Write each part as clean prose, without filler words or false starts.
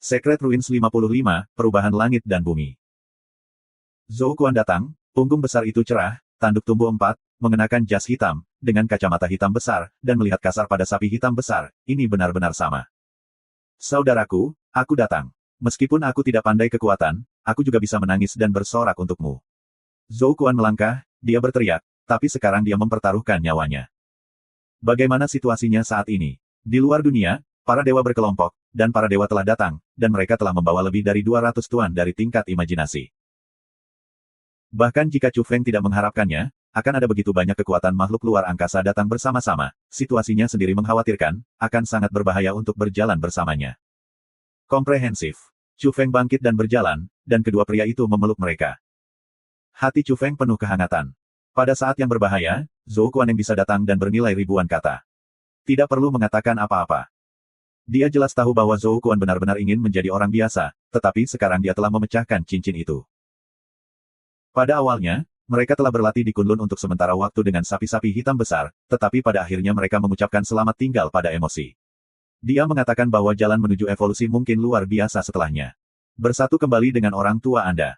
Secret Ruins 55, Perubahan Langit dan Bumi. Zhou Quan datang, punggung besar itu cerah, tanduk tumbuh 4, mengenakan jas hitam, dengan kacamata hitam besar, dan melihat kasar pada sapi hitam besar, ini benar-benar sama. Saudaraku, aku datang. Meskipun aku tidak pandai kekuatan, aku juga bisa menangis dan bersorak untukmu. Zhou Quan melangkah, dia berteriak, tapi sekarang dia mempertaruhkan nyawanya. Bagaimana situasinya saat ini? Di luar dunia, para dewa berkelompok, dan para dewa telah datang, dan mereka telah membawa lebih dari 200 tuan dari tingkat imajinasi. Bahkan jika Chu Feng tidak mengharapkannya, akan ada begitu banyak kekuatan makhluk luar angkasa datang bersama-sama, situasinya sendiri mengkhawatirkan, akan sangat berbahaya untuk berjalan bersamanya. Komprehensif. Chu Feng bangkit dan berjalan, dan kedua pria itu memeluk mereka. Hati Chu Feng penuh kehangatan. Pada saat yang berbahaya, Zhou Quan yang bisa datang dan bernilai ribuan kata. Tidak perlu mengatakan apa-apa. Dia jelas tahu bahwa Zhou Quan benar-benar ingin menjadi orang biasa, tetapi sekarang dia telah memecahkan cincin itu. Pada awalnya, mereka telah berlatih di Kunlun untuk sementara waktu dengan sapi-sapi hitam besar, tetapi pada akhirnya mereka mengucapkan selamat tinggal pada emosi. Dia mengatakan bahwa jalan menuju evolusi mungkin luar biasa setelahnya. Bersatu kembali dengan orang tua Anda.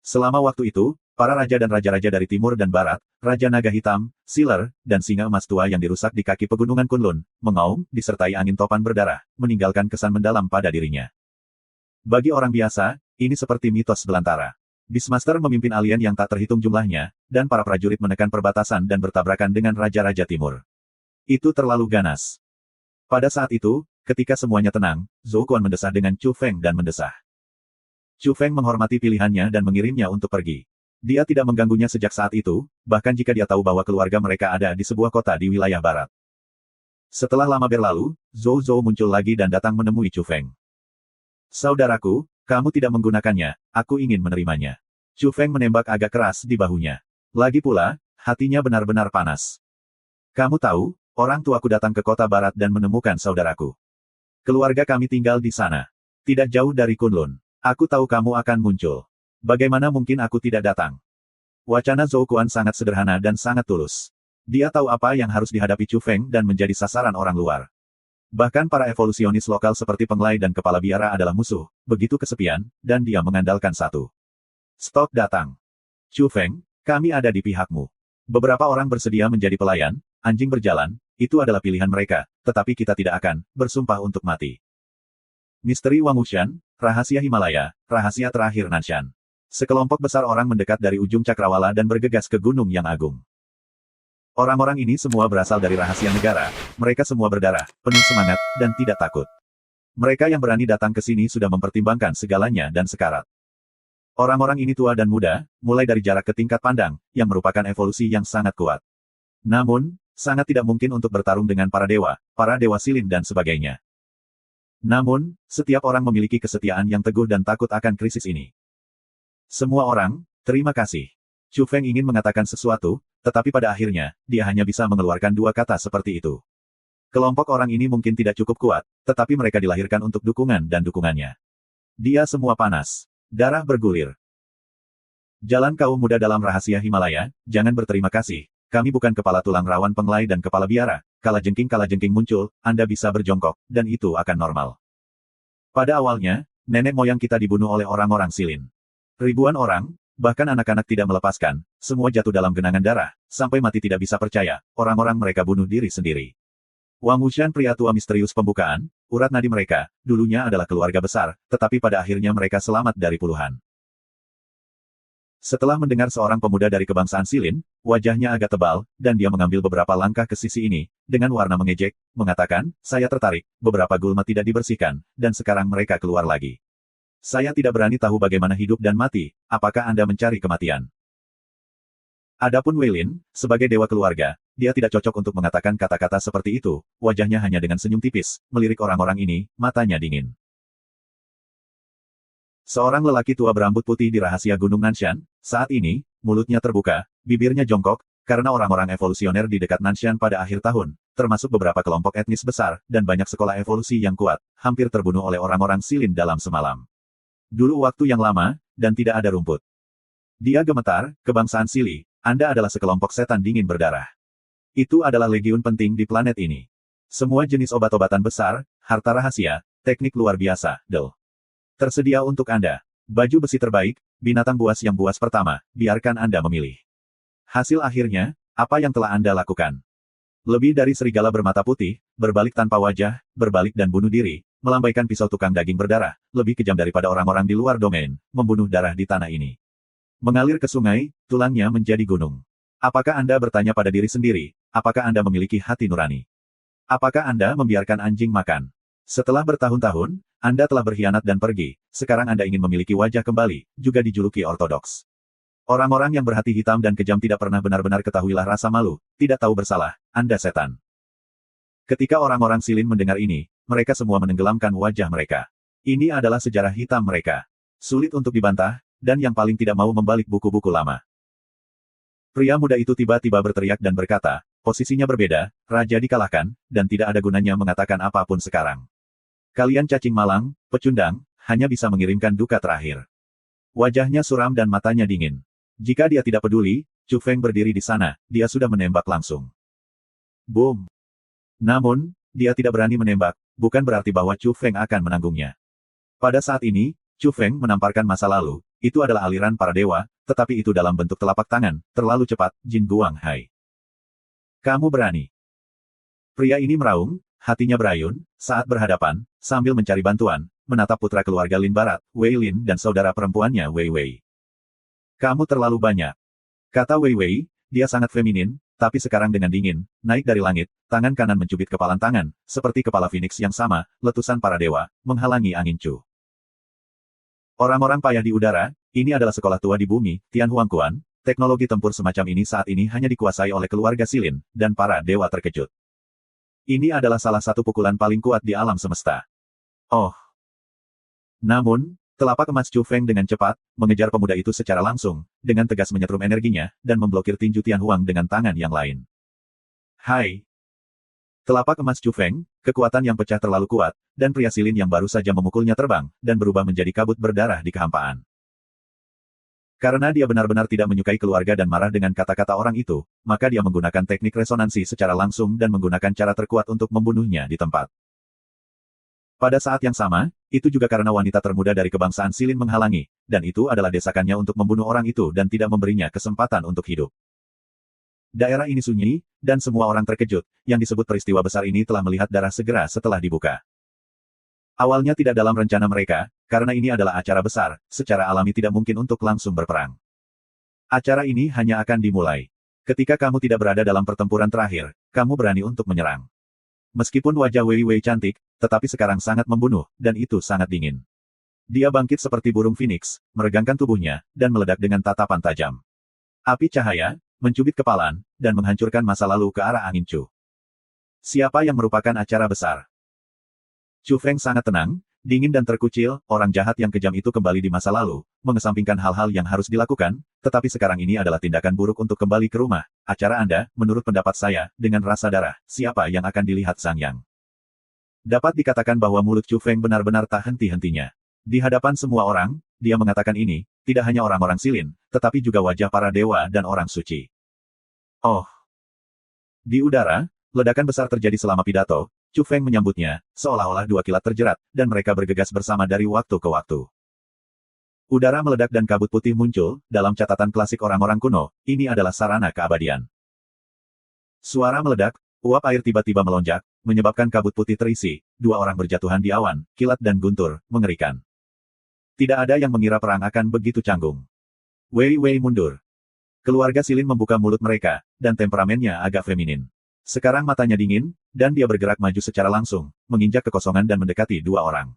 Selama waktu itu, para raja dan raja-raja dari timur dan barat, Raja Naga Hitam, Sealer, dan singa emas tua yang dirusak di kaki pegunungan Kunlun, mengaum, disertai angin topan berdarah, meninggalkan kesan mendalam pada dirinya. Bagi orang biasa, ini seperti mitos belantara. Beastmaster memimpin alien yang tak terhitung jumlahnya, dan para prajurit menekan perbatasan dan bertabrakan dengan raja-raja timur. Itu terlalu ganas. Pada saat itu, ketika semuanya tenang, Zhou Quan mendesah dengan Chu Feng dan mendesah. Chu Feng menghormati pilihannya dan mengirimnya untuk pergi. Dia tidak mengganggunya sejak saat itu, bahkan jika dia tahu bahwa keluarga mereka ada di sebuah kota di wilayah barat. Setelah lama berlalu, Zhou muncul lagi dan datang menemui Chu Feng. Saudaraku, kamu tidak menggunakannya, aku ingin menerimanya. Chu Feng menembak agak keras di bahunya. Lagi pula, hatinya benar-benar panas. Kamu tahu, orang tuaku datang ke kota barat dan menemukan saudaraku. Keluarga kami tinggal di sana. Tidak jauh dari Kunlun. Aku tahu kamu akan muncul. Bagaimana mungkin aku tidak datang? Wacana Zhou Quan sangat sederhana dan sangat tulus. Dia tahu apa yang harus dihadapi Chu Feng dan menjadi sasaran orang luar. Bahkan para evolusionis lokal seperti Penglai dan Kepala Biara adalah musuh, begitu kesepian, dan dia mengandalkan satu. Stok datang. Chu Feng, kami ada di pihakmu. Beberapa orang bersedia menjadi pelayan, anjing berjalan, itu adalah pilihan mereka, tetapi kita tidak akan bersumpah untuk mati. Misteri Wang Wuxian, Rahasia Himalaya, Rahasia Terakhir Nanshan. Sekelompok besar orang mendekat dari ujung cakrawala dan bergegas ke gunung yang agung. Orang-orang ini semua berasal dari rahasia negara, mereka semua berdarah, penuh semangat, dan tidak takut. Mereka yang berani datang ke sini sudah mempertimbangkan segalanya dan sekarat. Orang-orang ini tua dan muda, mulai dari jarak ke tingkat pandang, yang merupakan evolusi yang sangat kuat. Namun, sangat tidak mungkin untuk bertarung dengan para dewa silin dan sebagainya. Namun, setiap orang memiliki kesetiaan yang teguh dan takut akan krisis ini. Semua orang, terima kasih. Chu Feng ingin mengatakan sesuatu, tetapi pada akhirnya, dia hanya bisa mengeluarkan dua kata seperti itu. Kelompok orang ini mungkin tidak cukup kuat, tetapi mereka dilahirkan untuk dukungan dan dukungannya. Dia semua panas. Darah bergulir. Jalan kaum muda dalam rahasia Himalaya, jangan berterima kasih. Kami bukan kepala tulang rawan Penglai dan Kepala Biara. Kala jengking muncul, Anda bisa berjongkok, dan itu akan normal. Pada awalnya, nenek moyang kita dibunuh oleh orang-orang silin. Ribuan orang, bahkan anak-anak tidak melepaskan, semua jatuh dalam genangan darah, sampai mati tidak bisa percaya, orang-orang mereka bunuh diri sendiri. Wang Wuxian pria tua misterius pembukaan, urat nadi mereka, dulunya adalah keluarga besar, tetapi pada akhirnya mereka selamat dari puluhan. Setelah mendengar seorang pemuda dari kebangsaan silin, wajahnya agak tebal, dan dia mengambil beberapa langkah ke sisi ini, dengan warna mengejek, mengatakan, saya tertarik, beberapa gulma tidak dibersihkan, dan sekarang mereka keluar lagi. Saya tidak berani tahu bagaimana hidup dan mati, apakah Anda mencari kematian? Adapun Wei Lin, sebagai dewa keluarga, dia tidak cocok untuk mengatakan kata-kata seperti itu, wajahnya hanya dengan senyum tipis, melirik orang-orang ini, matanya dingin. Seorang lelaki tua berambut putih di rahasia Gunung Nanshan, saat ini, mulutnya terbuka, bibirnya jongkok, karena orang-orang evolusioner di dekat Nanshan pada akhir tahun, termasuk beberapa kelompok etnis besar, dan banyak sekolah evolusi yang kuat, hampir terbunuh oleh orang-orang silin dalam semalam. Dulu waktu yang lama, dan tidak ada rumput. Dia gemetar, kebangsaan Sili, Anda adalah sekelompok setan dingin berdarah. Itu adalah legiun penting di planet ini. Semua jenis obat-obatan besar, harta rahasia, teknik luar biasa, Del. Tersedia untuk Anda. Baju besi terbaik, binatang buas yang buas pertama, biarkan Anda memilih. Hasil akhirnya, apa yang telah Anda lakukan? Lebih dari serigala bermata putih, berbalik tanpa wajah, berbalik dan bunuh diri, melambaikan pisau tukang daging berdarah, lebih kejam daripada orang-orang di luar domain, membunuh darah di tanah ini. Mengalir ke sungai, tulangnya menjadi gunung. Apakah Anda bertanya pada diri sendiri, apakah Anda memiliki hati nurani? Apakah Anda membiarkan anjing makan? Setelah bertahun-tahun, Anda telah berkhianat dan pergi, sekarang Anda ingin memiliki wajah kembali, juga dijuluki ortodoks. Orang-orang yang berhati hitam dan kejam tidak pernah benar-benar ketahuilah rasa malu, tidak tahu bersalah, Anda setan. Ketika orang-orang Silin mendengar ini, mereka semua menenggelamkan wajah mereka. Ini adalah sejarah hitam mereka. Sulit untuk dibantah, dan yang paling tidak mau membalik buku-buku lama. Pria muda itu tiba-tiba berteriak dan berkata, posisinya berbeda, raja dikalahkan, dan tidak ada gunanya mengatakan apapun sekarang. Kalian cacing malang, pecundang, hanya bisa mengirimkan duka terakhir. Wajahnya suram dan matanya dingin. Jika dia tidak peduli, Chu Feng berdiri di sana, dia sudah menembak langsung. Boom! Namun, dia tidak berani menembak, bukan berarti bahwa Chu Feng akan menanggungnya. Pada saat ini, Chu Feng menamparkan masa lalu, itu adalah aliran para dewa, tetapi itu dalam bentuk telapak tangan, terlalu cepat, Jin Guang Hai. Kamu berani. Pria ini meraung, hatinya berayun, saat berhadapan, sambil mencari bantuan, menatap putra keluarga Lin Barat, Wei Lin dan saudara perempuannya Wei Wei. Kamu terlalu banyak. Kata Wei Wei, dia sangat feminin, tapi sekarang dengan dingin, naik dari langit, tangan kanan mencubit kepalan tangan, seperti kepala Phoenix yang sama, letusan para dewa, menghalangi angin Chu. Orang-orang payah di udara, ini adalah sekolah tua di bumi, Tian Huangquan, teknologi tempur semacam ini saat ini hanya dikuasai oleh keluarga Silin, dan para dewa terkejut. Ini adalah salah satu pukulan paling kuat di alam semesta. Oh! Namun, telapak emas Chu Feng dengan cepat, mengejar pemuda itu secara langsung, dengan tegas menyetrum energinya, dan memblokir tinju Tian Huang dengan tangan yang lain. Hai! Telapak emas Chu Feng, kekuatan yang pecah terlalu kuat, dan pria Silin yang baru saja memukulnya terbang, dan berubah menjadi kabut berdarah di kehampaan. Karena dia benar-benar tidak menyukai keluarga dan marah dengan kata-kata orang itu, maka dia menggunakan teknik resonansi secara langsung dan menggunakan cara terkuat untuk membunuhnya di tempat. Pada saat yang sama, itu juga karena wanita termuda dari kebangsaan Silin menghalangi, dan itu adalah desakannya untuk membunuh orang itu dan tidak memberinya kesempatan untuk hidup. Daerah ini sunyi, dan semua orang terkejut, yang disebut peristiwa besar ini telah melihat darah segera setelah dibuka. Awalnya tidak dalam rencana mereka, karena ini adalah acara besar, secara alami tidak mungkin untuk langsung berperang. Acara ini hanya akan dimulai. Ketika kamu tidak berada dalam pertempuran terakhir, kamu berani untuk menyerang. Meskipun wajah Wei Wei cantik, tetapi sekarang sangat membunuh, dan itu sangat dingin. Dia bangkit seperti burung Phoenix, meregangkan tubuhnya, dan meledak dengan tatapan tajam. Api cahaya, mencubit kepalan, dan menghancurkan masa lalu ke arah angin Chu. Siapa yang merupakan acara besar? Chu Feng sangat tenang, dingin dan terkucil, orang jahat yang kejam itu kembali di masa lalu, mengesampingkan hal-hal yang harus dilakukan, tetapi sekarang ini adalah tindakan buruk untuk kembali ke rumah. Acara Anda, menurut pendapat saya, dengan rasa darah, siapa yang akan dilihat Sang Yang? Dapat dikatakan bahwa mulut Chu Feng benar-benar tak henti-hentinya. Di hadapan semua orang, dia mengatakan ini, tidak hanya orang-orang Silin, tetapi juga wajah para dewa dan orang suci. Oh! Di udara, ledakan besar terjadi selama pidato, Chu Feng menyambutnya, seolah-olah dua kilat terjerat, dan mereka bergegas bersama dari waktu ke waktu. Udara meledak dan kabut putih muncul, dalam catatan klasik orang-orang kuno, ini adalah sarana keabadian. Suara meledak, uap air tiba-tiba melonjak, menyebabkan kabut putih terisi, dua orang berjatuhan di awan, kilat dan guntur, mengerikan. Tidak ada yang mengira perang akan begitu canggung. Wei Wei mundur. Keluarga Silin membuka mulut mereka, dan temperamennya agak feminin. Sekarang matanya dingin, dan dia bergerak maju secara langsung, menginjak kekosongan dan mendekati dua orang.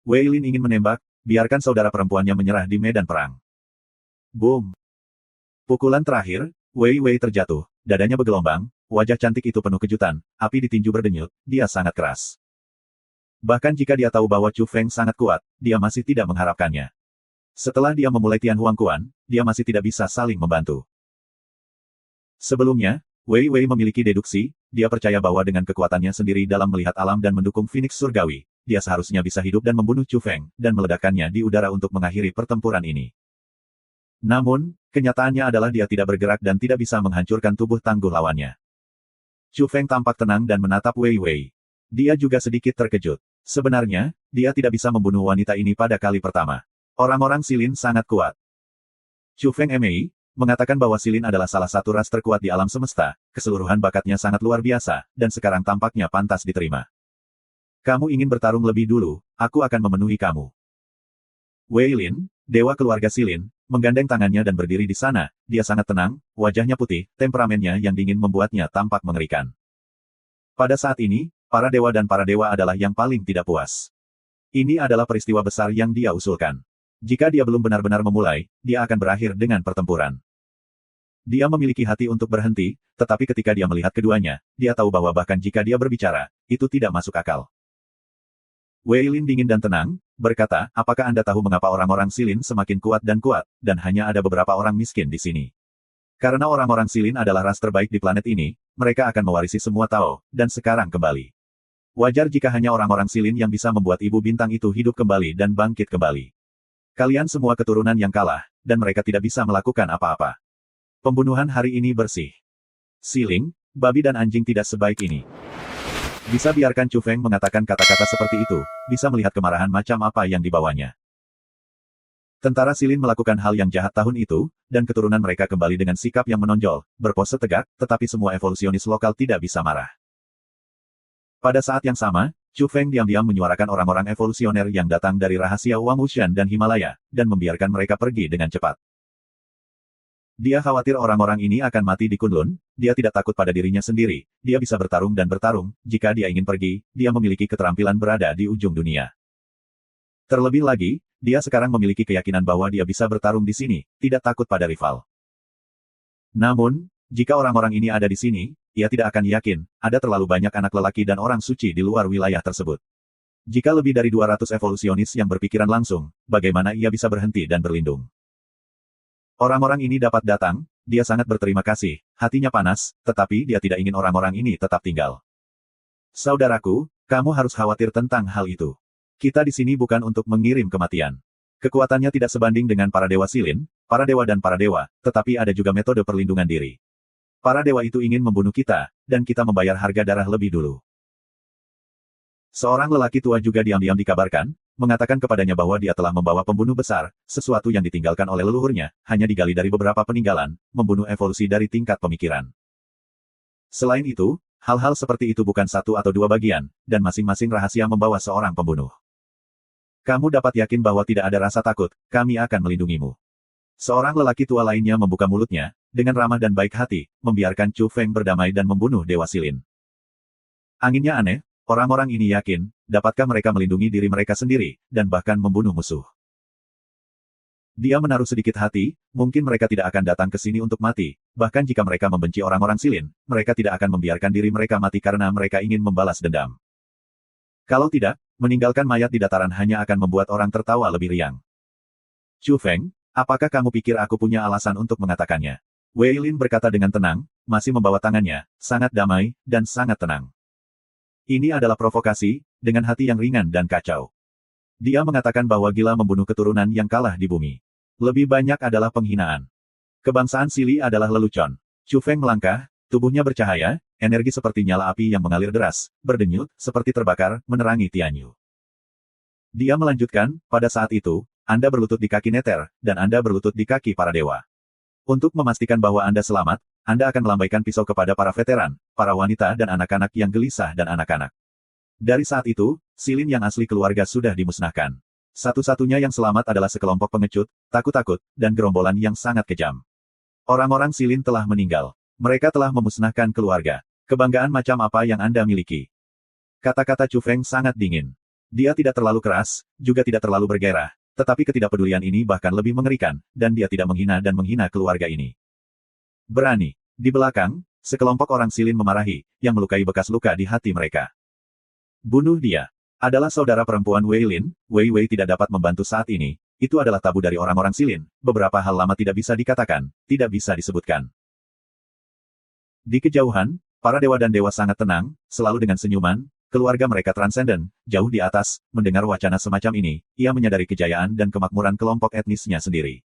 Wei Lin ingin menembak, biarkan saudara perempuannya menyerah di medan perang. Boom! Pukulan terakhir, Wei Wei terjatuh, dadanya bergelombang, wajah cantik itu penuh kejutan, api di tinju berdenyut, dia sangat keras. Bahkan jika dia tahu bahwa Chu Feng sangat kuat, dia masih tidak mengharapkannya. Setelah dia memulai Tian Huangquan, dia masih tidak bisa saling membantu. Sebelumnya, Wei Wei memiliki deduksi, dia percaya bahwa dengan kekuatannya sendiri dalam melihat alam dan mendukung Phoenix Surgawi, dia seharusnya bisa hidup dan membunuh Chu Feng, dan meledakkannya di udara untuk mengakhiri pertempuran ini. Namun, kenyataannya adalah dia tidak bergerak dan tidak bisa menghancurkan tubuh tangguh lawannya. Chu Feng tampak tenang dan menatap Wei Wei. Dia juga sedikit terkejut. Sebenarnya, dia tidak bisa membunuh wanita ini pada kali pertama. Orang-orang Silin sangat kuat. Chu Feng Mei mengatakan bahwa Silin adalah salah satu ras terkuat di alam semesta, keseluruhan bakatnya sangat luar biasa, dan sekarang tampaknya pantas diterima. Kamu ingin bertarung lebih dulu, aku akan memenuhi kamu. Wei Lin, dewa keluarga Silin, menggandeng tangannya dan berdiri di sana, dia sangat tenang, wajahnya putih, temperamennya yang dingin membuatnya tampak mengerikan. Pada saat ini, para dewa adalah yang paling tidak puas. Ini adalah peristiwa besar yang dia usulkan. Jika dia belum benar-benar memulai, dia akan berakhir dengan pertempuran. Dia memiliki hati untuk berhenti, tetapi ketika dia melihat keduanya, dia tahu bahwa bahkan jika dia berbicara, itu tidak masuk akal. Wei Lin dingin dan tenang, berkata, apakah Anda tahu mengapa orang-orang Silin semakin kuat, dan hanya ada beberapa orang miskin di sini? Karena orang-orang Silin adalah ras terbaik di planet ini, mereka akan mewarisi semua Tao, dan sekarang kembali. Wajar jika hanya orang-orang Silin yang bisa membuat ibu bintang itu hidup kembali dan bangkit kembali. Kalian semua keturunan yang kalah, dan mereka tidak bisa melakukan apa-apa. Pembunuhan hari ini bersih. Siling, babi dan anjing tidak sebaik ini. Bisa biarkan Chu Feng mengatakan kata-kata seperti itu, bisa melihat kemarahan macam apa yang dibawanya. Tentara Silin melakukan hal yang jahat tahun itu, dan keturunan mereka kembali dengan sikap yang menonjol, berpose tegak, tetapi semua evolusionis lokal tidak bisa marah. Pada saat yang sama, Chu Feng diam-diam menyuarakan orang-orang evolusioner yang datang dari rahasia Wang Wuxian dan Himalaya, dan membiarkan mereka pergi dengan cepat. Dia khawatir orang-orang ini akan mati di Kunlun, dia tidak takut pada dirinya sendiri, dia bisa bertarung dan bertarung, jika dia ingin pergi, dia memiliki keterampilan berada di ujung dunia. Terlebih lagi, dia sekarang memiliki keyakinan bahwa dia bisa bertarung di sini, tidak takut pada rival. Namun, jika orang-orang ini ada di sini, ia tidak akan yakin, ada terlalu banyak anak lelaki dan orang suci di luar wilayah tersebut. Jika lebih dari 200 evolusionis yang berpikiran langsung, bagaimana ia bisa berhenti dan berlindung? Orang-orang ini dapat datang, dia sangat berterima kasih, hatinya panas, tetapi dia tidak ingin orang-orang ini tetap tinggal. Saudaraku, kamu harus khawatir tentang hal itu. Kita di sini bukan untuk mengirim kematian. Kekuatannya tidak sebanding dengan para dewa Silin, para dewa, tetapi ada juga metode perlindungan diri. Para dewa itu ingin membunuh kita, dan kita membayar harga darah lebih dulu. Seorang lelaki tua juga diam-diam dikabarkan, mengatakan kepadanya bahwa dia telah membawa pembunuh besar, sesuatu yang ditinggalkan oleh leluhurnya, hanya digali dari beberapa peninggalan, membunuh evolusi dari tingkat pemikiran. Selain itu, hal-hal seperti itu bukan satu atau dua bagian, dan masing-masing rahasia membawa seorang pembunuh. Kamu dapat yakin bahwa tidak ada rasa takut, kami akan melindungimu. Seorang lelaki tua lainnya membuka mulutnya, dengan ramah dan baik hati, membiarkan Chu Feng berdamai dan membunuh Dewa Silin. Anginnya aneh, orang-orang ini yakin, dapatkah mereka melindungi diri mereka sendiri, dan bahkan membunuh musuh. Dia menaruh sedikit hati, mungkin mereka tidak akan datang ke sini untuk mati, bahkan jika mereka membenci orang-orang Silin, mereka tidak akan membiarkan diri mereka mati karena mereka ingin membalas dendam. Kalau tidak, meninggalkan mayat di dataran hanya akan membuat orang tertawa lebih riang. Chu Feng, apakah kamu pikir aku punya alasan untuk mengatakannya? Wei Lin berkata dengan tenang, masih membawa tangannya, sangat damai, dan sangat tenang. Ini adalah provokasi, dengan hati yang ringan dan kacau. Dia mengatakan bahwa gila membunuh keturunan yang kalah di bumi. Lebih banyak adalah penghinaan. Kebangsaan Sili adalah lelucon. Chu Feng melangkah, tubuhnya bercahaya, energi seperti nyala api yang mengalir deras, berdenyut, seperti terbakar, menerangi Tianyu. Dia melanjutkan, pada saat itu, Anda berlutut di kaki Neter, dan Anda berlutut di kaki para dewa. Untuk memastikan bahwa Anda selamat, Anda akan melambaikan pisau kepada para veteran, para wanita dan anak-anak yang gelisah dan anak-anak. Dari saat itu, Silin yang asli keluarga sudah dimusnahkan. Satu-satunya yang selamat adalah sekelompok pengecut, takut-takut, dan gerombolan yang sangat kejam. Orang-orang Silin telah meninggal. Mereka telah memusnahkan keluarga. Kebanggaan macam apa yang Anda miliki? Kata-kata Chu Feng sangat dingin. Dia tidak terlalu keras, juga tidak terlalu bergairah. Tetapi ketidakpedulian ini bahkan lebih mengerikan, dan dia tidak menghina keluarga ini. Berani. Di belakang, sekelompok orang Silin memarahi, yang melukai bekas luka di hati mereka. Bunuh dia. Adalah saudara perempuan Wei Lin, Wei Wei tidak dapat membantu saat ini, itu adalah tabu dari orang-orang Silin, beberapa hal lama tidak bisa dikatakan, tidak bisa disebutkan. Di kejauhan, para dewa dan dewa sangat tenang, selalu dengan senyuman, keluarga mereka transenden, jauh di atas, mendengar wacana semacam ini, ia menyadari kejayaan dan kemakmuran kelompok etnisnya sendiri.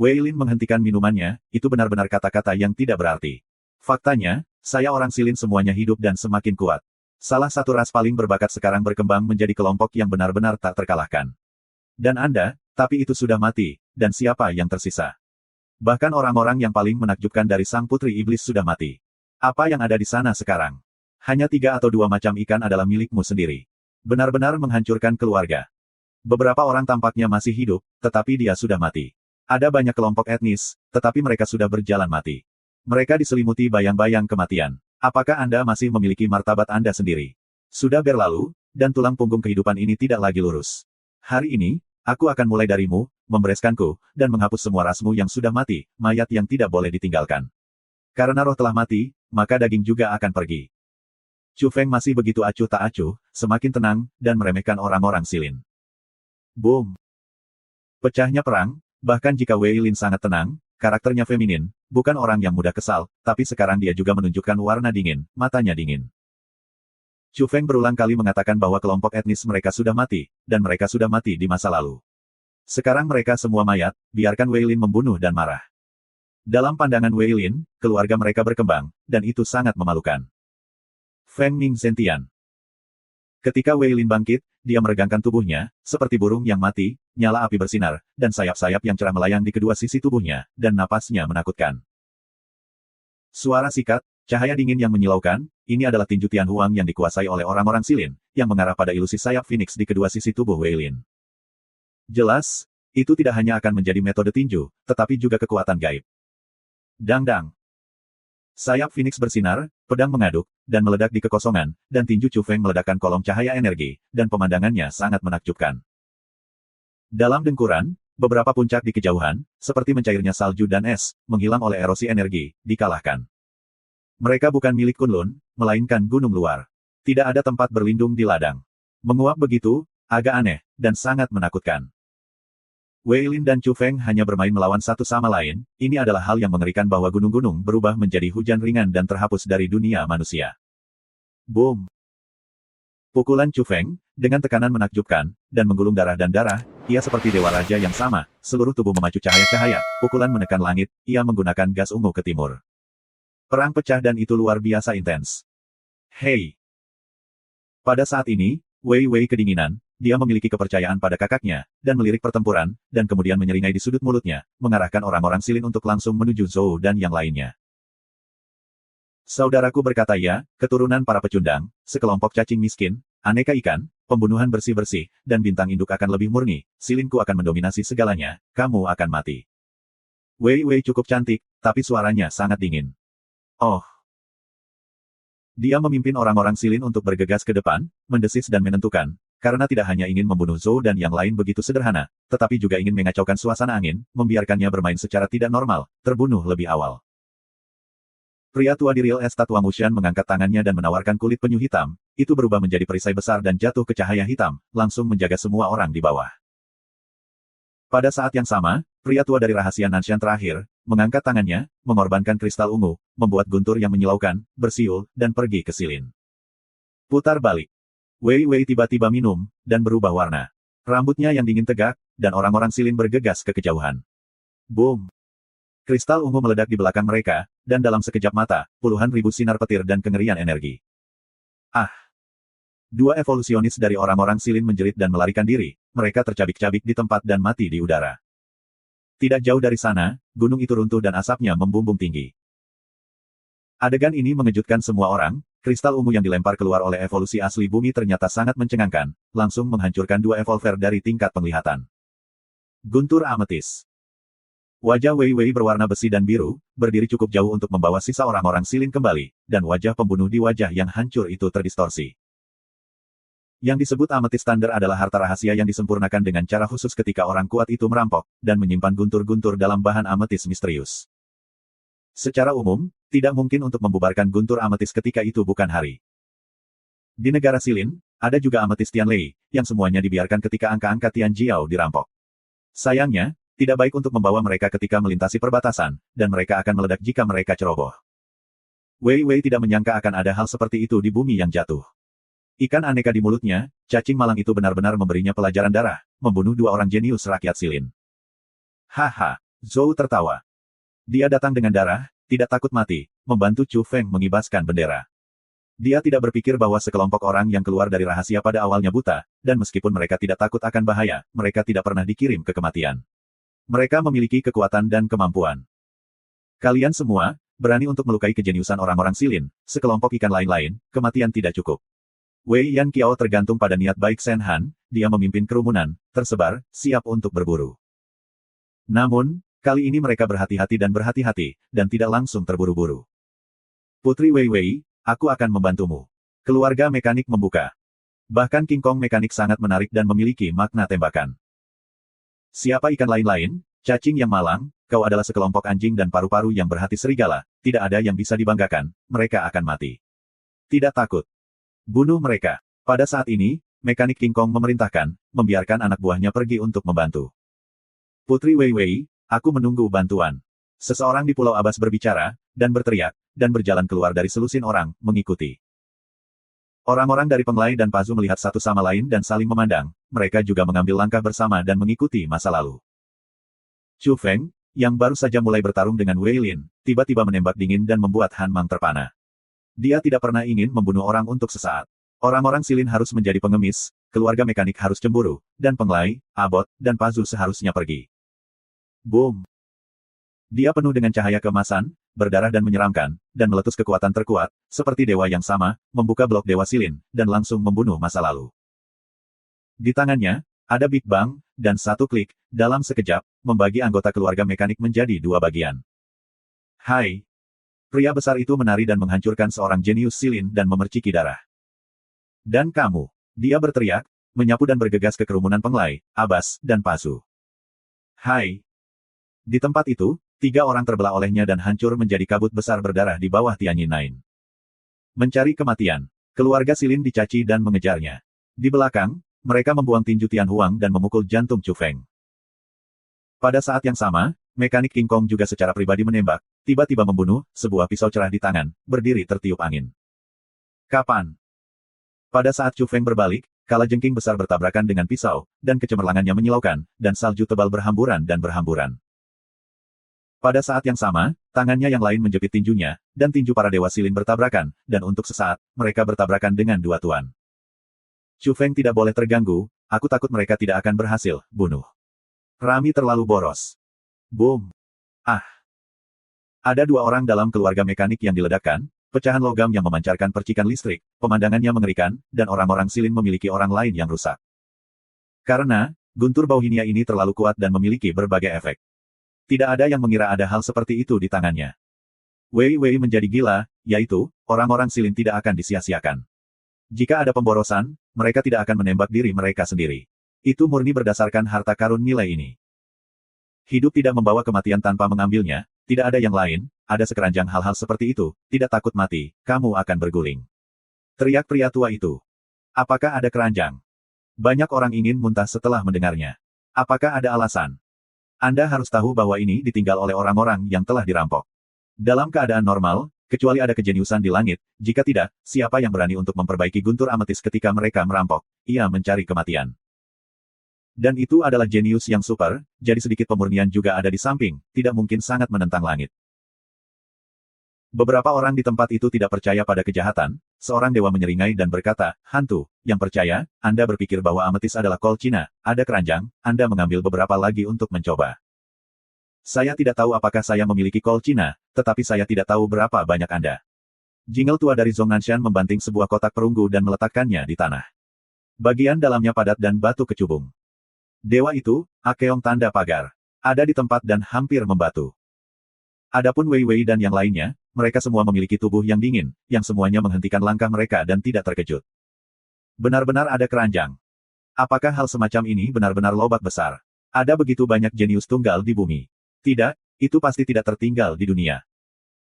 Wei Lin menghentikan minumannya, itu benar-benar kata-kata yang tidak berarti. Faktanya, saya orang Silin semuanya hidup dan semakin kuat. Salah satu ras paling berbakat sekarang berkembang menjadi kelompok yang benar-benar tak terkalahkan. Dan Anda, tapi itu sudah mati, dan siapa yang tersisa? Bahkan orang-orang yang paling menakjubkan dari Sang Putri Iblis sudah mati. Apa yang ada di sana sekarang? Hanya 3 atau 2 macam ikan adalah milikmu sendiri. Benar-benar menghancurkan keluarga. Beberapa orang tampaknya masih hidup, tetapi dia sudah mati. Ada banyak kelompok etnis, tetapi mereka sudah berjalan mati. Mereka diselimuti bayang-bayang kematian. Apakah Anda masih memiliki martabat Anda sendiri? Sudah berlalu, dan tulang punggung kehidupan ini tidak lagi lurus. Hari ini, aku akan mulai darimu, membereskanku, dan menghapus semua rasmu yang sudah mati, mayat yang tidak boleh ditinggalkan. Karena roh telah mati, maka daging juga akan pergi. Chu Feng masih begitu acuh tak acuh, semakin tenang, dan meremehkan orang-orang Silin. Boom! Pecahnya perang, bahkan jika Wei Lin sangat tenang, karakternya feminin, bukan orang yang mudah kesal, tapi sekarang dia juga menunjukkan warna dingin, matanya dingin. Chu Feng berulang kali mengatakan bahwa kelompok etnis mereka sudah mati, dan mereka sudah mati di masa lalu. Sekarang mereka semua mayat, biarkan Wei Lin membunuh dan marah. Dalam pandangan Wei Lin, keluarga mereka berkembang, dan itu sangat memalukan. Feng Ming Zentian. Ketika Wei Lin bangkit, dia meregangkan tubuhnya, seperti burung yang mati, nyala api bersinar, dan sayap-sayap yang cerah melayang di kedua sisi tubuhnya, dan napasnya menakutkan. Suara sikat, cahaya dingin yang menyilaukan, ini adalah tinju Tian Huang yang dikuasai oleh orang-orang Silin, yang mengarah pada ilusi sayap Phoenix di kedua sisi tubuh Wei Lin. Jelas, itu tidak hanya akan menjadi metode tinju, tetapi juga kekuatan gaib. Dang-dang. Sayap Phoenix bersinar, pedang mengaduk, dan meledak di kekosongan, dan tinju Chu Feng meledakkan kolom cahaya energi, dan pemandangannya sangat menakjubkan. Dalam dengkuran, beberapa puncak di kejauhan, seperti mencairnya salju dan es, menghilang oleh erosi energi, dikalahkan. Mereka bukan milik Kunlun, melainkan gunung luar. Tidak ada tempat berlindung di ladang. Menguap begitu, agak aneh, dan sangat menakutkan. Wei Lin dan Chu Feng hanya bermain melawan satu sama lain, ini adalah hal yang mengerikan bahwa gunung-gunung berubah menjadi hujan ringan dan terhapus dari dunia manusia. Boom! Pukulan Chu Feng, dengan tekanan menakjubkan, dan menggulung darah dan darah, ia seperti dewa raja yang sama, seluruh tubuh memacu cahaya-cahaya, pukulan menekan langit, ia menggunakan gas ungu ke timur. Perang pecah dan itu luar biasa intens. Hei! Pada saat ini, Wei Wei kedinginan, dia memiliki kepercayaan pada kakaknya, dan melirik pertempuran, dan kemudian menyeringai di sudut mulutnya, mengarahkan orang-orang Silin untuk langsung menuju Zhou dan yang lainnya. Saudaraku berkata ya, keturunan para pecundang, sekelompok cacing miskin, aneka ikan, pembunuhan bersih-bersih, dan bintang induk akan lebih murni, Silinku akan mendominasi segalanya, kamu akan mati. Wei Wei cukup cantik, tapi suaranya sangat dingin. Oh! Dia memimpin orang-orang Silin untuk bergegas ke depan, mendesis dan menentukan, karena tidak hanya ingin membunuh Zhou dan yang lain begitu sederhana, tetapi juga ingin mengacaukan suasana angin, membiarkannya bermain secara tidak normal, terbunuh lebih awal. Pria tua di Real Estate Wang Wuxian mengangkat tangannya dan menawarkan kulit penyu hitam, itu berubah menjadi perisai besar dan jatuh ke cahaya hitam, langsung menjaga semua orang di bawah. Pada saat yang sama, pria tua dari rahasia Nanshan terakhir, mengangkat tangannya, mengorbankan kristal ungu, membuat guntur yang menyilaukan, bersiul, dan pergi ke Silin. Putar balik. Wei Wei tiba-tiba minum, dan berubah warna. Rambutnya yang dingin tegak, dan orang-orang Silin bergegas ke kejauhan. Boom! Kristal ungu meledak di belakang mereka, dan dalam sekejap mata, puluhan ribu sinar petir dan kengerian energi. Ah! Dua evolusionis dari orang-orang Silin menjerit dan melarikan diri, mereka tercabik-cabik di tempat dan mati di udara. Tidak jauh dari sana, gunung itu runtuh dan asapnya membumbung tinggi. Adegan ini mengejutkan semua orang, kristal ungu yang dilempar keluar oleh evolusi asli bumi ternyata sangat mencengangkan, langsung menghancurkan dua evolver dari tingkat penglihatan. Guntur ametis. Wajah Wei Wei berwarna besi dan biru, berdiri cukup jauh untuk membawa sisa orang-orang Silin kembali, dan wajah pembunuh di wajah yang hancur itu terdistorsi. Yang disebut ametis standar adalah harta rahasia yang disempurnakan dengan cara khusus ketika orang kuat itu merampok, dan menyimpan guntur-guntur dalam bahan ametis misterius. Secara umum, tidak mungkin untuk membubarkan guntur ametis ketika itu bukan hari. Di negara Silin, ada juga ametis Tianlei, yang semuanya dibiarkan ketika angka-angka Tianjiao dirampok. Sayangnya, tidak baik untuk membawa mereka ketika melintasi perbatasan, dan mereka akan meledak jika mereka ceroboh. Wei Wei tidak menyangka akan ada hal seperti itu di bumi yang jatuh. Ikan aneka di mulutnya, cacing malang itu benar-benar memberinya pelajaran darah, membunuh dua orang jenius rakyat Silin. Haha, Zhou tertawa. Dia datang dengan darah, tidak takut mati, membantu Chu Feng mengibaskan bendera. Dia tidak berpikir bahwa sekelompok orang yang keluar dari rahasia pada awalnya buta, dan meskipun mereka tidak takut akan bahaya, mereka tidak pernah dikirim ke kematian. Mereka memiliki kekuatan dan kemampuan. Kalian semua, berani untuk melukai kejeniusan orang-orang silin, sekelompok ikan lain-lain, kematian tidak cukup. Wei Yan Qiao tergantung pada niat baik Shen Han, dia memimpin kerumunan, tersebar, siap untuk berburu. Namun, kali ini mereka berhati-hati dan tidak langsung terburu-buru. Putri Wei Wei, aku akan membantumu. Keluarga mekanik membuka. Bahkan King Kong mekanik sangat menarik dan memiliki makna tembakan. Siapa ikan lain-lain? Cacing yang malang, kau adalah sekelompok anjing dan paru-paru yang berhati serigala, tidak ada yang bisa dibanggakan, mereka akan mati. Tidak takut. Bunuh mereka. Pada saat ini, mekanik King Kong memerintahkan, membiarkan anak buahnya pergi untuk membantu. Putri Wei Wei, aku menunggu bantuan. Seseorang di Pulau Abas berbicara, dan berteriak, dan berjalan keluar dari selusin orang, mengikuti. Orang-orang dari Penglai dan Pazu melihat satu sama lain dan saling memandang, mereka juga mengambil langkah bersama dan mengikuti masa lalu. Chu Feng, yang baru saja mulai bertarung dengan Wei Lin, tiba-tiba menembak dingin dan membuat Han Mang terpana. Dia tidak pernah ingin membunuh orang untuk sesaat. Orang-orang silin harus menjadi pengemis, keluarga mekanik harus cemburu, dan Penglai, Abot, dan Pazu seharusnya pergi. Boom! Dia penuh dengan cahaya keemasan, berdarah dan menyeramkan, dan meletus kekuatan terkuat, seperti dewa yang sama, membuka blok dewa silin, dan langsung membunuh masa lalu. Di tangannya, ada Big Bang, dan satu klik, dalam sekejap, membagi anggota keluarga mekanik menjadi dua bagian. Hai! Pria besar itu menari dan menghancurkan seorang jenius silin dan memerciki darah. Dan kamu! Dia berteriak, menyapu dan bergegas ke kerumunan Penglai, Abas, dan Pazu. Hai! Di tempat itu, 3 orang terbelah olehnya dan hancur menjadi kabut besar berdarah di bawah Tianyin Nine. Mencari kematian. Keluarga silin dicaci dan mengejarnya. Di belakang, mereka membuang tinju Tian Huang dan memukul jantung Chu Feng. Pada saat yang sama, mekanik King Kong juga secara pribadi menembak, tiba-tiba membunuh, sebuah pisau cerah di tangan, berdiri tertiup angin. Kapan? Pada saat Chu Feng berbalik, kalajengking besar bertabrakan dengan pisau, dan kecemerlangannya menyilaukan, dan salju tebal berhamburan dan berhamburan. Pada saat yang sama, tangannya yang lain menjepit tinjunya, dan tinju para dewa silin bertabrakan, dan untuk sesaat, mereka bertabrakan dengan 2 tuan. Chu Feng tidak boleh terganggu, aku takut mereka tidak akan berhasil, bunuh. Rami terlalu boros. Boom. Ah. Ada 2 orang dalam keluarga mekanik yang diledakkan, pecahan logam yang memancarkan percikan listrik, pemandangannya mengerikan, dan orang-orang silin memiliki orang lain yang rusak. Karena, guntur bauhinia ini terlalu kuat dan memiliki berbagai efek. Tidak ada yang mengira ada hal seperti itu di tangannya. Wei Wei menjadi gila, yaitu, orang-orang silin tidak akan disia-siakan. Jika ada pemborosan, mereka tidak akan menembak diri mereka sendiri. Itu murni berdasarkan harta karun nilai ini. Hidup tidak membawa kematian tanpa mengambilnya, tidak ada yang lain, ada sekeranjang hal-hal seperti itu, tidak takut mati, kamu akan berguling. Teriak pria tua itu. Apakah ada keranjang? Banyak orang ingin muntah setelah mendengarnya. Apakah ada alasan? Anda harus tahu bahwa ini ditinggal oleh orang-orang yang telah dirampok. Dalam keadaan normal, kecuali ada kejeniusan di langit, jika tidak, siapa yang berani untuk memperbaiki guntur ametis ketika mereka merampok? Ia mencari kematian. Dan itu adalah jenius yang super, jadi sedikit pemurnian juga ada di samping, tidak mungkin sangat menentang langit. Beberapa orang di tempat itu tidak percaya pada kejahatan, seorang dewa menyeringai dan berkata, hantu, yang percaya, Anda berpikir bahwa ametis adalah kol Cina, ada keranjang, Anda mengambil beberapa lagi untuk mencoba. Saya tidak tahu apakah saya memiliki kol Cina, tetapi saya tidak tahu berapa banyak Anda. Jingle tua dari Zhongnanshan membanting sebuah kotak perunggu dan meletakkannya di tanah. Bagian dalamnya padat dan batu kecubung. Dewa itu, Akeong tanda pagar. Ada di tempat dan hampir membatu. Adapun Wei Wei dan yang lainnya, mereka semua memiliki tubuh yang dingin, yang semuanya menghentikan langkah mereka dan tidak terkejut. Benar-benar ada keranjang. Apakah hal semacam ini benar-benar lobak besar? Ada begitu banyak jenius tunggal di bumi. Tidak, itu pasti tidak tertinggal di dunia.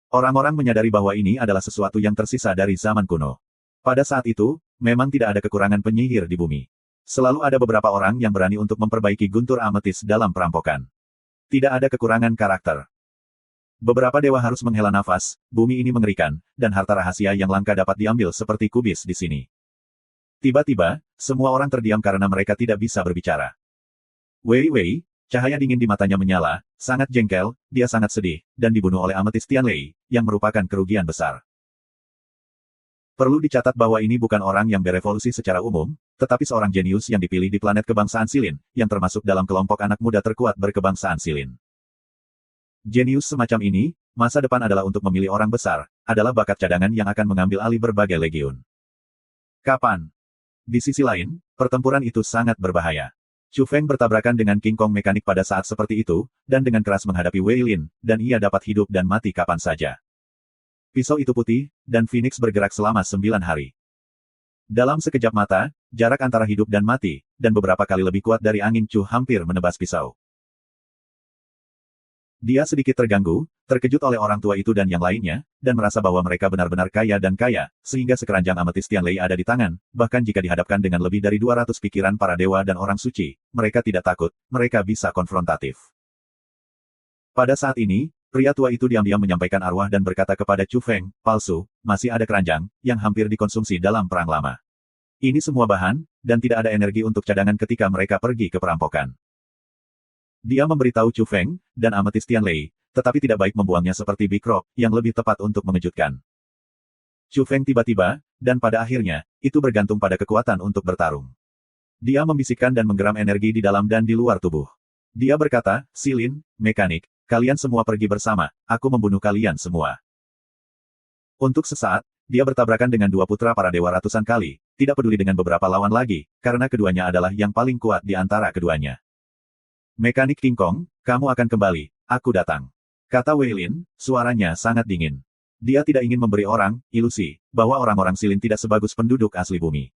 Orang-orang menyadari bahwa ini adalah sesuatu yang tersisa dari zaman kuno. Pada saat itu, memang tidak ada kekurangan penyihir di bumi. Selalu ada beberapa orang yang berani untuk memperbaiki guntur ametis dalam perampokan. Tidak ada kekurangan karakter. Beberapa dewa harus menghela nafas, bumi ini mengerikan, dan harta rahasia yang langka dapat diambil seperti kubis di sini. Tiba-tiba, semua orang terdiam karena mereka tidak bisa berbicara. Wei Wei, cahaya dingin di matanya menyala, sangat jengkel, dia sangat sedih, dan dibunuh oleh ametis Tianlei, yang merupakan kerugian besar. Perlu dicatat bahwa ini bukan orang yang berevolusi secara umum, tetapi seorang jenius yang dipilih di planet kebangsaan Silin, yang termasuk dalam kelompok anak muda terkuat berkebangsaan Silin. Jenius semacam ini, masa depan adalah untuk memilih orang besar, adalah bakat cadangan yang akan mengambil alih berbagai legiun. Kapan? Di sisi lain, pertempuran itu sangat berbahaya. Chu Feng bertabrakan dengan King Kong mekanik pada saat seperti itu, dan dengan keras menghadapi Wei Lin, dan ia dapat hidup dan mati kapan saja. Pisau itu putih, dan Phoenix bergerak selama 9 hari. Dalam sekejap mata, jarak antara hidup dan mati, dan beberapa kali lebih kuat dari angin Chu hampir menebas pisau. Dia sedikit terganggu, terkejut oleh orang tua itu dan yang lainnya, dan merasa bahwa mereka benar-benar kaya dan kaya, sehingga sekeranjang ametis Tianlei ada di tangan, bahkan jika dihadapkan dengan lebih dari 200 pikiran para dewa dan orang suci, mereka tidak takut, mereka bisa konfrontatif. Pada saat ini, pria tua itu diam-diam menyampaikan arwah dan berkata kepada Chu Feng, palsu, masih ada keranjang, yang hampir dikonsumsi dalam perang lama. Ini semua bahan, dan tidak ada energi untuk cadangan ketika mereka pergi ke perampokan. Dia memberitahu Chu Feng, dan ametis Tianlei, tetapi tidak baik membuangnya seperti Big Rock, yang lebih tepat untuk mengejutkan. Chu Feng tiba-tiba, dan pada akhirnya, itu bergantung pada kekuatan untuk bertarung. Dia membisikkan dan menggeram energi di dalam dan di luar tubuh. Dia berkata, Silin, mekanik, kalian semua pergi bersama, aku membunuh kalian semua. Untuk sesaat, dia bertabrakan dengan dua putra para dewa ratusan kali, tidak peduli dengan beberapa lawan lagi, karena keduanya adalah yang paling kuat di antara keduanya. Mekanik King Kong, kamu akan kembali, aku datang. Kata Wei Lin, suaranya sangat dingin. Dia tidak ingin memberi orang, ilusi, bahwa orang-orang Silin tidak sebagus penduduk asli bumi.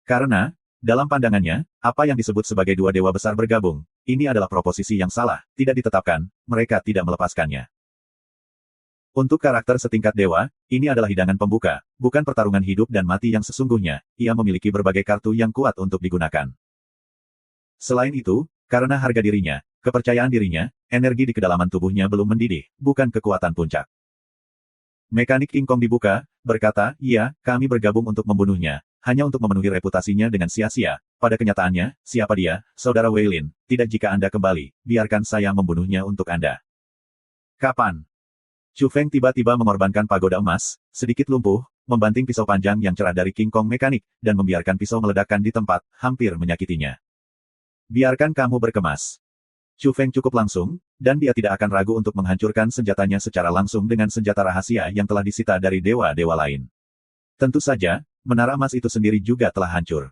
Karena, dalam pandangannya, apa yang disebut sebagai dua dewa besar bergabung, ini adalah proposisi yang salah, tidak ditetapkan, mereka tidak melepaskannya. Untuk karakter setingkat dewa, ini adalah hidangan pembuka, bukan pertarungan hidup dan mati yang sesungguhnya, ia memiliki berbagai kartu yang kuat untuk digunakan. Selain itu, karena harga dirinya, kepercayaan dirinya, energi di kedalaman tubuhnya belum mendidih, bukan kekuatan puncak. Mekanik King Kong dibuka, berkata, iya, kami bergabung untuk membunuhnya, hanya untuk memenuhi reputasinya dengan sia-sia. Pada kenyataannya, siapa dia, Saudara Wei Lin, tidak jika Anda kembali, biarkan saya membunuhnya untuk Anda. Kapan? Chu Feng tiba-tiba mengorbankan pagoda emas, sedikit lumpuh, membanting pisau panjang yang cerah dari King Kong mekanik, dan membiarkan pisau meledakkan di tempat, hampir menyakitinya. Biarkan kamu berkemas. Chu Feng cukup langsung, dan dia tidak akan ragu untuk menghancurkan senjatanya secara langsung dengan senjata rahasia yang telah disita dari dewa-dewa lain. Tentu saja, menara emas itu sendiri juga telah hancur.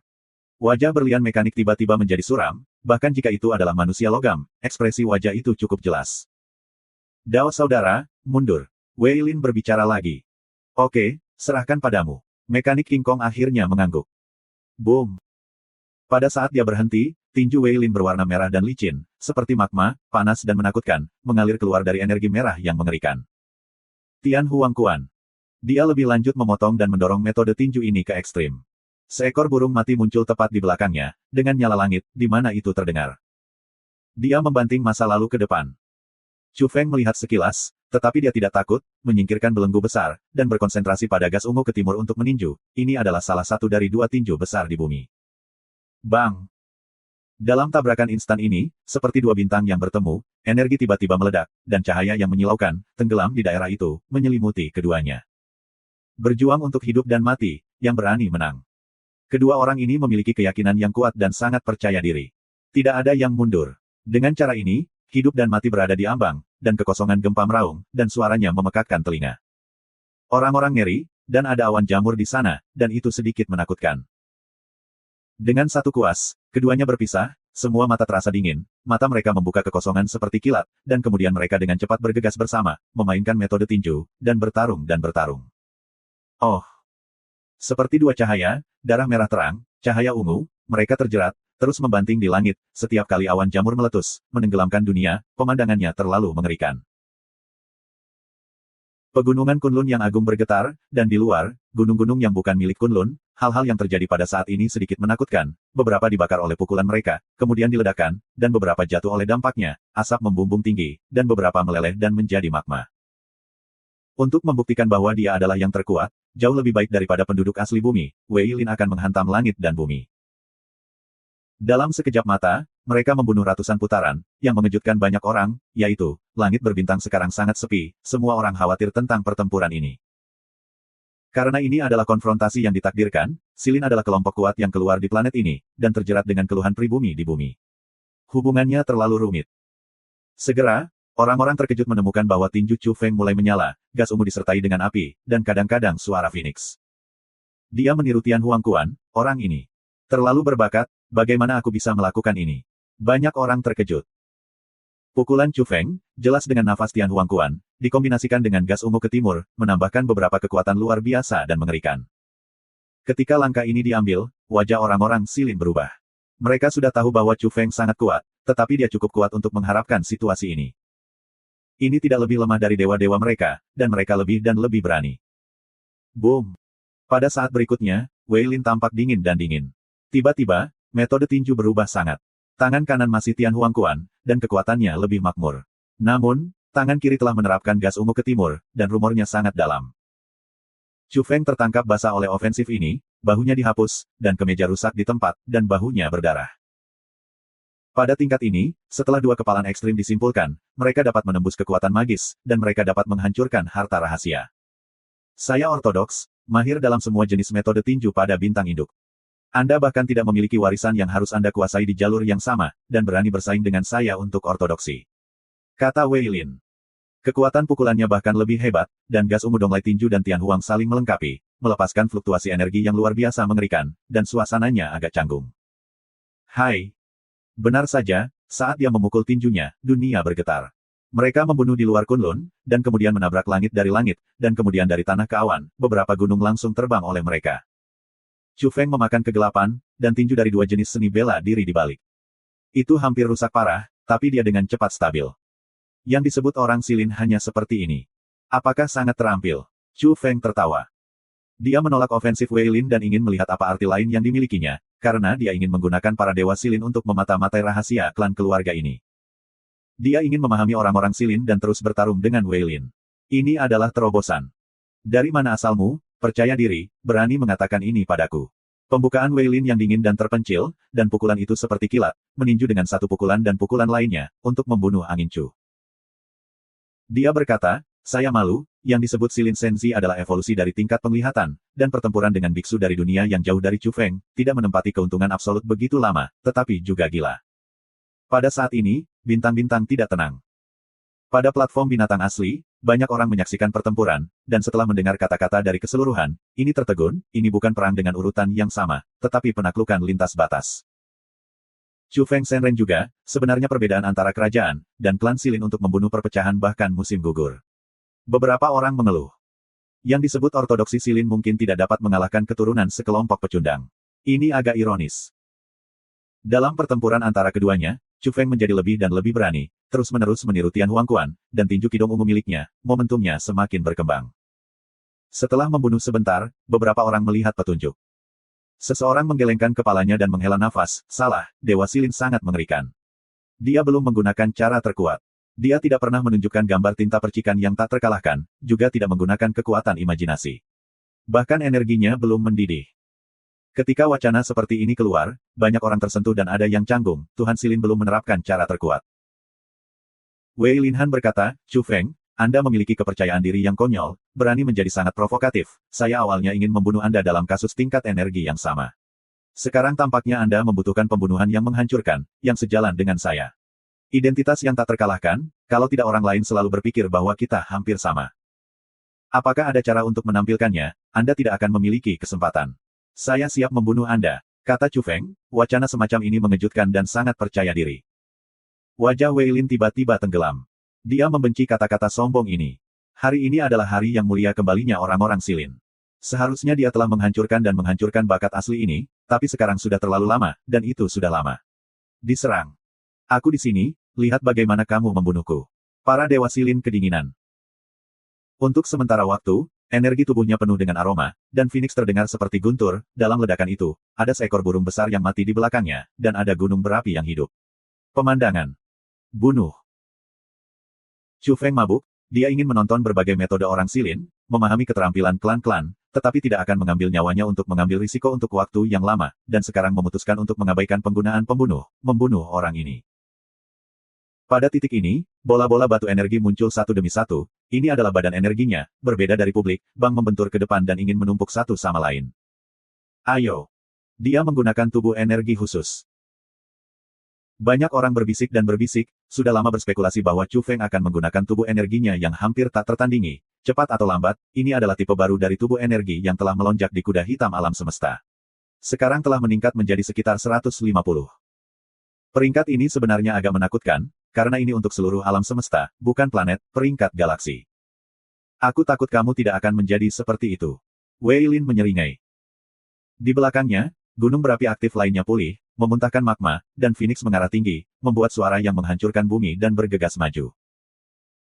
Wajah berlian mekanik tiba-tiba menjadi suram, bahkan jika itu adalah manusia logam, ekspresi wajah itu cukup jelas. Dao saudara, mundur. Wei Lin berbicara lagi. Oke, serahkan padamu. Mekanik King Kong akhirnya mengangguk. Boom. Pada saat dia berhenti, tinju Wei Lin berwarna merah dan licin, seperti magma, panas dan menakutkan, mengalir keluar dari energi merah yang mengerikan. Tian Huangquan. Dia lebih lanjut memotong dan mendorong metode tinju ini ke ekstrim. Seekor burung mati muncul tepat di belakangnya, dengan nyala langit, di mana itu terdengar. Dia membanting masa lalu ke depan. Chu Feng melihat sekilas, tetapi dia tidak takut, menyingkirkan belenggu besar, dan berkonsentrasi pada gas ungu ke timur untuk meninju. Ini adalah salah satu dari dua tinju besar di bumi. Bang! Dalam tabrakan instan ini, seperti dua bintang yang bertemu, energi tiba-tiba meledak, dan cahaya yang menyilaukan, tenggelam di daerah itu, menyelimuti keduanya. Berjuang untuk hidup dan mati, yang berani menang. Kedua orang ini memiliki keyakinan yang kuat dan sangat percaya diri. Tidak ada yang mundur. Dengan cara ini, hidup dan mati berada di ambang, dan kekosongan gempa meraung, dan suaranya memekakkan telinga. Orang-orang ngeri, dan ada awan jamur di sana, dan itu sedikit menakutkan. Dengan satu kuas, keduanya berpisah, semua mata terasa dingin, mata mereka membuka kekosongan seperti kilat, dan kemudian mereka dengan cepat bergegas bersama, memainkan metode tinju, dan bertarung. Oh! Seperti dua cahaya, darah merah terang, cahaya ungu, mereka terjerat, terus membanting di langit, setiap kali awan jamur meletus, menenggelamkan dunia, pemandangannya terlalu mengerikan. Pegunungan Kunlun yang agung bergetar, dan di luar, gunung-gunung yang bukan milik Kunlun, hal-hal yang terjadi pada saat ini sedikit menakutkan, beberapa dibakar oleh pukulan mereka, kemudian diledakkan, dan beberapa jatuh oleh dampaknya, asap membumbung tinggi, dan beberapa meleleh dan menjadi magma. Untuk membuktikan bahwa dia adalah yang terkuat, jauh lebih baik daripada penduduk asli bumi, Wei Lin akan menghantam langit dan bumi. Dalam sekejap mata, mereka membunuh ratusan putaran, yang mengejutkan banyak orang, yaitu, langit berbintang sekarang sangat sepi, semua orang khawatir tentang pertempuran ini. Karena ini adalah konfrontasi yang ditakdirkan, Silin adalah kelompok kuat yang keluar di planet ini, dan terjerat dengan keluhan pribumi di bumi. Hubungannya terlalu rumit. Segera, orang-orang terkejut menemukan bahwa tinju Chu Feng mulai menyala, gas ungu disertai dengan api, dan kadang-kadang suara Phoenix. Dia meniru Tian Huangquan, orang ini. Terlalu berbakat, bagaimana aku bisa melakukan ini? Banyak orang terkejut. Pukulan Chu Feng, jelas dengan nafas Tian Huangquan, dikombinasikan dengan gas ungu ke timur, menambahkan beberapa kekuatan luar biasa dan mengerikan. Ketika langkah ini diambil, wajah orang-orang Silin berubah. Mereka sudah tahu bahwa Chu Feng sangat kuat, tetapi dia cukup kuat untuk mengharapkan situasi ini. Ini tidak lebih lemah dari dewa-dewa mereka, dan mereka lebih dan lebih berani. Boom! Pada saat berikutnya, Wei Lin tampak dingin dan dingin. Tiba-tiba, metode tinju berubah sangat. Tangan kanan masih Tian Huangquan, dan kekuatannya lebih makmur. Namun, tangan kiri telah menerapkan gas ungu ke timur, dan rumornya sangat dalam. Chu Feng tertangkap basah oleh ofensif ini, bahunya dihapus, dan kemeja rusak di tempat, dan bahunya berdarah. Pada tingkat ini, setelah dua kepalan ekstrim disimpulkan, mereka dapat menembus kekuatan magis, dan mereka dapat menghancurkan harta rahasia. Saya ortodoks, mahir dalam semua jenis metode tinju pada bintang induk. Anda bahkan tidak memiliki warisan yang harus Anda kuasai di jalur yang sama, dan berani bersaing dengan saya untuk ortodoksi. Kata Wei Lin. Kekuatan pukulannya bahkan lebih hebat, dan gas ungu donglai tinju dan Tian Huang saling melengkapi, melepaskan fluktuasi energi yang luar biasa mengerikan, dan suasananya agak canggung. Hai! Benar saja, saat dia memukul tinjunya, dunia bergetar. Mereka membunuh di luar Kunlun, dan kemudian menabrak langit dari langit, dan kemudian dari tanah ke awan, beberapa gunung langsung terbang oleh mereka. Chu Feng memakan kegelapan, dan tinju dari dua jenis seni bela diri di balik. Itu hampir rusak parah, tapi dia dengan cepat stabil. Yang disebut orang Silin hanya seperti ini. Apakah sangat terampil? Chu Feng tertawa. Dia menolak ofensif Wei Lin dan ingin melihat apa arti lain yang dimilikinya, karena dia ingin menggunakan para dewa Silin untuk memata-matai rahasia klan keluarga ini. Dia ingin memahami orang-orang Silin dan terus bertarung dengan Wei Lin. Ini adalah terobosan. Dari mana asalmu? Percaya diri, berani mengatakan ini padaku. Pembukaan Wei Lin yang dingin dan terpencil, dan pukulan itu seperti kilat, meninju dengan satu pukulan dan pukulan lainnya, untuk membunuh angin Chu. Dia berkata, saya malu, yang disebut Silin Senzi adalah evolusi dari tingkat penglihatan, dan pertempuran dengan biksu dari dunia yang jauh dari Chu Feng, tidak menempati keuntungan absolut begitu lama, tetapi juga gila. Pada saat ini, bintang-bintang tidak tenang. Pada platform binatang asli, banyak orang menyaksikan pertempuran, dan setelah mendengar kata-kata dari keseluruhan, ini tertegun, ini bukan perang dengan urutan yang sama, tetapi penaklukan lintas batas. Chu Feng Shenren juga, sebenarnya perbedaan antara kerajaan, dan klan Silin untuk membunuh perpecahan bahkan musim gugur. Beberapa orang mengeluh. Yang disebut ortodoksi Silin mungkin tidak dapat mengalahkan keturunan sekelompok pecundang. Ini agak ironis. Dalam pertempuran antara keduanya, Chu Feng menjadi lebih dan lebih berani, terus-menerus meniru Tian Huangquan, dan tinju kidong ungu miliknya, momentumnya semakin berkembang. Setelah membunuh sebentar, beberapa orang melihat petunjuk. Seseorang menggelengkan kepalanya dan menghela nafas, salah, Dewa Silin sangat mengerikan. Dia belum menggunakan cara terkuat. Dia tidak pernah menunjukkan gambar tinta percikan yang tak terkalahkan, juga tidak menggunakan kekuatan imajinasi. Bahkan energinya belum mendidih. Ketika wacana seperti ini keluar, banyak orang tersentuh dan ada yang canggung, Tuhan Silin belum menerapkan cara terkuat. Wei Linhan berkata, Chu Feng, Anda memiliki kepercayaan diri yang konyol, berani menjadi sangat provokatif, saya awalnya ingin membunuh Anda dalam kasus tingkat energi yang sama. Sekarang tampaknya Anda membutuhkan pembunuhan yang menghancurkan, yang sejalan dengan saya. Identitas yang tak terkalahkan, kalau tidak orang lain selalu berpikir bahwa kita hampir sama. Apakah ada cara untuk menampilkannya? Anda tidak akan memiliki kesempatan. Saya siap membunuh Anda, kata Chu Feng, wacana semacam ini mengejutkan dan sangat percaya diri. Wajah Wei Lin tiba-tiba tenggelam. Dia membenci kata-kata sombong ini. Hari ini adalah hari yang mulia kembalinya orang-orang Silin. Seharusnya dia telah menghancurkan dan menghancurkan bakat asli ini, tapi sekarang sudah terlalu lama, dan itu sudah lama. Diserang. Aku di sini, lihat bagaimana kamu membunuhku. Para dewa Silin kedinginan. Untuk sementara waktu, energi tubuhnya penuh dengan aroma, dan Phoenix terdengar seperti guntur. Dalam ledakan itu, ada seekor burung besar yang mati di belakangnya, dan ada gunung berapi yang hidup. Pemandangan. Bunuh. Chu Feng mabuk, dia ingin menonton berbagai metode orang Silin, memahami keterampilan klan-klan, tetapi tidak akan mengambil nyawanya untuk mengambil risiko untuk waktu yang lama, dan sekarang memutuskan untuk mengabaikan penggunaan membunuh orang ini. Pada titik ini, bola-bola batu energi muncul satu demi satu, ini adalah badan energinya, berbeda dari publik, Bang membentur ke depan dan ingin menumpuk satu sama lain. Ayo. Dia menggunakan tubuh energi khusus. Banyak orang berbisik dan berbisik, sudah lama berspekulasi bahwa Chu Feng akan menggunakan tubuh energinya yang hampir tak tertandingi. Cepat atau lambat, ini adalah tipe baru dari tubuh energi yang telah melonjak di kuda hitam alam semesta. Sekarang telah meningkat menjadi sekitar 150. Peringkat ini sebenarnya agak menakutkan, karena ini untuk seluruh alam semesta, bukan planet, peringkat galaksi. Aku takut kamu tidak akan menjadi seperti itu. Wei Lin menyeringai. Di belakangnya, gunung berapi aktif lainnya pulih, memuntahkan magma, dan Phoenix mengarah tinggi, membuat suara yang menghancurkan bumi dan bergegas maju.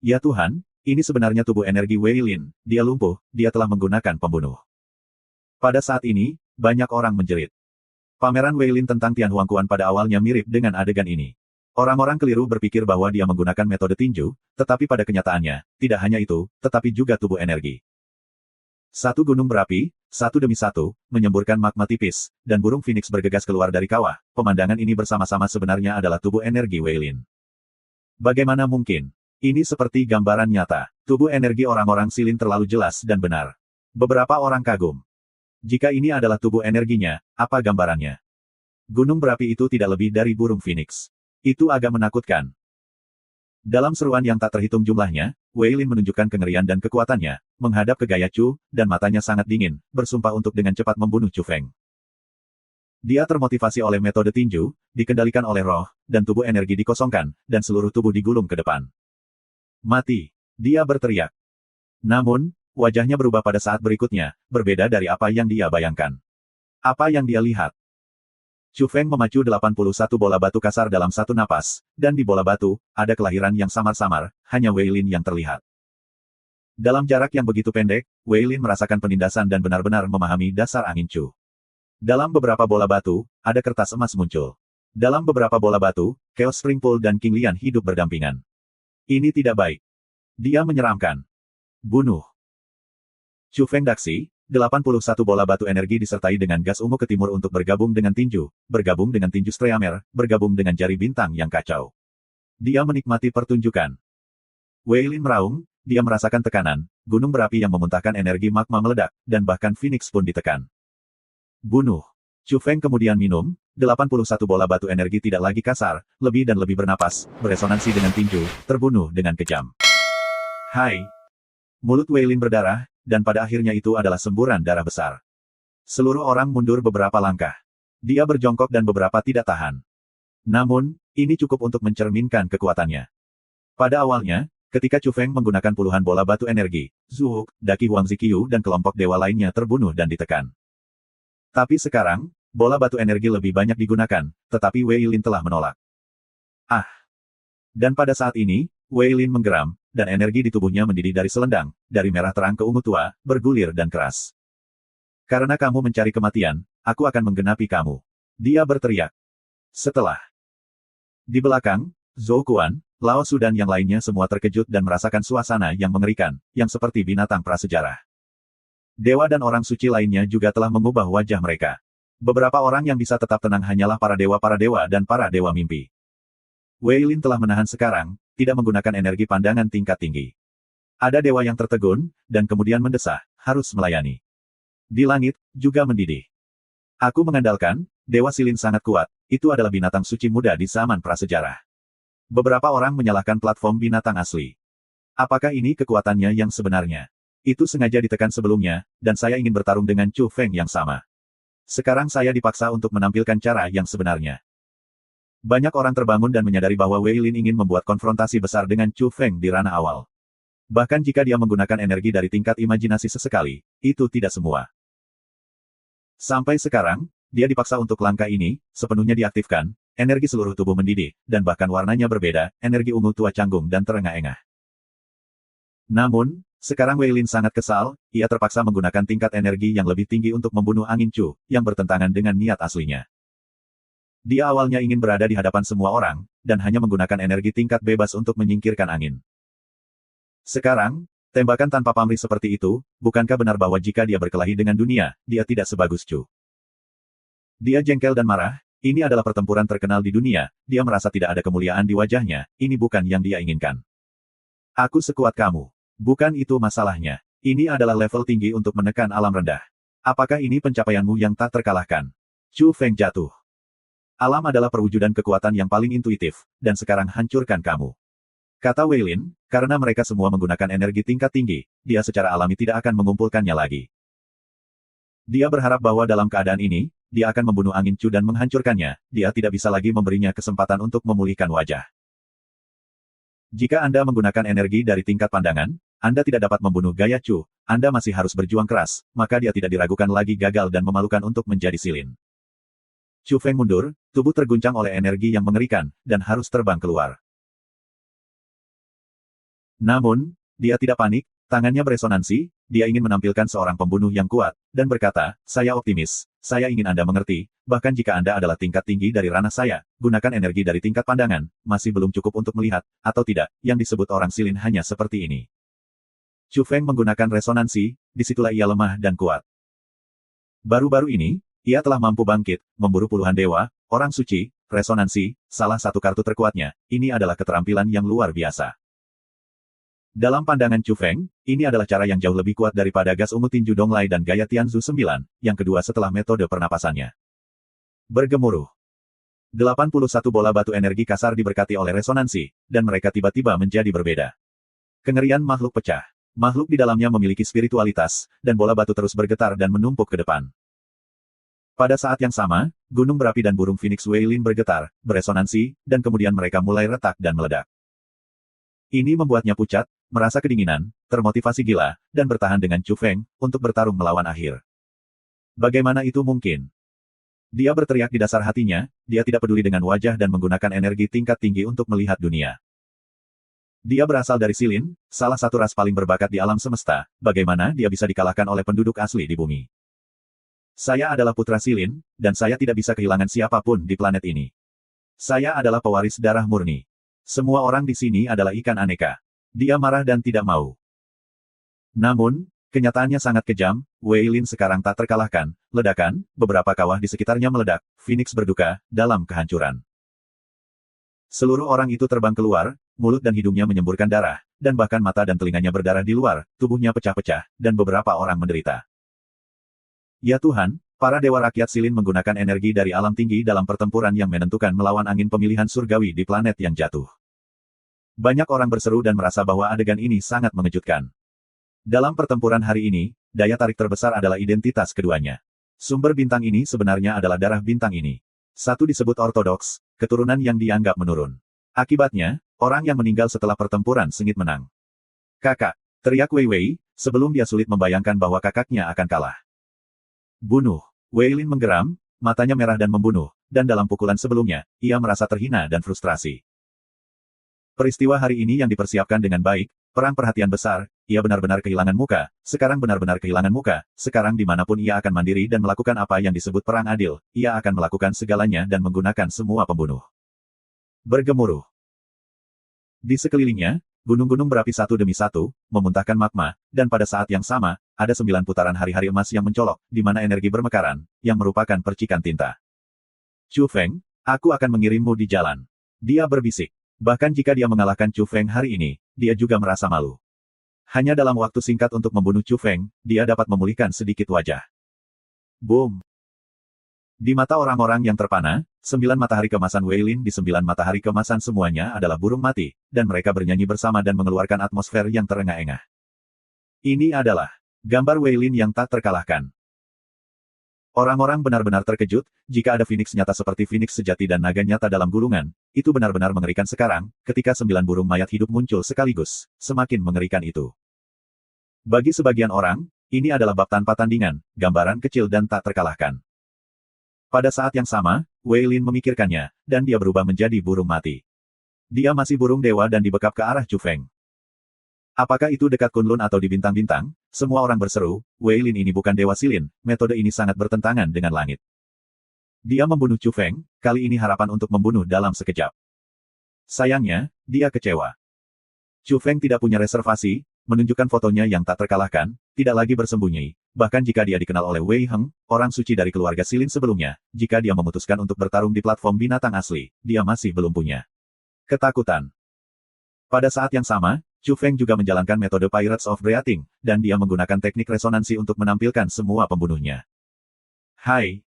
Ya Tuhan, ini sebenarnya tubuh energi Wei Lin, dia lumpuh, dia telah menggunakan pembunuh. Pada saat ini, banyak orang menjerit. Pameran Wei Lin tentang Tian Huangquan pada awalnya mirip dengan adegan ini. Orang-orang keliru berpikir bahwa dia menggunakan metode tinju, tetapi pada kenyataannya, tidak hanya itu, tetapi juga tubuh energi. Satu gunung berapi, satu demi satu, menyemburkan magma tipis, dan burung Phoenix bergegas keluar dari kawah. Pemandangan ini bersama-sama sebenarnya adalah tubuh energi Wei Lin. Bagaimana mungkin? Ini seperti gambaran nyata. Tubuh energi orang-orang Silin terlalu jelas dan benar. Beberapa orang kagum. Jika ini adalah tubuh energinya, apa gambarannya? Gunung berapi itu tidak lebih dari burung Phoenix. Itu agak menakutkan. Dalam seruan yang tak terhitung jumlahnya, Wei Lin menunjukkan kengerian dan kekuatannya, menghadap ke gaya Chu, dan matanya sangat dingin, bersumpah untuk dengan cepat membunuh Chu Feng. Dia termotivasi oleh metode tinju, dikendalikan oleh roh, dan tubuh energi dikosongkan, dan seluruh tubuh digulung ke depan. Mati! Dia berteriak. Namun, wajahnya berubah pada saat berikutnya, berbeda dari apa yang dia bayangkan. Apa yang dia lihat? Chu Feng memacu 81 bola batu kasar dalam satu napas, dan di bola batu, ada kelahiran yang samar-samar, hanya Wei Lin yang terlihat. Dalam jarak yang begitu pendek, Wei Lin merasakan penindasan dan benar-benar memahami dasar angin Chu. Dalam beberapa bola batu, ada kertas emas muncul. Dalam beberapa bola batu, Chaos Spring Pool dan King Lian hidup berdampingan. Ini tidak baik. Dia menyeramkan. Bunuh. Chu Feng Daxi, 81 bola batu energi disertai dengan gas ungu ke timur untuk bergabung dengan tinju, bergabung dengan tinju Streamer, bergabung dengan jari bintang yang kacau. Dia menikmati pertunjukan. Wei Lin meraung, dia merasakan tekanan, gunung berapi yang memuntahkan energi magma meledak, dan bahkan Phoenix pun ditekan. Bunuh. Chu Feng kemudian minum, 81 bola batu energi tidak lagi kasar, lebih dan lebih bernapas, beresonansi dengan tinju, terbunuh dengan kejam. Hai. Mulut Wei Lin berdarah, dan pada akhirnya itu adalah semburan darah besar. Seluruh orang mundur beberapa langkah. Dia berjongkok dan beberapa tidak tahan. Namun, ini cukup untuk mencerminkan kekuatannya. Pada awalnya, ketika Chu Feng menggunakan puluhan bola batu energi, Zhu, Daqi Huang Ziqiu dan kelompok dewa lainnya terbunuh dan ditekan. Tapi sekarang, bola batu energi lebih banyak digunakan, tetapi Wei Lin telah menolak. Ah! Dan pada saat ini, Wei Lin menggeram, dan energi di tubuhnya mendidih dari selendang, dari merah terang ke ungu tua, bergulir dan keras. Karena kamu mencari kematian, aku akan menggenapi kamu. Dia berteriak. Setelah. Di belakang, Zhou Quan, Lao Su dan yang lainnya semua terkejut dan merasakan suasana yang mengerikan, yang seperti binatang prasejarah. Dewa dan orang suci lainnya juga telah mengubah wajah mereka. Beberapa orang yang bisa tetap tenang hanyalah para dewa dan para dewa mimpi. Wei Lin telah menahan sekarang, tidak menggunakan energi pandangan tingkat tinggi. Ada dewa yang tertegun, dan kemudian mendesah, harus melayani. Di langit, juga mendidih. Aku mengandalkan, Dewa Silin sangat kuat, itu adalah binatang suci muda di zaman prasejarah. Beberapa orang menyalahkan platform binatang asli. Apakah ini kekuatannya yang sebenarnya? Itu sengaja ditekan sebelumnya, dan saya ingin bertarung dengan Chu Feng yang sama. Sekarang saya dipaksa untuk menampilkan cara yang sebenarnya. Banyak orang terbangun dan menyadari bahwa Wei Lin ingin membuat konfrontasi besar dengan Chu Feng di ranah awal. Bahkan jika dia menggunakan energi dari tingkat imajinasi sesekali, itu tidak semua. Sampai sekarang, dia dipaksa untuk langkah ini, sepenuhnya diaktifkan, energi seluruh tubuh mendidih, dan bahkan warnanya berbeda, energi ungu tua canggung dan terengah-engah. Namun, sekarang Wei Lin sangat kesal, ia terpaksa menggunakan tingkat energi yang lebih tinggi untuk membunuh angin Chu, yang bertentangan dengan niat aslinya. Dia awalnya ingin berada di hadapan semua orang, dan hanya menggunakan energi tingkat bebas untuk menyingkirkan angin. Sekarang, tembakan tanpa pamrih seperti itu, bukankah benar bahwa jika dia berkelahi dengan dunia, dia tidak sebagus Chu? Dia jengkel dan marah, ini adalah pertempuran terkenal di dunia, dia merasa tidak ada kemuliaan di wajahnya, ini bukan yang dia inginkan. Aku sekuat kamu. Bukan itu masalahnya. Ini adalah level tinggi untuk menekan alam rendah. Apakah ini pencapaianmu yang tak terkalahkan? Chu Feng jatuh. Alam adalah perwujudan kekuatan yang paling intuitif, dan sekarang hancurkan kamu. Kata Wei Lin, karena mereka semua menggunakan energi tingkat tinggi, dia secara alami tidak akan mengumpulkannya lagi. Dia berharap bahwa dalam keadaan ini, dia akan membunuh angin Chu dan menghancurkannya, dia tidak bisa lagi memberinya kesempatan untuk memulihkan wajah. Jika Anda menggunakan energi dari tingkat pandangan, Anda tidak dapat membunuh gaya Chu, Anda masih harus berjuang keras, maka dia tidak diragukan lagi gagal dan memalukan untuk menjadi silin. Chu Feng mundur, tubuh terguncang oleh energi yang mengerikan, dan harus terbang keluar. Namun, dia tidak panik, tangannya beresonansi, dia ingin menampilkan seorang pembunuh yang kuat, dan berkata, saya optimis, saya ingin Anda mengerti, bahkan jika Anda adalah tingkat tinggi dari ranah saya, gunakan energi dari tingkat pandangan, masih belum cukup untuk melihat, atau tidak, yang disebut orang silin hanya seperti ini. Chu Feng menggunakan resonansi, disitulah ia lemah dan kuat. Baru-baru ini, ia telah mampu bangkit, memburu puluhan dewa, orang suci, resonansi, salah satu kartu terkuatnya, ini adalah keterampilan yang luar biasa. Dalam pandangan Chu Feng, ini adalah cara yang jauh lebih kuat daripada gas ungu tinju Donglai dan gaya Tianzu 9, yang kedua setelah metode pernapasannya. Bergemuruh. 81 bola batu energi kasar diberkati oleh resonansi, dan mereka tiba-tiba menjadi berbeda. Kengerian makhluk pecah. Makhluk di dalamnya memiliki spiritualitas, dan bola batu terus bergetar dan menumpuk ke depan. Pada saat yang sama, gunung berapi dan burung Phoenix Wei Lin bergetar, beresonansi, dan kemudian mereka mulai retak dan meledak. Ini membuatnya pucat, merasa kedinginan, termotivasi gila, dan bertahan dengan Chu Feng, untuk bertarung melawan akhir. Bagaimana itu mungkin? Dia berteriak di dasar hatinya, dia tidak peduli dengan wajah dan menggunakan energi tingkat tinggi untuk melihat dunia. Dia berasal dari Silin, salah satu ras paling berbakat di alam semesta, bagaimana dia bisa dikalahkan oleh penduduk asli di bumi? Saya adalah putra Silin, dan saya tidak bisa kehilangan siapapun di planet ini. Saya adalah pewaris darah murni. Semua orang di sini adalah ikan aneka. Dia marah dan tidak mau. Namun, kenyataannya sangat kejam, Wei Lin sekarang tak terkalahkan, ledakan, beberapa kawah di sekitarnya meledak, Phoenix berduka, dalam kehancuran. Seluruh orang itu terbang keluar, mulut dan hidungnya menyemburkan darah, dan bahkan mata dan telinganya berdarah di luar, tubuhnya pecah-pecah, dan beberapa orang menderita. Ya Tuhan, para dewa rakyat Silin menggunakan energi dari alam tinggi dalam pertempuran yang menentukan melawan angin pemilihan surgawi di planet yang jatuh. Banyak orang berseru dan merasa bahwa adegan ini sangat mengejutkan. Dalam pertempuran hari ini, daya tarik terbesar adalah identitas keduanya. Sumber bintang ini sebenarnya adalah darah bintang ini. Satu disebut ortodoks, keturunan yang dianggap menurun. Akibatnya, orang yang meninggal setelah pertempuran sengit menang. Kakak, teriak Wei Wei, sebelum dia sulit membayangkan bahwa kakaknya akan kalah. Bunuh. Wei Lin menggeram, matanya merah dan membunuh, dan dalam pukulan sebelumnya, ia merasa terhina dan frustrasi. Peristiwa hari ini yang dipersiapkan dengan baik, perang perhatian besar, ia benar-benar kehilangan muka, sekarang benar-benar kehilangan muka, sekarang dimanapun ia akan mandiri dan melakukan apa yang disebut perang adil, ia akan melakukan segalanya dan menggunakan semua pembunuh. Bergemuruh. Di sekelilingnya, gunung-gunung berapi satu demi satu, memuntahkan magma, dan pada saat yang sama, ada 9 putaran hari-hari emas yang mencolok, di mana energi bermekaran, yang merupakan percikan tinta. Chu Feng, aku akan mengirimmu di jalan. Dia berbisik. Bahkan jika dia mengalahkan Chu Feng hari ini, dia juga merasa malu. Hanya dalam waktu singkat untuk membunuh Chu Feng, dia dapat memulihkan sedikit wajah. Boom! Di mata orang-orang yang terpana, 9 matahari kemasan Wei Lin di 9 matahari kemasan semuanya adalah burung mati, dan mereka bernyanyi bersama dan mengeluarkan atmosfer yang terengah-engah. Ini adalah gambar Wei Lin yang tak terkalahkan. Orang-orang benar-benar terkejut, jika ada Phoenix nyata seperti Phoenix sejati dan naga nyata dalam gulungan, itu benar-benar mengerikan sekarang, ketika 9 burung mayat hidup muncul sekaligus, semakin mengerikan itu. Bagi sebagian orang, ini adalah bab tanpa tandingan, gambaran kecil dan tak terkalahkan. Pada saat yang sama, Wei Lin memikirkannya, dan dia berubah menjadi burung mati. Dia masih burung dewa dan dibekap ke arah Chu Feng. Apakah itu dekat Kunlun atau di bintang-bintang? Semua orang berseru, Wei Lin ini bukan dewa Silin, metode ini sangat bertentangan dengan langit. Dia membunuh Chu Feng, kali ini harapan untuk membunuh dalam sekejap. Sayangnya, dia kecewa. Chu Feng tidak punya reservasi, menunjukkan fotonya yang tak terkalahkan, tidak lagi bersembunyi, bahkan jika dia dikenal oleh Wei Heng, orang suci dari keluarga Silin sebelumnya, jika dia memutuskan untuk bertarung di platform binatang asli, dia masih belum punya ketakutan. Pada saat yang sama, Chu Feng juga menjalankan metode Pirates of Breathing, dan dia menggunakan teknik resonansi untuk menampilkan semua pembunuhnya. Hai!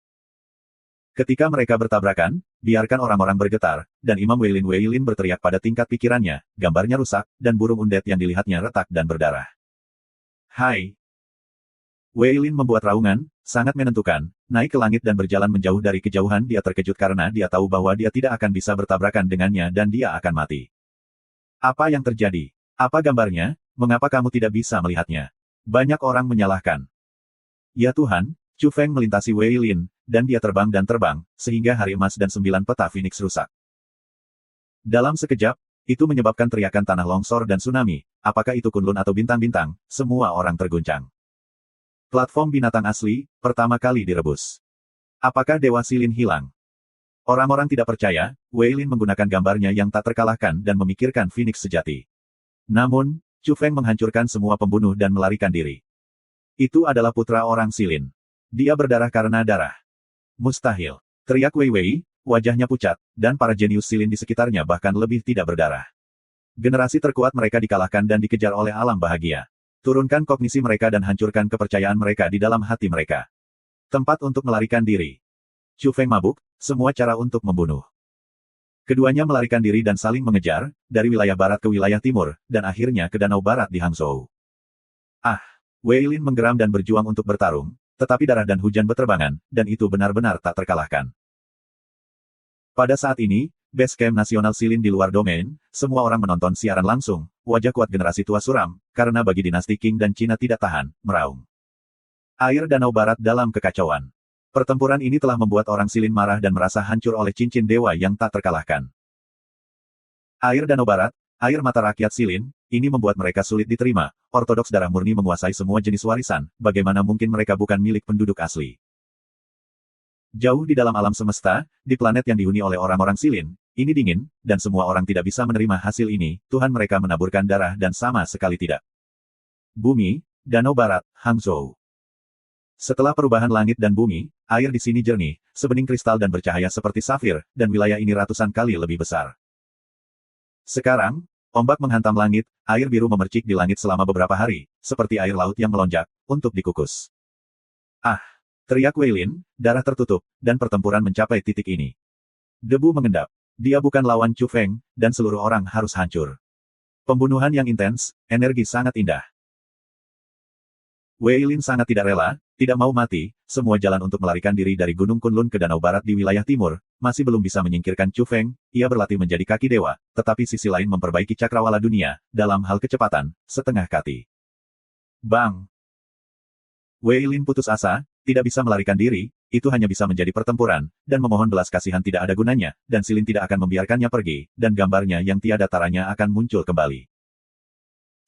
Ketika mereka bertabrakan, biarkan orang-orang bergetar, dan Imam Weilin berteriak pada tingkat pikirannya, gambarnya rusak, dan burung undead yang dilihatnya retak dan berdarah. Hai! Weilin membuat raungan, sangat menentukan, naik ke langit dan berjalan menjauh dari kejauhan. Dia terkejut karena dia tahu bahwa dia tidak akan bisa bertabrakan dengannya dan dia akan mati. Apa yang terjadi? Apa gambarnya? Mengapa kamu tidak bisa melihatnya? Banyak orang menyalahkan. Ya Tuhan, Chu Feng melintasi Weilin, dan dia terbang dan terbang, sehingga hari emas dan 9 peta Phoenix rusak. Dalam sekejap, itu menyebabkan teriakan tanah longsor dan tsunami. Apakah itu Kunlun atau bintang-bintang? Semua orang terguncang. Platform binatang asli, pertama kali direbus. Apakah Dewa Silin hilang? Orang-orang tidak percaya, Weilin menggunakan gambarnya yang tak terkalahkan dan memikirkan Phoenix sejati. Namun, Chu Feng menghancurkan semua pembunuh dan melarikan diri. Itu adalah putra orang Silin. Dia berdarah karena darah. Mustahil. Teriak Wei Wei, wajahnya pucat, dan para jenius Silin di sekitarnya bahkan lebih tidak berdarah. Generasi terkuat mereka dikalahkan dan dikejar oleh alam bahagia. Turunkan kognisi mereka dan hancurkan kepercayaan mereka di dalam hati mereka. Tempat untuk melarikan diri. Chu Feng mabuk, semua cara untuk membunuh. Keduanya melarikan diri dan saling mengejar, dari wilayah barat ke wilayah timur, dan akhirnya ke danau barat di Hangzhou. Weilin menggeram dan berjuang untuk bertarung, tetapi darah dan hujan beterbangan, dan itu benar-benar tak terkalahkan. Pada saat ini, base camp nasional Silin di luar domain, semua orang menonton siaran langsung, wajah kuat generasi tua suram, karena bagi dinasti Qing dan Cina tidak tahan, meraung. Air danau barat dalam kekacauan. Pertempuran ini telah membuat orang Silin marah dan merasa hancur oleh cincin dewa yang tak terkalahkan. Air danau barat, air mata rakyat Silin, ini membuat mereka sulit diterima. Ortodoks darah murni menguasai semua jenis warisan, bagaimana mungkin mereka bukan milik penduduk asli? Jauh di dalam alam semesta, di planet yang dihuni oleh orang-orang Silin, ini dingin, dan semua orang tidak bisa menerima hasil ini. Tuhan mereka menaburkan darah dan sama sekali tidak. Bumi, Danau Barat, Hangzhou. Setelah perubahan langit dan bumi, air di sini jernih, sebening kristal dan bercahaya seperti safir, dan wilayah ini ratusan kali lebih besar. Sekarang, ombak menghantam langit, air biru memercik di langit selama beberapa hari, seperti air laut yang melonjak, untuk dikukus. Teriak Weilin, darah tertutup, dan pertempuran mencapai titik ini. Debu mengendap. Dia bukan lawan Chu Feng, dan seluruh orang harus hancur. Pembunuhan yang intens, energi sangat indah. Weilin sangat tidak rela, tidak mau mati, semua jalan untuk melarikan diri dari Gunung Kunlun ke Danau Barat di wilayah timur, masih belum bisa menyingkirkan Chu Feng. Ia berlatih menjadi kaki dewa, tetapi sisi lain memperbaiki cakrawala dunia, dalam hal kecepatan, setengah kati. Bang! Weilin putus asa, tidak bisa melarikan diri, itu hanya bisa menjadi pertempuran, dan memohon belas kasihan tidak ada gunanya, dan Silin tidak akan membiarkannya pergi, dan gambarnya yang tiada taranya akan muncul kembali.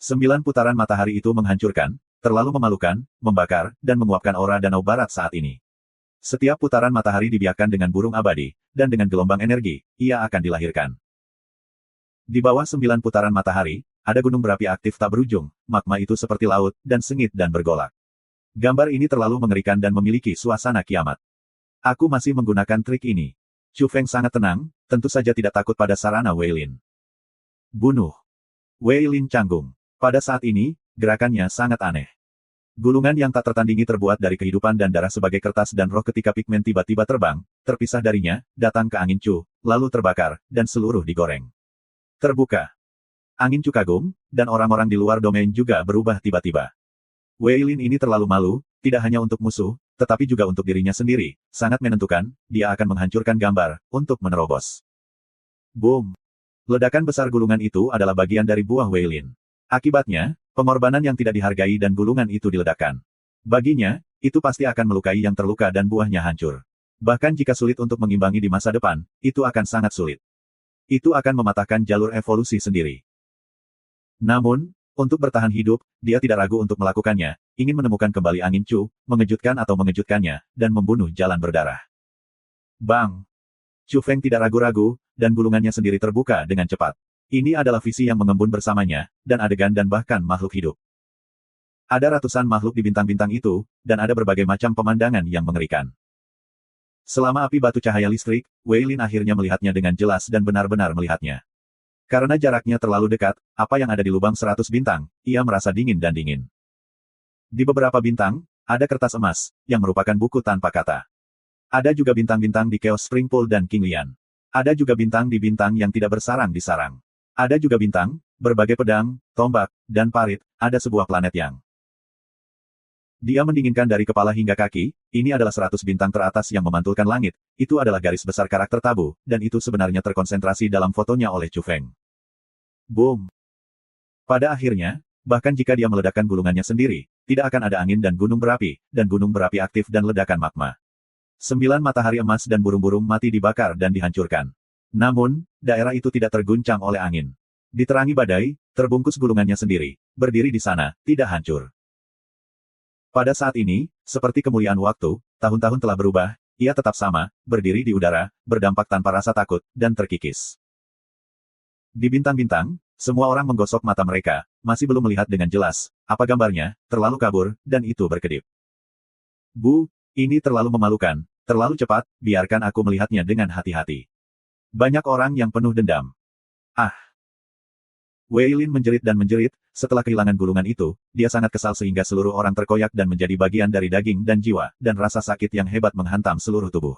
9 putaran matahari itu menghancurkan, terlalu memalukan, membakar, dan menguapkan aura danau barat saat ini. Setiap putaran matahari dibiarkan dengan burung abadi, dan dengan gelombang energi, ia akan dilahirkan. Di bawah 9 putaran matahari, ada gunung berapi aktif tak berujung, magma itu seperti laut, dan sengit dan bergolak. Gambar ini terlalu mengerikan dan memiliki suasana kiamat. Aku masih menggunakan trik ini. Chu Feng sangat tenang, tentu saja tidak takut pada sarana Weilin. Bunuh. Weilin canggung. Pada saat ini, gerakannya sangat aneh. Gulungan yang tak tertandingi terbuat dari kehidupan dan darah sebagai kertas dan roh ketika pigmen tiba-tiba terbang, terpisah darinya, datang ke angin Chu, lalu terbakar, dan seluruh digoreng. Terbuka. Angin Chu kagum, dan orang-orang di luar domain juga berubah tiba-tiba. Weilin ini terlalu malu, tidak hanya untuk musuh, tetapi juga untuk dirinya sendiri, sangat menentukan, dia akan menghancurkan gambar, untuk menerobos. Boom! Ledakan besar gulungan itu adalah bagian dari buah Weilin. Akibatnya, pengorbanan yang tidak dihargai dan gulungan itu diledakkan. Baginya, itu pasti akan melukai yang terluka dan buahnya hancur. Bahkan jika sulit untuk mengimbangi di masa depan, itu akan sangat sulit. Itu akan mematahkan jalur evolusi sendiri. Namun, untuk bertahan hidup, dia tidak ragu untuk melakukannya, ingin menemukan kembali angin Chu, mengejutkan atau mengejutkannya, dan membunuh jalan berdarah. Bang! Chu Feng tidak ragu-ragu, dan gulungannya sendiri terbuka dengan cepat. Ini adalah visi yang mengembun bersamanya, dan adegan dan bahkan makhluk hidup. Ada ratusan makhluk di bintang-bintang itu, dan ada berbagai macam pemandangan yang mengerikan. Selama api batu cahaya listrik, Weilin akhirnya melihatnya dengan jelas dan benar-benar melihatnya. Karena jaraknya terlalu dekat, apa yang ada di lubang 100 bintang, ia merasa dingin dan dingin. Di beberapa bintang, ada kertas emas, yang merupakan buku tanpa kata. Ada juga bintang-bintang di Chaos Spring Pool dan King Lian. Ada juga bintang di bintang yang tidak bersarang di sarang. Ada juga bintang, berbagai pedang, tombak, dan parit, ada sebuah planet yang dia mendinginkan dari kepala hingga kaki. Ini adalah 100 bintang teratas yang memantulkan langit. Itu adalah garis besar karakter tabu, dan itu sebenarnya terkonsentrasi dalam fotonya oleh Chu Feng. Boom! Pada akhirnya, bahkan jika dia meledakkan gulungannya sendiri, tidak akan ada angin dan gunung berapi aktif dan ledakan magma. 9 matahari emas dan burung-burung mati dibakar dan dihancurkan. Namun, daerah itu tidak terguncang oleh angin. Diterangi badai, terbungkus gulungannya sendiri, berdiri di sana, tidak hancur. Pada saat ini, seperti kemuliaan waktu, tahun-tahun telah berubah, ia tetap sama, berdiri di udara, berdampak tanpa rasa takut, dan terkikis. Di bintang-bintang, semua orang menggosok mata mereka, masih belum melihat dengan jelas, apa gambarnya, terlalu kabur, dan itu berkedip. Bu, ini terlalu memalukan, terlalu cepat, biarkan aku melihatnya dengan hati-hati. Banyak orang yang penuh dendam. Ah! Wei Lin menjerit dan menjerit, setelah kehilangan gulungan itu, dia sangat kesal sehingga seluruh orang terkoyak dan menjadi bagian dari daging dan jiwa, dan rasa sakit yang hebat menghantam seluruh tubuh.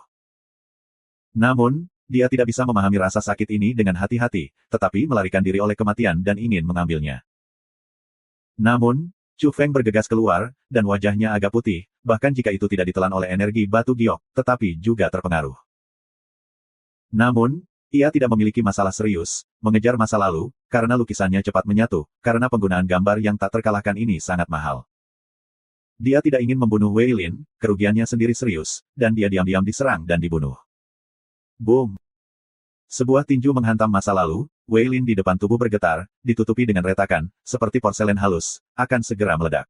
Namun, dia tidak bisa memahami rasa sakit ini dengan hati-hati, tetapi melarikan diri oleh kematian dan ingin mengambilnya. Namun, Chu Feng bergegas keluar, dan wajahnya agak putih, bahkan jika itu tidak ditelan oleh energi batu giok, tetapi juga terpengaruh. Namun, ia tidak memiliki masalah serius, mengejar masa lalu, karena lukisannya cepat menyatu, karena penggunaan gambar yang tak terkalahkan ini sangat mahal. Dia tidak ingin membunuh Wei Lin, kerugiannya sendiri serius, dan dia diam-diam diserang dan dibunuh. Boom! Sebuah tinju menghantam masa lalu, Wei Lin di depan tubuh bergetar, ditutupi dengan retakan, seperti porselen halus, akan segera meledak.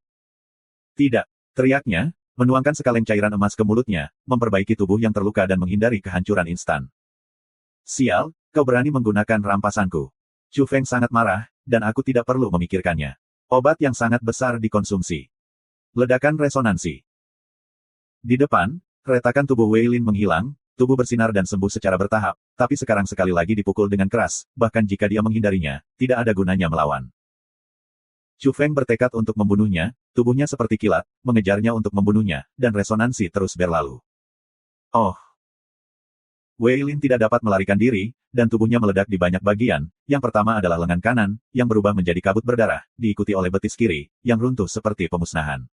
Tidak! Teriaknya, menuangkan sekaleng cairan emas ke mulutnya, memperbaiki tubuh yang terluka dan menghindari kehancuran instan. Sial, kau berani menggunakan rampasanku. Chu Feng sangat marah, dan aku tidak perlu memikirkannya. Obat yang sangat besar dikonsumsi. Ledakan resonansi. Di depan, retakan tubuh Wei Lin menghilang, tubuh bersinar dan sembuh secara bertahap, tapi sekarang sekali lagi dipukul dengan keras, bahkan jika dia menghindarinya, tidak ada gunanya melawan. Chu Feng bertekad untuk membunuhnya, tubuhnya seperti kilat, mengejarnya untuk membunuhnya, dan resonansi terus berlalu. Oh! Wei Lin tidak dapat melarikan diri, dan tubuhnya meledak di banyak bagian. Yang pertama adalah lengan kanan, yang berubah menjadi kabut berdarah, diikuti oleh betis kiri, yang runtuh seperti pemusnahan.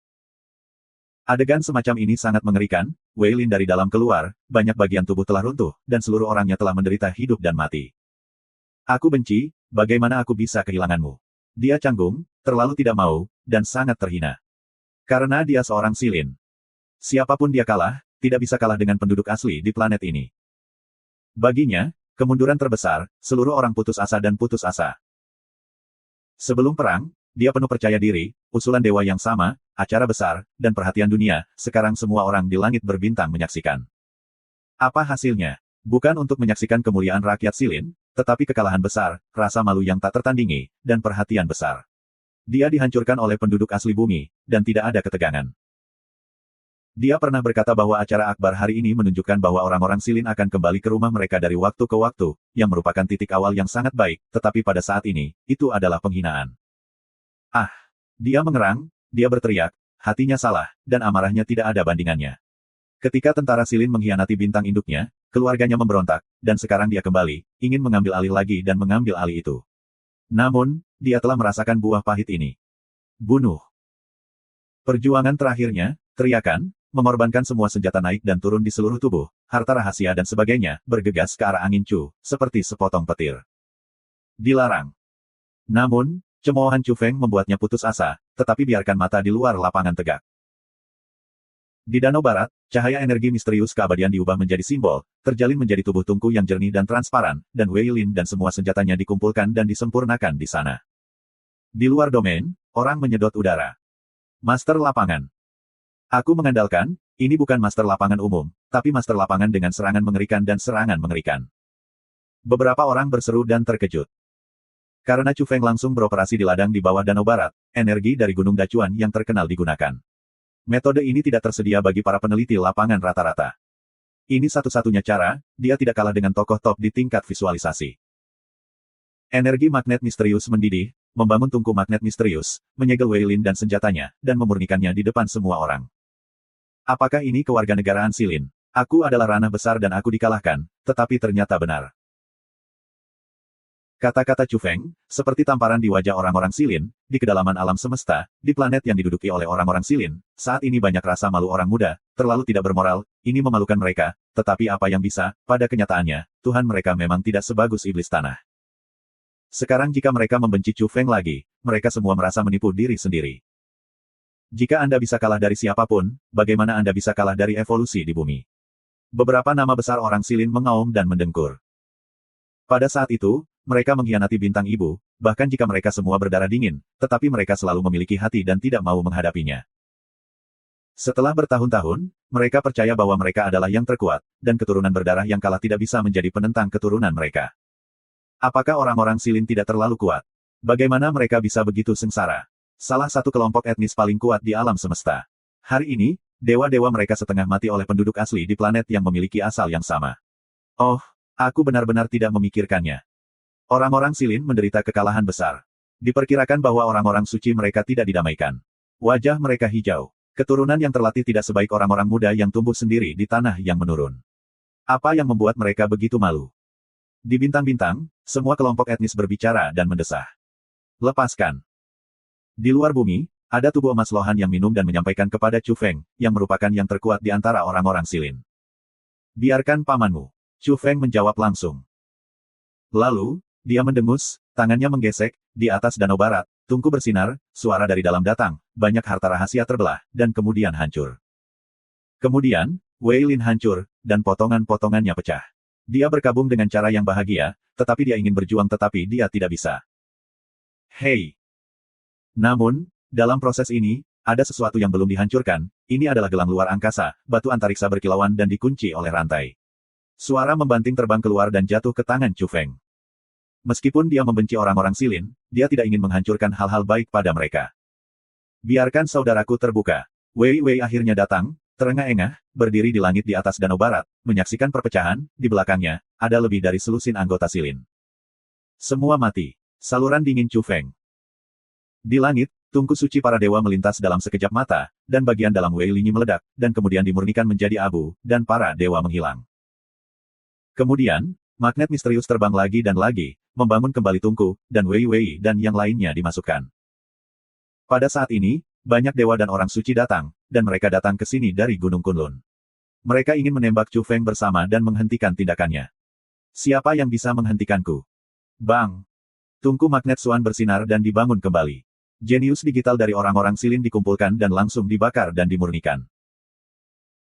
Adegan semacam ini sangat mengerikan, Wei Lin dari dalam keluar, banyak bagian tubuh telah runtuh, dan seluruh orangnya telah menderita hidup dan mati. Aku benci, bagaimana aku bisa kehilanganmu? Dia canggung, terlalu tidak mau, dan sangat terhina. Karena dia seorang silin. Siapapun dia kalah, tidak bisa kalah dengan penduduk asli di planet ini. Baginya, kemunduran terbesar, seluruh orang putus asa dan putus asa. Sebelum perang, dia penuh percaya diri, usulan dewa yang sama, acara besar, dan perhatian dunia, sekarang semua orang di langit berbintang menyaksikan. Apa hasilnya? Bukan untuk menyaksikan kemuliaan rakyat silin, tetapi kekalahan besar, rasa malu yang tak tertandingi, dan perhatian besar. Dia dihancurkan oleh penduduk asli bumi, dan tidak ada ketegangan. Dia pernah berkata bahwa acara akbar hari ini menunjukkan bahwa orang-orang silin akan kembali ke rumah mereka dari waktu ke waktu, yang merupakan titik awal yang sangat baik, tetapi pada saat ini, itu adalah penghinaan. Ah! Dia mengerang, dia berteriak, hatinya salah, dan amarahnya tidak ada bandingannya. Ketika tentara silin mengkhianati bintang induknya, keluarganya memberontak, dan sekarang dia kembali, ingin mengambil alih lagi dan mengambil alih itu. Namun, dia telah merasakan buah pahit ini. Bunuh. Perjuangan terakhirnya, teriakan, mengorbankan semua senjata naik dan turun di seluruh tubuh, harta rahasia dan sebagainya, bergegas ke arah angin Chu, seperti sepotong petir. Dilarang. Namun, cemoohan Chu Feng membuatnya putus asa, tetapi biarkan mata di luar lapangan tegak. Di Danau Barat, cahaya energi misterius keabadian diubah menjadi simbol, terjalin menjadi tubuh tungku yang jernih dan transparan, dan Wei Lin dan semua senjatanya dikumpulkan dan disempurnakan di sana. Di luar domain, orang menyedot udara. Master lapangan. Aku mengandalkan, ini bukan master lapangan umum, tapi master lapangan dengan serangan mengerikan dan serangan mengerikan. Beberapa orang berseru dan terkejut. Karena Chu Feng langsung beroperasi di ladang di bawah Danau Barat, energi dari Gunung Dacuan yang terkenal digunakan. Metode ini tidak tersedia bagi para peneliti lapangan rata-rata. Ini satu-satunya cara, dia tidak kalah dengan tokoh top di tingkat visualisasi. Energi magnet misterius mendidih, membangun tungku magnet misterius, menyegel Wei Lin dan senjatanya, dan memurnikannya di depan semua orang. Apakah ini kewarganegaraan Silin? Aku adalah ranah besar dan aku dikalahkan, tetapi ternyata benar. Kata-kata Chu Feng, seperti tamparan di wajah orang-orang Silin, di kedalaman alam semesta, di planet yang diduduki oleh orang-orang Silin, saat ini banyak rasa malu orang muda, terlalu tidak bermoral, ini memalukan mereka, tetapi apa yang bisa, pada kenyataannya, Tuhan mereka memang tidak sebagus iblis tanah. Sekarang jika mereka membenci Chu Feng lagi, mereka semua merasa menipu diri sendiri. Jika Anda bisa kalah dari siapapun, bagaimana Anda bisa kalah dari evolusi di bumi? Beberapa nama besar orang Silin mengaum dan mendengkur. Pada saat itu, mereka mengkhianati bintang ibu, bahkan jika mereka semua berdarah dingin, tetapi mereka selalu memiliki hati dan tidak mau menghadapinya. Setelah bertahun-tahun, mereka percaya bahwa mereka adalah yang terkuat, dan keturunan berdarah yang kalah tidak bisa menjadi penentang keturunan mereka. Apakah orang-orang Silin tidak terlalu kuat? Bagaimana mereka bisa begitu sengsara? Salah satu kelompok etnis paling kuat di alam semesta. Hari ini, dewa-dewa mereka setengah mati oleh penduduk asli di planet yang memiliki asal yang sama. Oh, aku benar-benar tidak memikirkannya. Orang-orang Silin menderita kekalahan besar. Diperkirakan bahwa orang-orang suci mereka tidak didamaikan. Wajah mereka hijau. Keturunan yang terlatih tidak sebaik orang-orang muda yang tumbuh sendiri di tanah yang menurun. Apa yang membuat mereka begitu malu? Di bintang-bintang, semua kelompok etnis berbicara dan mendesah. Lepaskan. Di luar bumi, ada tubuh emas lohan yang minum dan menyampaikan kepada Chu Feng, yang merupakan yang terkuat di antara orang-orang Silin. Biarkan pamanmu. Chu Feng menjawab langsung. Lalu, dia mendengus, tangannya menggesek, di atas danau barat, tungku bersinar, suara dari dalam datang, banyak harta rahasia terbelah, dan kemudian hancur. Kemudian, Wei Lin hancur, dan potongan-potongannya pecah. Dia berkabung dengan cara yang bahagia, tetapi dia ingin berjuang tetapi dia tidak bisa. Hei! Namun, dalam proses ini, ada sesuatu yang belum dihancurkan, ini adalah gelang luar angkasa, batu antariksa berkilauan dan dikunci oleh rantai. Suara membanting terbang keluar dan jatuh ke tangan Chu Feng. Meskipun dia membenci orang-orang Silin, dia tidak ingin menghancurkan hal-hal baik pada mereka. Biarkan saudaraku terbuka. Wei Wei akhirnya datang, terengah-engah, berdiri di langit di atas danau barat, menyaksikan perpecahan, di belakangnya, ada lebih dari selusin anggota Silin. Semua mati. Saluran dingin Chu Feng. Di langit, tungku suci para dewa melintas dalam sekejap mata, dan bagian dalam Wei Linyi meledak, dan kemudian dimurnikan menjadi abu, dan para dewa menghilang. Kemudian, magnet misterius terbang lagi dan lagi, membangun kembali tungku, dan Wei Wei dan yang lainnya dimasukkan. Pada saat ini, banyak dewa dan orang suci datang, dan mereka datang ke sini dari Gunung Kunlun. Mereka ingin menembak Chu Feng bersama dan menghentikan tindakannya. Siapa yang bisa menghentikanku? Bang! Tungku magnet Suan bersinar dan dibangun kembali. Jenius digital dari orang-orang Silin dikumpulkan dan langsung dibakar dan dimurnikan.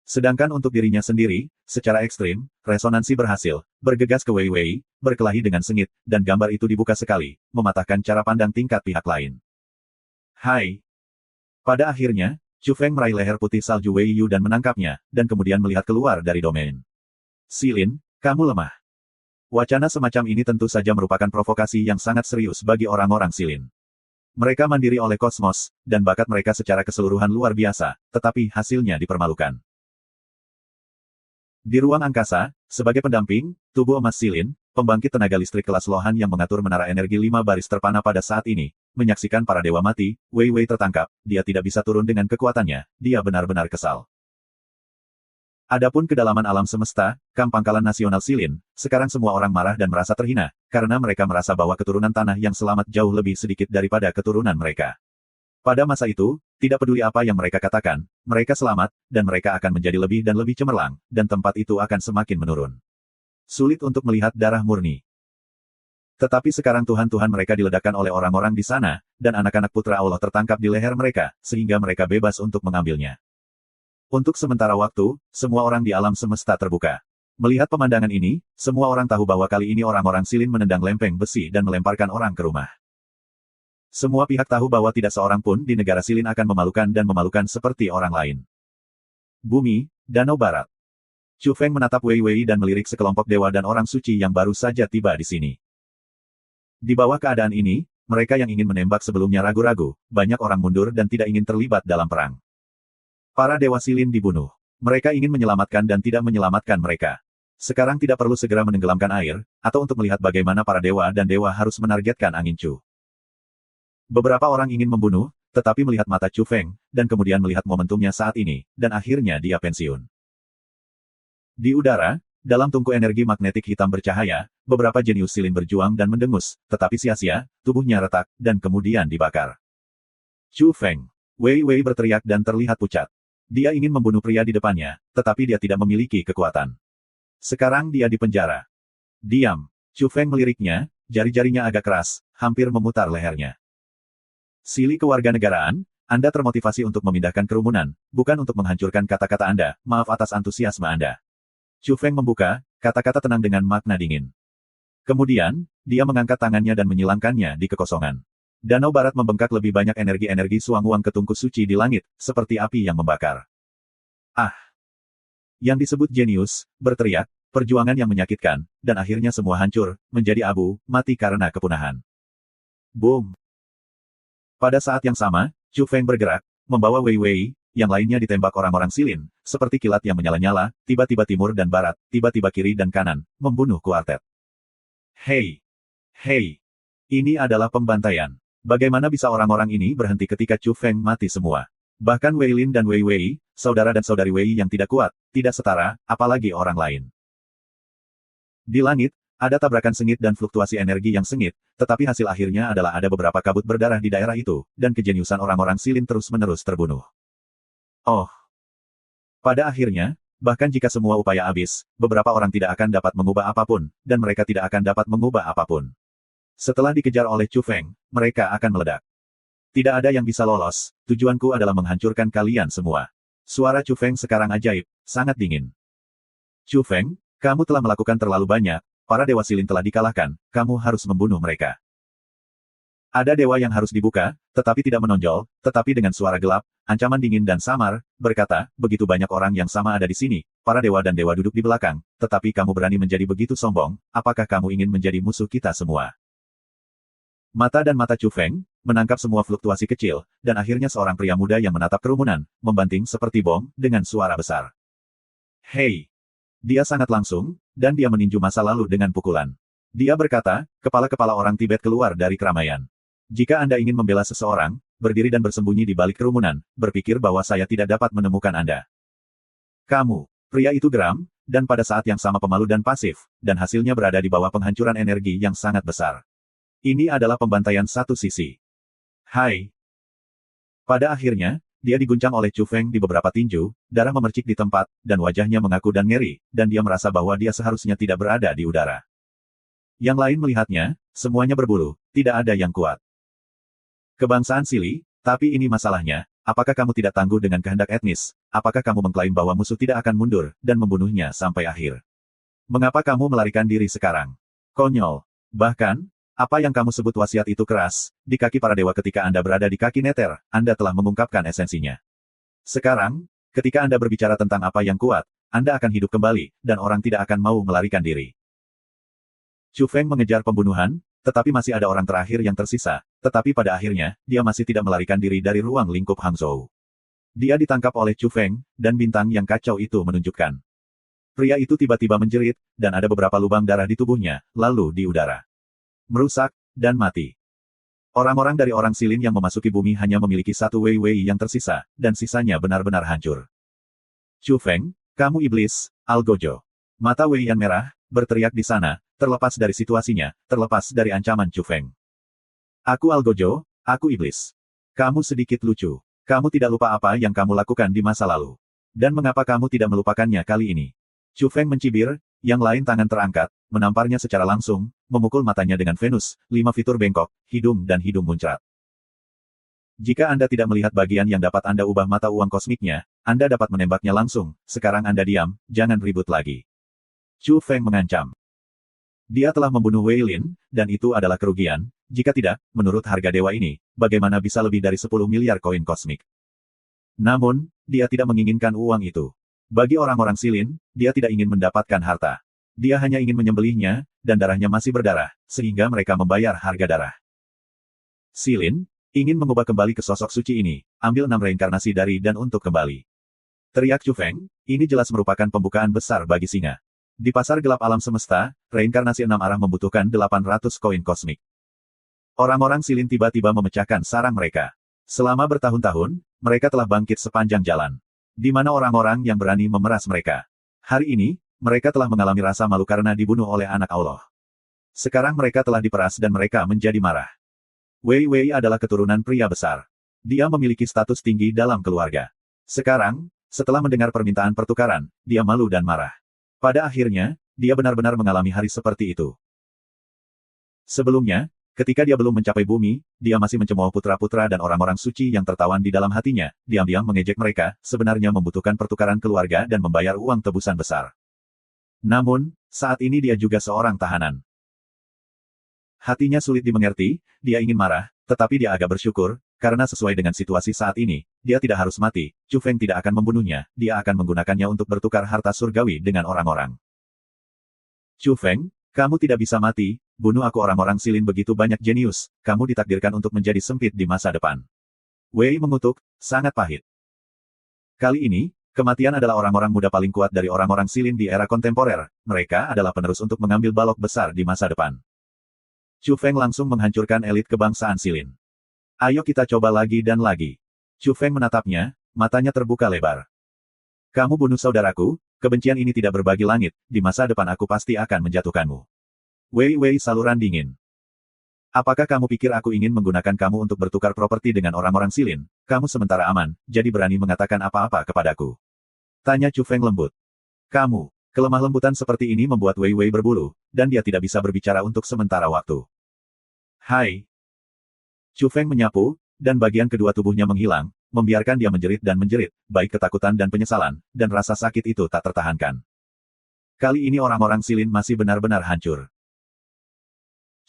Sedangkan untuk dirinya sendiri, secara ekstrim, resonansi berhasil, bergegas ke Wei Wei, berkelahi dengan sengit, dan gambar itu dibuka sekali, mematahkan cara pandang tingkat pihak lain. Hai! Pada akhirnya, Chu Feng meraih leher putih salju Wei Yu dan menangkapnya, dan kemudian melihat keluar dari domain. Silin, kamu lemah. Wacana semacam ini tentu saja merupakan provokasi yang sangat serius bagi orang-orang Silin. Mereka mandiri oleh kosmos, dan bakat mereka secara keseluruhan luar biasa, tetapi hasilnya dipermalukan. Di ruang angkasa, sebagai pendamping, tubuh emas Silin, pembangkit tenaga listrik kelas lohan yang mengatur menara energi 5 baris terpana pada saat ini, menyaksikan para dewa mati, Wei Wei tertangkap, dia tidak bisa turun dengan kekuatannya, dia benar-benar kesal. Adapun kedalaman alam semesta, kamp pangkalan nasional Silin, sekarang semua orang marah dan merasa terhina, karena mereka merasa bahwa keturunan tanah yang selamat jauh lebih sedikit daripada keturunan mereka. Pada masa itu, tidak peduli apa yang mereka katakan, mereka selamat, dan mereka akan menjadi lebih dan lebih cemerlang, dan tempat itu akan semakin menurun. Sulit untuk melihat darah murni. Tetapi sekarang Tuhan-Tuhan mereka diledakkan oleh orang-orang di sana, dan anak-anak putra Allah tertangkap di leher mereka, sehingga mereka bebas untuk mengambilnya. Untuk sementara waktu, semua orang di alam semesta terbuka. Melihat pemandangan ini, semua orang tahu bahwa kali ini orang-orang Silin menendang lempeng besi dan melemparkan orang ke rumah. Semua pihak tahu bahwa tidak seorang pun di negara Silin akan memalukan seperti orang lain. Bumi, Danau Barat. Chu Feng menatap Wei Wei dan melirik sekelompok dewa dan orang suci yang baru saja tiba di sini. Di bawah keadaan ini, mereka yang ingin menembak sebelumnya ragu-ragu, banyak orang mundur dan tidak ingin terlibat dalam perang. Para dewa Silin dibunuh. Mereka ingin menyelamatkan dan tidak menyelamatkan mereka. Sekarang tidak perlu segera menenggelamkan air, atau untuk melihat bagaimana para dewa dan dewa harus menargetkan angin Chu. Beberapa orang ingin membunuh, tetapi melihat mata Chu Feng, dan kemudian melihat momentumnya saat ini, dan akhirnya dia pensiun. Di udara, dalam tungku energi magnetik hitam bercahaya, beberapa jenius silin berjuang dan mendengus, tetapi sia-sia, tubuhnya retak, dan kemudian dibakar. Chu Feng. Wei Wei berteriak dan terlihat pucat. Dia ingin membunuh pria di depannya, tetapi dia tidak memiliki kekuatan. Sekarang dia di penjara. Diam. Chu Feng meliriknya, jari-jarinya agak keras, hampir memutar lehernya. Silih kewarganegaraan, Anda termotivasi untuk memindahkan kerumunan, bukan untuk menghancurkan kata-kata Anda, maaf atas antusiasme Anda. Chu Feng membuka, kata-kata tenang dengan makna dingin. Kemudian, dia mengangkat tangannya dan menyilangkannya di kekosongan. Danau barat membengkak lebih banyak energi-energi suang-wuang ke tungku suci di langit, seperti api yang membakar. Ah! Yang disebut jenius, berteriak, perjuangan yang menyakitkan, dan akhirnya semua hancur, menjadi abu, mati karena kepunahan. Boom! Pada saat yang sama, Chu Feng bergerak, membawa Wei Wei, yang lainnya ditembak orang-orang silin, seperti kilat yang menyala-nyala, tiba-tiba timur dan barat, tiba-tiba kiri dan kanan, membunuh kuartet. Hei! Hei! Ini adalah pembantaian. Bagaimana bisa orang-orang ini berhenti ketika Chu Feng mati semua? Bahkan Wei Lin dan Wei Wei, saudara dan saudari Wei yang tidak kuat, tidak setara, apalagi orang lain. Di langit, ada tabrakan sengit dan fluktuasi energi yang sengit, tetapi hasil akhirnya adalah ada beberapa kabut berdarah di daerah itu, dan kejeniusan orang-orang silin terus-menerus terbunuh. Oh! Pada akhirnya, bahkan jika semua upaya habis, beberapa orang tidak akan dapat mengubah apapun, dan mereka tidak akan dapat mengubah apapun. Setelah dikejar oleh Chu Feng, mereka akan meledak. Tidak ada yang bisa lolos, tujuanku adalah menghancurkan kalian semua. Suara Chu Feng sekarang ajaib, sangat dingin. Chu Feng, kamu telah melakukan terlalu banyak, para dewa silin telah dikalahkan, kamu harus membunuh mereka. Ada dewa yang harus dibuka, tetapi tidak menonjol, tetapi dengan suara gelap, ancaman dingin dan samar, berkata, begitu banyak orang yang sama ada di sini, para dewa dan dewa duduk di belakang, tetapi kamu berani menjadi begitu sombong, apakah kamu ingin menjadi musuh kita semua? Mata dan mata Chu Feng, menangkap semua fluktuasi kecil, dan akhirnya seorang pria muda yang menatap kerumunan, membanting seperti bom, dengan suara besar. Hei! Dia sangat langsung, dan dia meninju masa lalu dengan pukulan. Dia berkata, kepala-kepala orang Tibet keluar dari keramaian. Jika Anda ingin membela seseorang, berdiri dan bersembunyi di balik kerumunan, berpikir bahwa saya tidak dapat menemukan Anda. Kamu, pria itu geram, dan pada saat yang sama pemalu dan pasif, dan hasilnya berada di bawah penghancuran energi yang sangat besar. Ini adalah pembantaian satu sisi. Hai! Pada akhirnya, dia diguncang oleh Chu Feng di beberapa tinju, darah memercik di tempat, dan wajahnya mengaku dan ngeri, dan dia merasa bahwa dia seharusnya tidak berada di udara. Yang lain melihatnya, semuanya berbulu, tidak ada yang kuat. Kebangsaan silih, tapi ini masalahnya, apakah kamu tidak tangguh dengan kehendak etnis, apakah kamu mengklaim bahwa musuh tidak akan mundur, dan membunuhnya sampai akhir? Mengapa kamu melarikan diri sekarang? Konyol. Bahkan, apa yang kamu sebut wasiat itu keras, di kaki para dewa ketika Anda berada di kaki Neter, Anda telah mengungkapkan esensinya. Sekarang, ketika Anda berbicara tentang apa yang kuat, Anda akan hidup kembali, dan orang tidak akan mau melarikan diri. Chu Feng mengejar pembunuhan, tetapi masih ada orang terakhir yang tersisa, tetapi pada akhirnya, dia masih tidak melarikan diri dari ruang lingkup Hangzhou. Dia ditangkap oleh Chu Feng, dan bintang yang kacau itu menunjukkan. Pria itu tiba-tiba menjerit, dan ada beberapa lubang darah di tubuhnya, lalu di udara. Merusak, dan mati. Orang-orang dari orang silin yang memasuki bumi hanya memiliki satu Wei Wei yang tersisa, dan sisanya benar-benar hancur. Chu Feng, kamu iblis, Algojo. Mata Wei Yan merah, berteriak di sana, terlepas dari situasinya, terlepas dari ancaman Chu Feng. Aku Algojo, aku iblis. Kamu sedikit lucu. Kamu tidak lupa apa yang kamu lakukan di masa lalu. Dan mengapa kamu tidak melupakannya kali ini? Chu Feng mencibir, yang lain tangan terangkat, menamparnya secara langsung, memukul matanya dengan Venus, 5 fitur bengkok, hidung dan hidung muncrat. Jika Anda tidak melihat bagian yang dapat Anda ubah mata uang kosmiknya, Anda dapat menembaknya langsung, sekarang Anda diam, jangan ribut lagi. Chu Feng mengancam. Dia telah membunuh Wei Lin, dan itu adalah kerugian, jika tidak, menurut harga dewa ini, bagaimana bisa lebih dari 10 miliar koin kosmik. Namun, dia tidak menginginkan uang itu. Bagi orang-orang silin, dia tidak ingin mendapatkan harta. Dia hanya ingin menyembelihnya, dan darahnya masih berdarah, sehingga mereka membayar harga darah. Silin, ingin mengubah kembali ke sosok suci ini, ambil 6 reinkarnasi dari dan untuk kembali. Teriak Chu Feng, ini jelas merupakan pembukaan besar bagi singa. Di pasar gelap alam semesta, reinkarnasi 6 arah membutuhkan 800 koin kosmik. Orang-orang silin tiba-tiba memecahkan sarang mereka. Selama bertahun-tahun, mereka telah bangkit sepanjang jalan. Di mana orang-orang yang berani memeras mereka. Hari ini, mereka telah mengalami rasa malu karena dibunuh oleh anak Allah. Sekarang mereka telah diperas dan mereka menjadi marah. Wei Wei adalah keturunan pria besar. Dia memiliki status tinggi dalam keluarga. Sekarang, setelah mendengar permintaan pertukaran, dia malu dan marah. Pada akhirnya, dia benar-benar mengalami hari seperti itu. Sebelumnya, ketika dia belum mencapai bumi, dia masih mencemooh putra-putra dan orang-orang suci yang tertawan di dalam hatinya, diam-diam mengejek mereka, sebenarnya membutuhkan pertukaran keluarga dan membayar uang tebusan besar. Namun, saat ini dia juga seorang tahanan. Hatinya sulit dimengerti, dia ingin marah, tetapi dia agak bersyukur, karena sesuai dengan situasi saat ini, dia tidak harus mati, Chu Feng tidak akan membunuhnya, dia akan menggunakannya untuk bertukar harta surgawi dengan orang-orang. Chu Feng, kamu tidak bisa mati, bunuh aku. Orang-orang silin begitu banyak jenius, kamu ditakdirkan untuk menjadi sempit di masa depan. Wei mengutuk, sangat pahit. Kali ini, kematian adalah orang-orang muda paling kuat dari orang-orang silin di era kontemporer, mereka adalah penerus untuk mengambil balok besar di masa depan. Chu Feng langsung menghancurkan elit kebangsaan silin. Ayo kita coba lagi dan lagi. Chu Feng menatapnya, matanya terbuka lebar. Kamu bunuh saudaraku, kebencian ini tidak berbagi langit, di masa depan aku pasti akan menjatuhkanmu. Wei Wei saluran dingin. Apakah kamu pikir aku ingin menggunakan kamu untuk bertukar properti dengan orang-orang silin? Kamu sementara aman, jadi berani mengatakan apa-apa kepadaku. Tanya Chu Feng lembut. Kamu, kelemah lembutan seperti ini membuat Wei Wei berbulu, dan dia tidak bisa berbicara untuk sementara waktu. Hai. Chu Feng menyapu, dan bagian kedua tubuhnya menghilang, membiarkan dia menjerit dan menjerit, baik ketakutan dan penyesalan, dan rasa sakit itu tak tertahankan. Kali ini orang-orang silin masih benar-benar hancur.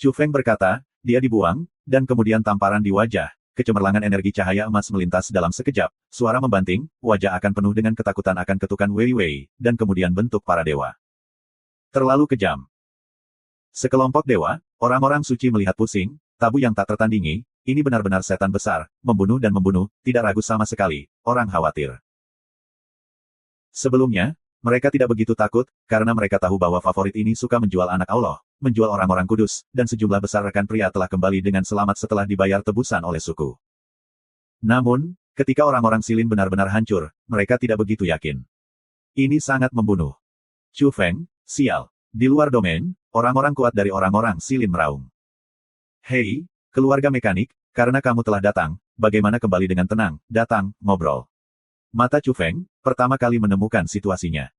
Chu Feng berkata, dia dibuang, dan kemudian tamparan di wajah, kecemerlangan energi cahaya emas melintas dalam sekejap, suara membanting, wajah akan penuh dengan ketakutan akan ketukan Wei Wei, dan kemudian bentuk para dewa. Terlalu kejam. Sekelompok dewa, orang-orang suci melihat pusing, tabu yang tak tertandingi, ini benar-benar setan besar, membunuh dan membunuh, tidak ragu sama sekali, orang khawatir. Sebelumnya, mereka tidak begitu takut, karena mereka tahu bahwa favorit ini suka menjual anak Allah, menjual orang-orang kudus, dan sejumlah besar rekan pria telah kembali dengan selamat setelah dibayar tebusan oleh suku. Namun, ketika orang-orang silin benar-benar hancur, mereka tidak begitu yakin. Ini sangat membunuh. Chu Feng, sial. Di luar domain, orang-orang kuat dari orang-orang silin meraung. Hei, keluarga mekanik, karena kamu telah datang, bagaimana kembali dengan tenang, datang, ngobrol. Mata Chu Feng, pertama kali menemukan situasinya.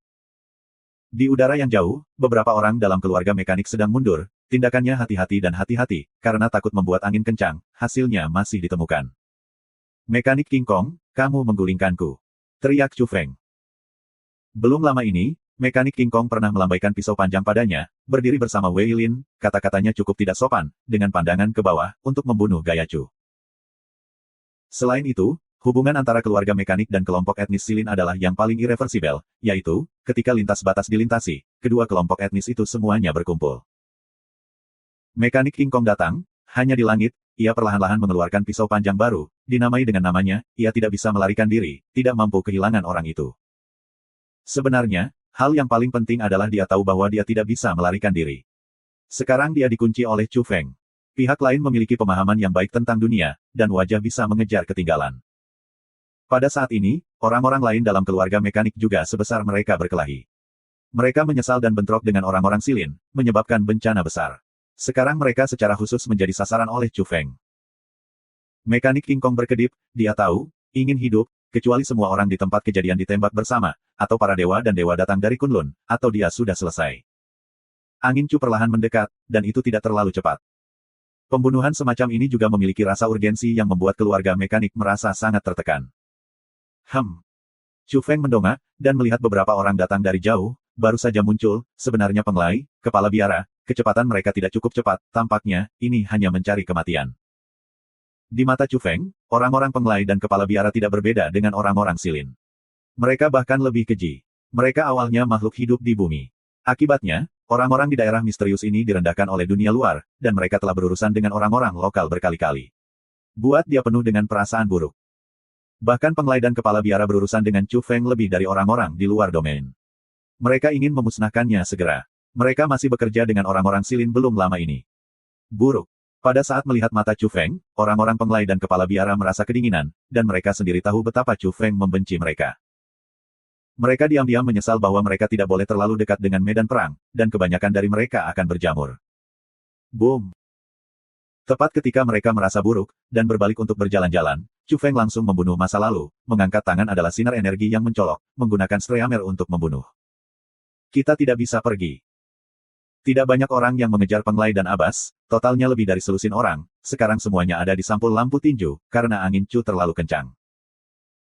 Di udara yang jauh, beberapa orang dalam keluarga mekanik sedang mundur, tindakannya hati-hati dan hati-hati, karena takut membuat angin kencang, hasilnya masih ditemukan. Mekanik King Kong, kamu menggulingkanku. Teriak Chu Feng. Belum lama ini, mekanik King Kong pernah melambaikan pisau panjang padanya, berdiri bersama Wei Lin, kata-katanya cukup tidak sopan, dengan pandangan ke bawah, untuk membunuh gaya Chu. Selain itu, hubungan antara keluarga mekanik dan kelompok etnis silin adalah yang paling irreversibel, yaitu, ketika lintas batas dilintasi, kedua kelompok etnis itu semuanya berkumpul. Mekanik King Kong datang, hanya di langit, ia perlahan-lahan mengeluarkan pisau panjang baru, dinamai dengan namanya, ia tidak bisa melarikan diri, tidak mampu kehilangan orang itu. Sebenarnya, hal yang paling penting adalah dia tahu bahwa dia tidak bisa melarikan diri. Sekarang dia dikunci oleh Chu Feng. Pihak lain memiliki pemahaman yang baik tentang dunia, dan wajah bisa mengejar ketinggalan. Pada saat ini, orang-orang lain dalam keluarga mekanik juga sebesar mereka berkelahi. Mereka menyesal dan bentrok dengan orang-orang silin, menyebabkan bencana besar. Sekarang mereka secara khusus menjadi sasaran oleh Chu Feng. Mekanik King Kong berkedip, dia tahu, ingin hidup, kecuali semua orang di tempat kejadian ditembak bersama, atau para dewa dan dewa datang dari Kunlun, atau dia sudah selesai. Angin Chu perlahan mendekat, dan itu tidak terlalu cepat. Pembunuhan semacam ini juga memiliki rasa urgensi yang membuat keluarga mekanik merasa sangat tertekan. Chu Feng mendongak, dan melihat beberapa orang datang dari jauh, baru saja muncul, sebenarnya penglai, kepala biara, kecepatan mereka tidak cukup cepat, tampaknya, ini hanya mencari kematian. Di mata Chu Feng, orang-orang penglai dan kepala biara tidak berbeda dengan orang-orang silin. Mereka bahkan lebih keji. Mereka awalnya makhluk hidup di bumi. Akibatnya, orang-orang di daerah misterius ini direndahkan oleh dunia luar, dan mereka telah berurusan dengan orang-orang lokal berkali-kali. Buat dia penuh dengan perasaan buruk. Bahkan penglai dan kepala biara berurusan dengan Chu Feng lebih dari orang-orang di luar domain. Mereka ingin memusnahkannya segera. Mereka masih bekerja dengan orang-orang Silin belum lama ini. Buruk. Pada saat melihat mata Chu Feng, orang-orang penglai dan kepala biara merasa kedinginan, dan mereka sendiri tahu betapa Chu Feng membenci mereka. Mereka diam-diam menyesal bahwa mereka tidak boleh terlalu dekat dengan medan perang, dan kebanyakan dari mereka akan berjamur. Boom! Tepat ketika mereka merasa buruk, dan berbalik untuk berjalan-jalan, Chu Feng langsung membunuh masa lalu, mengangkat tangan adalah sinar energi yang mencolok, menggunakan Streamer untuk membunuh. Kita tidak bisa pergi. Tidak banyak orang yang mengejar penglai dan Abbas, totalnya lebih dari selusin orang, sekarang semuanya ada di sampul lampu tinju, karena angin Chu terlalu kencang.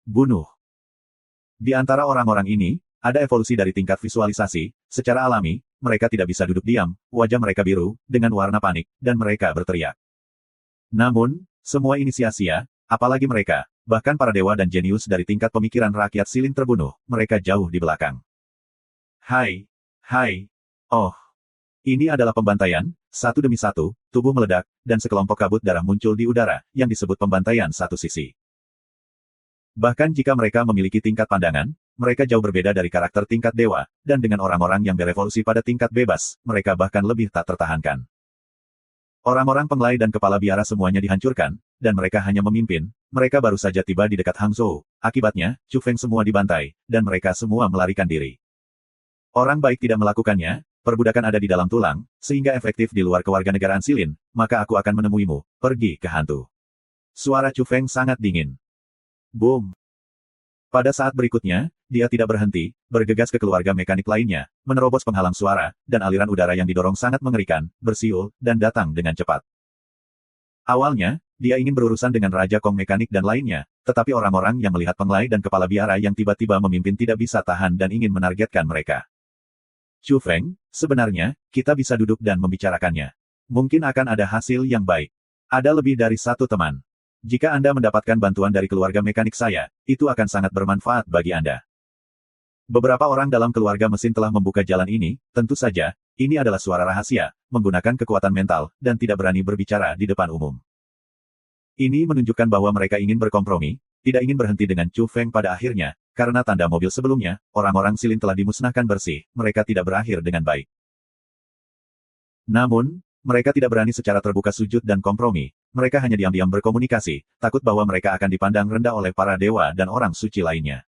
Bunuh. Di antara orang-orang ini, ada evolusi dari tingkat visualisasi, secara alami, mereka tidak bisa duduk diam, wajah mereka biru, dengan warna panik, dan mereka berteriak. Namun, semua ini sia-sia, apalagi mereka, bahkan para dewa dan jenius dari tingkat pemikiran rakyat Silin terbunuh, mereka jauh di belakang. Hai, oh. Ini adalah pembantaian, satu demi satu, tubuh meledak, dan sekelompok kabut darah muncul di udara, yang disebut pembantaian satu sisi. Bahkan jika mereka memiliki tingkat pandangan, mereka jauh berbeda dari karakter tingkat dewa, dan dengan orang-orang yang berevolusi pada tingkat bebas, mereka bahkan lebih tak tertahankan. Orang-orang penglai dan kepala biara semuanya dihancurkan, dan mereka hanya memimpin, mereka baru saja tiba di dekat Hangzhou, akibatnya, Chu Feng semua dibantai, dan mereka semua melarikan diri. Orang baik tidak melakukannya, perbudakan ada di dalam tulang, sehingga efektif di luar kewarganegaraan Silin, maka aku akan menemuimu, pergi ke hantu. Suara Chu Feng sangat dingin. Boom! Pada saat berikutnya, dia tidak berhenti, bergegas ke keluarga mekanik lainnya, menerobos penghalang suara, dan aliran udara yang didorong sangat mengerikan, bersiul, dan datang dengan cepat. Awalnya, dia ingin berurusan dengan Raja Kong mekanik dan lainnya, tetapi orang-orang yang melihat penglai dan kepala biara yang tiba-tiba memimpin tidak bisa tahan dan ingin menargetkan mereka. Chu Feng, sebenarnya, kita bisa duduk dan membicarakannya. Mungkin akan ada hasil yang baik. Ada lebih dari satu teman. Jika Anda mendapatkan bantuan dari keluarga mekanik saya, itu akan sangat bermanfaat bagi Anda. Beberapa orang dalam keluarga mesin telah membuka jalan ini, tentu saja, ini adalah suara rahasia, menggunakan kekuatan mental, dan tidak berani berbicara di depan umum. Ini menunjukkan bahwa mereka ingin berkompromi, tidak ingin berhenti dengan Chu Feng pada akhirnya, karena tanda mobil sebelumnya, orang-orang Silin telah dimusnahkan bersih, mereka tidak berakhir dengan baik. Namun, mereka tidak berani secara terbuka sujud dan kompromi, mereka hanya diam-diam berkomunikasi, takut bahwa mereka akan dipandang rendah oleh para dewa dan orang suci lainnya.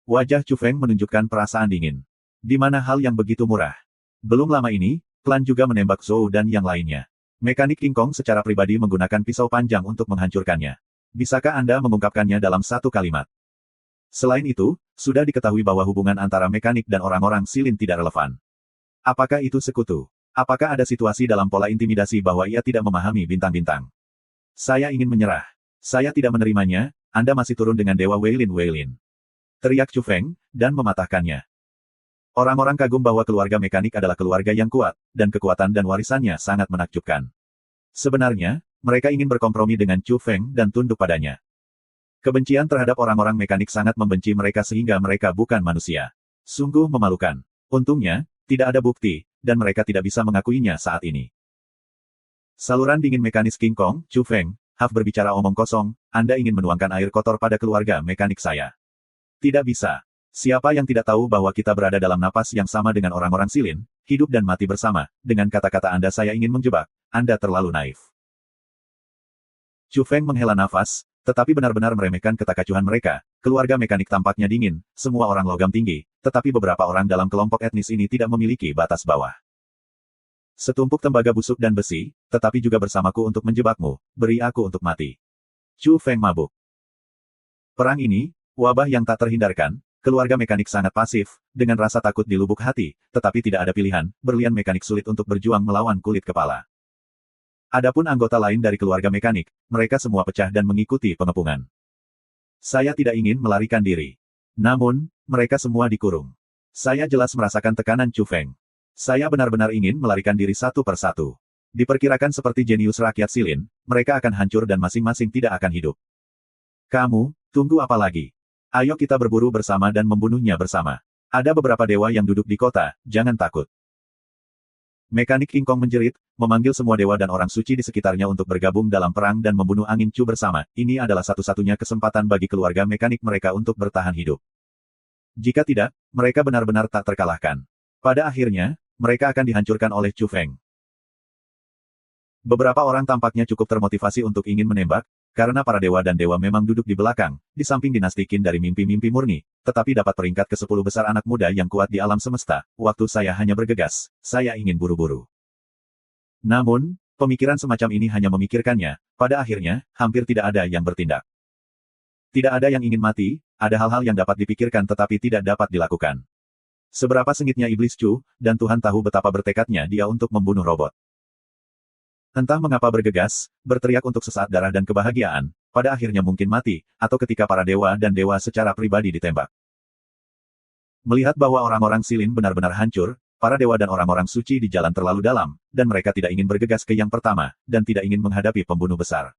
Wajah Chu Feng menunjukkan perasaan dingin. Di mana hal yang begitu murah? Belum lama ini, klan juga menembak Zhou dan yang lainnya. Mekanik King Kong secara pribadi menggunakan pisau panjang untuk menghancurkannya. Bisakah Anda mengungkapkannya dalam satu kalimat? Selain itu, sudah diketahui bahwa hubungan antara mekanik dan orang-orang Silin tidak relevan. Apakah itu sekutu? Apakah ada situasi dalam pola intimidasi bahwa ia tidak memahami bintang-bintang? Saya ingin menyerah. Saya tidak menerimanya, Anda masih turun dengan Dewa Weilin. Teriak Chu Feng, dan mematahkannya. Orang-orang kagum bahwa keluarga mekanik adalah keluarga yang kuat, dan kekuatan dan warisannya sangat menakjubkan. Sebenarnya, mereka ingin berkompromi dengan Chu Feng dan tunduk padanya. Kebencian terhadap orang-orang mekanik sangat membenci mereka sehingga mereka bukan manusia. Sungguh memalukan. Untungnya, tidak ada bukti, dan mereka tidak bisa mengakuinya saat ini. Saluran dingin mekanis King Kong, Chu Feng, Huff berbicara omong kosong, Anda ingin menuangkan air kotor pada keluarga mekanik saya. Tidak bisa. Siapa yang tidak tahu bahwa kita berada dalam napas yang sama dengan orang-orang Silin, hidup dan mati bersama, dengan kata-kata Anda saya ingin menjebak, Anda terlalu naif. Chu Feng menghela nafas, tetapi benar-benar meremehkan ketakacuhan mereka, keluarga mekanik tampaknya dingin, semua orang logam tinggi, tetapi beberapa orang dalam kelompok etnis ini tidak memiliki batas bawah. Setumpuk tembaga busuk dan besi, tetapi juga bersamaku untuk menjebakmu, beri aku untuk mati. Chu Feng mabuk. Perang ini, wabah yang tak terhindarkan, keluarga mekanik sangat pasif, dengan rasa takut di lubuk hati, tetapi tidak ada pilihan, berlian mekanik sulit untuk berjuang melawan kulit kepala. Adapun anggota lain dari keluarga mekanik, mereka semua pecah dan mengikuti pengepungan. Saya tidak ingin melarikan diri. Namun, mereka semua dikurung. Saya jelas merasakan tekanan Chu Feng. Saya benar-benar ingin melarikan diri satu persatu. Diperkirakan seperti jenius rakyat Silin, mereka akan hancur dan masing-masing tidak akan hidup. Kamu, tunggu apa lagi? Ayo kita berburu bersama dan membunuhnya bersama. Ada beberapa dewa yang duduk di kota, jangan takut. Mekanik King Kong menjerit, memanggil semua dewa dan orang suci di sekitarnya untuk bergabung dalam perang dan membunuh angin Chu bersama. Ini adalah satu-satunya kesempatan bagi keluarga mekanik mereka untuk bertahan hidup. Jika tidak, mereka benar-benar tak terkalahkan. Pada akhirnya, mereka akan dihancurkan oleh Chu Feng. Beberapa orang tampaknya cukup termotivasi untuk ingin menembak, karena para dewa dan dewa memang duduk di belakang, di samping dinasti Qin dari mimpi-mimpi murni, tetapi dapat peringkat ke-10 besar anak muda yang kuat di alam semesta. Waktu saya hanya bergegas, saya ingin buru-buru. Namun, pemikiran semacam ini hanya memikirkannya, pada akhirnya, hampir tidak ada yang bertindak. Tidak ada yang ingin mati, ada hal-hal yang dapat dipikirkan tetapi tidak dapat dilakukan. Seberapa sengitnya iblis Chu, dan Tuhan tahu betapa bertekadnya dia untuk membunuh robot. Entah mengapa bergegas, berteriak untuk sesaat darah dan kebahagiaan, pada akhirnya mungkin mati, atau ketika para dewa dan dewa secara pribadi ditembak. Melihat bahwa orang-orang Silin benar-benar hancur, para dewa dan orang-orang suci di jalan terlalu dalam, dan mereka tidak ingin bergegas ke yang pertama, dan tidak ingin menghadapi pembunuh besar.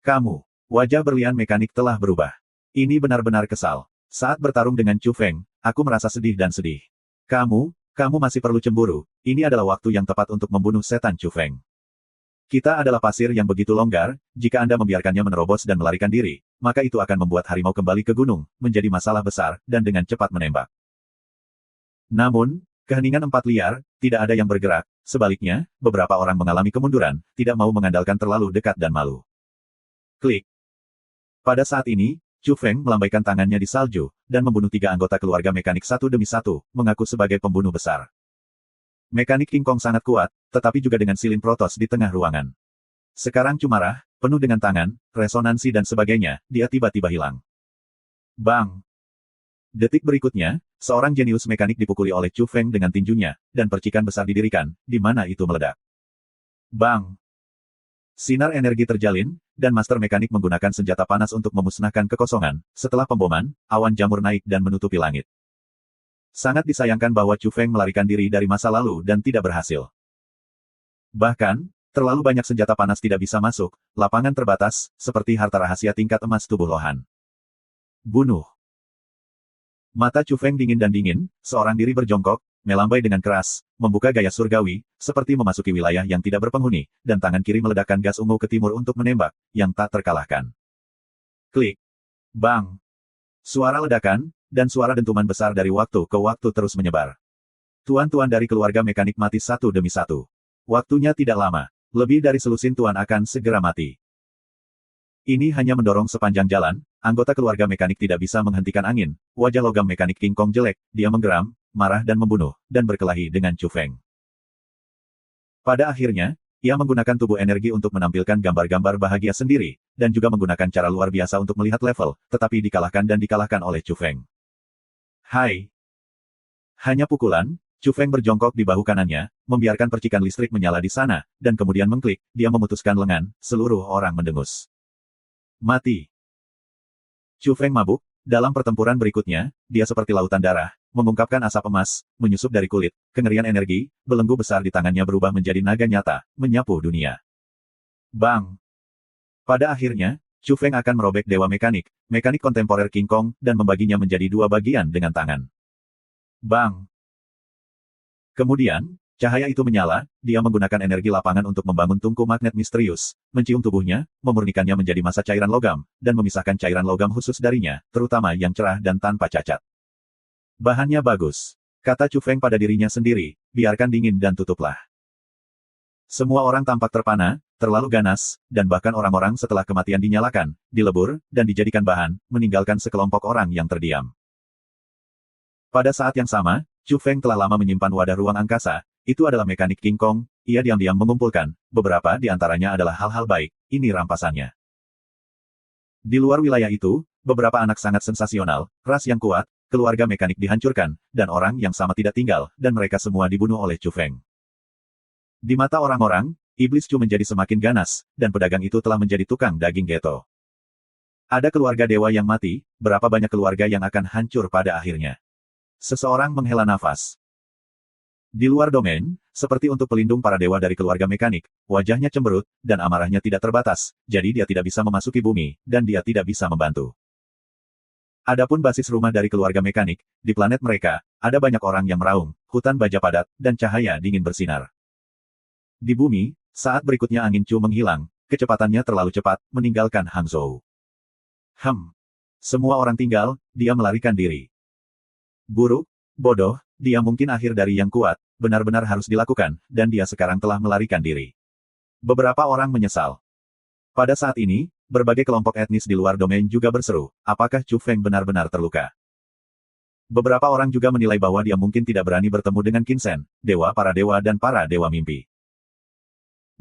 Kamu, wajah berlian mekanik telah berubah. Ini benar-benar kesal. Saat bertarung dengan Chu Feng, aku merasa sedih dan sedih. Kamu masih perlu cemburu, ini adalah waktu yang tepat untuk membunuh setan Chu Feng. Kita adalah pasir yang begitu longgar, jika Anda membiarkannya menerobos dan melarikan diri, maka itu akan membuat harimau kembali ke gunung, menjadi masalah besar, dan dengan cepat menembak. Namun, keheningan 4 liar, tidak ada yang bergerak, sebaliknya, beberapa orang mengalami kemunduran, tidak mau mengandalkan terlalu dekat dan malu. Klik. Pada saat ini, Chu Feng melambaikan tangannya di salju, dan membunuh 3 anggota keluarga mekanik satu demi satu, mengaku sebagai pembunuh besar. Mekanik King Kong sangat kuat, tetapi juga dengan silin protos di tengah ruangan. Sekarang Chu marah, penuh dengan tangan, resonansi dan sebagainya, dia tiba-tiba hilang. Bang! Detik berikutnya, seorang jenius mekanik dipukuli oleh Chu Feng dengan tinjunya, dan percikan besar didirikan, di mana itu meledak. Bang! Sinar energi terjalin, dan master mekanik menggunakan senjata panas untuk memusnahkan kekosongan. Setelah pemboman, awan jamur naik dan menutupi langit. Sangat disayangkan bahwa Chu Feng melarikan diri dari masa lalu dan tidak berhasil. Bahkan, terlalu banyak senjata panas tidak bisa masuk, lapangan terbatas, seperti harta rahasia tingkat emas tubuh Lohan. Bunuh. Mata Chu Feng dingin dan dingin, seorang diri berjongkok, melambai dengan keras, membuka gaya surgawi, seperti memasuki wilayah yang tidak berpenghuni, dan tangan kiri meledakkan gas ungu ke timur untuk menembak, yang tak terkalahkan. Klik. Bang. Suara ledakan, dan suara dentuman besar dari waktu ke waktu terus menyebar. Tuan-tuan dari keluarga mekanik mati satu demi satu. Waktunya tidak lama. Lebih dari selusin tuan akan segera mati. Ini hanya mendorong sepanjang jalan, anggota keluarga mekanik tidak bisa menghentikan angin, wajah logam mekanik King Kong jelek, dia menggeram, marah dan membunuh, dan berkelahi dengan Chu Feng. Pada akhirnya, ia menggunakan tubuh energi untuk menampilkan gambar-gambar bahagia sendiri, dan juga menggunakan cara luar biasa untuk melihat level, tetapi dikalahkan oleh Chu Feng. Hai! Hanya pukulan, Chu Feng berjongkok di bahu kanannya, membiarkan percikan listrik menyala di sana, dan kemudian mengklik, dia memutuskan lengan, seluruh orang mendengus. Mati! Chu Feng mabuk, dalam pertempuran berikutnya, dia seperti lautan darah, mengungkapkan asap emas, menyusup dari kulit, kengerian energi, belenggu besar di tangannya berubah menjadi naga nyata, menyapu dunia. Bang! Pada akhirnya, Chu Feng akan merobek dewa mekanik kontemporer King Kong, dan membaginya menjadi 2 bagian dengan tangan. Bang! Kemudian, cahaya itu menyala, dia menggunakan energi lapangan untuk membangun tungku magnet misterius, mencium tubuhnya, memurnikannya menjadi massa cairan logam, dan memisahkan cairan logam khusus darinya, terutama yang cerah dan tanpa cacat. Bahannya bagus. Kata Chu Feng pada dirinya sendiri, biarkan dingin dan tutuplah. Semua orang tampak terpana, terlalu ganas, dan bahkan orang-orang setelah kematian dinyalakan, dilebur, dan dijadikan bahan, meninggalkan sekelompok orang yang terdiam. Pada saat yang sama, Chu Feng telah lama menyimpan wadah ruang angkasa, itu adalah mekanik King Kong, ia diam-diam mengumpulkan, beberapa di antaranya adalah hal-hal baik, ini rampasannya. Di luar wilayah itu, beberapa anak sangat sensasional, ras yang kuat, keluarga mekanik dihancurkan, dan orang yang sama tidak tinggal, dan mereka semua dibunuh oleh Chu Feng. Di mata orang-orang, iblis Chu menjadi semakin ganas, dan pedagang itu telah menjadi tukang daging ghetto. Ada keluarga dewa yang mati, berapa banyak keluarga yang akan hancur pada akhirnya. Seseorang menghela nafas. Di luar domain, seperti untuk pelindung para dewa dari keluarga mekanik, wajahnya cemberut, dan amarahnya tidak terbatas, jadi dia tidak bisa memasuki bumi, dan dia tidak bisa membantu. Adapun basis rumah dari keluarga mekanik, di planet mereka, ada banyak orang yang meraung, hutan baja padat, dan cahaya dingin bersinar. Di bumi, saat berikutnya angin Chu menghilang, kecepatannya terlalu cepat, meninggalkan Hangzhou. Semua orang tinggal, dia melarikan diri. Buruk, bodoh, dia mungkin akhir dari yang kuat, benar-benar harus dilakukan, dan dia sekarang telah melarikan diri. Beberapa orang menyesal. Pada saat ini, berbagai kelompok etnis di luar domain juga berseru, apakah Chu Feng benar-benar terluka? Beberapa orang juga menilai bahwa dia mungkin tidak berani bertemu dengan Qin Shen, dewa para dewa dan para dewa mimpi.